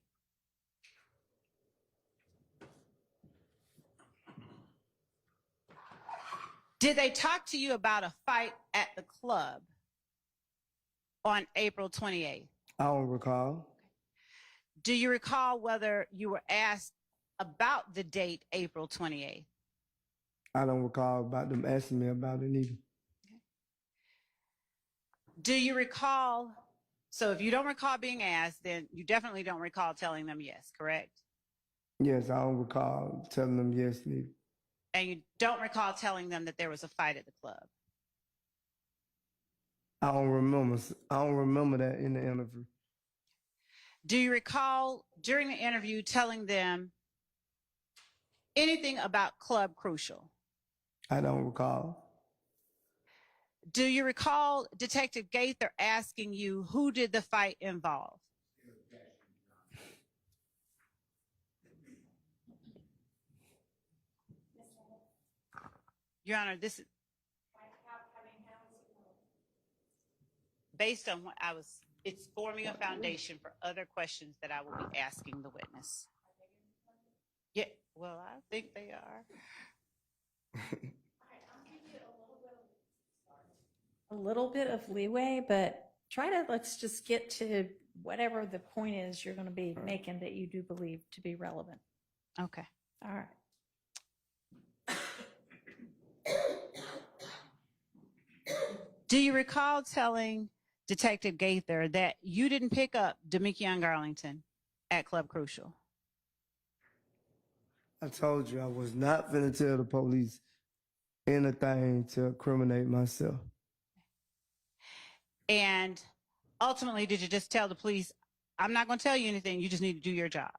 Did they talk to you about a fight at the club on April 28th? I don't recall. Do you recall whether you were asked about the date April 28th? I don't recall about them asking me about it either. Do you recall? So if you don't recall being asked, then you definitely don't recall telling them yes, correct? Yes, I don't recall telling them yes neither. And you don't recall telling them that there was a fight at the club? I don't remember that in the interview. Do you recall during the interview telling them anything about Club Crucial? I don't recall. Do you recall Detective Gaither asking you who did the fight involve? Your Honor, this is based on what it's forming a foundation for other questions that I will be asking the witness. Yeah, well, I think they are. a little bit of leeway, but let's just get to whatever the point is you're going to be making that you do believe to be relevant. Okay. All right. Do you recall telling Detective Gaither that you didn't pick up Demikion Garlington at Club Crucial? I told you I was not finna tell the police anything to incriminate myself. And ultimately, did you just tell the police, I'm not going to tell you anything, you just need to do your job?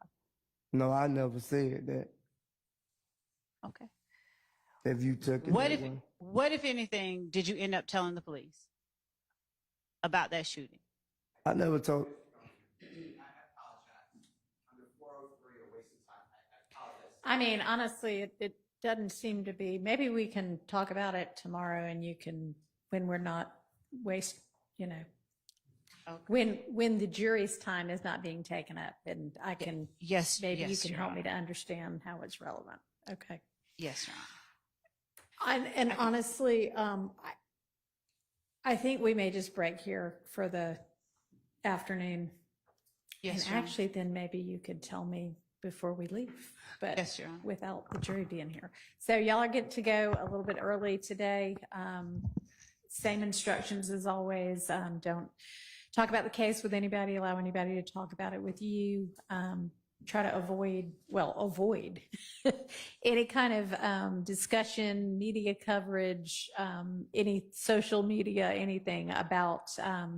No, I never said that. Okay. If you took it What that if, way. what, if anything, did you end up telling the police about that shooting? I never told. I mean, honestly, it doesn't seem to be. Maybe we can talk about it tomorrow, and you can, when we're not Okay. when the jury's time is not being taken up, and I can. Yes. Maybe yes, you can Your help me Honor. to understand how it's relevant. Okay. Yes, Your Honor. And honestly, I think we may just break here for the afternoon. Yes, And Your Honor. actually, then maybe you could tell me before we leave, but Yes, Your Honor. without the jury being here. So y'all are getting to go a little bit early today. Same instructions as always. Don't talk about the case with anybody, allow anybody to talk about it with you. Try to avoid any kind of discussion, media coverage, any social media, anything about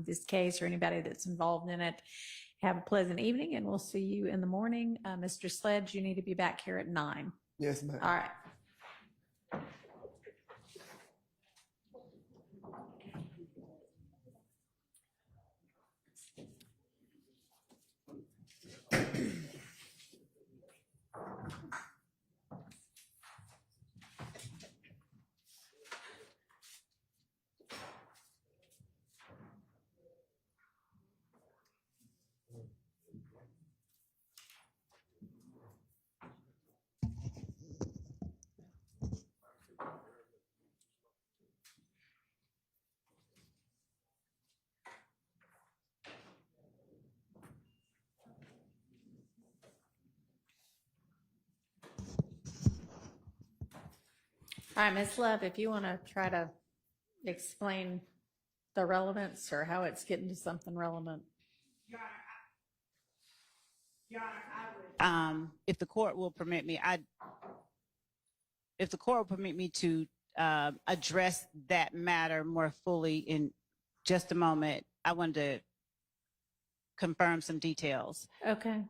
this case or anybody that's involved in it. Have a pleasant evening, and we'll see you in the morning. Mr. Sledge, you need to be back here at 9. Yes, ma'am. All right. All right, Ms. Love, if you want to try to explain the relevance or how it's getting to something relevant. If the court will permit me, if the court will permit me to address that matter more fully in just a moment, I wanted to confirm some details. Okay.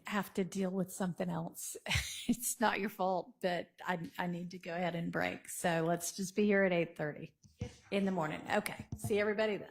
have to deal with something else. It's not your fault, but I need to go ahead and break. So let's just be here at 8:30 in the morning. Okay. See everybody then.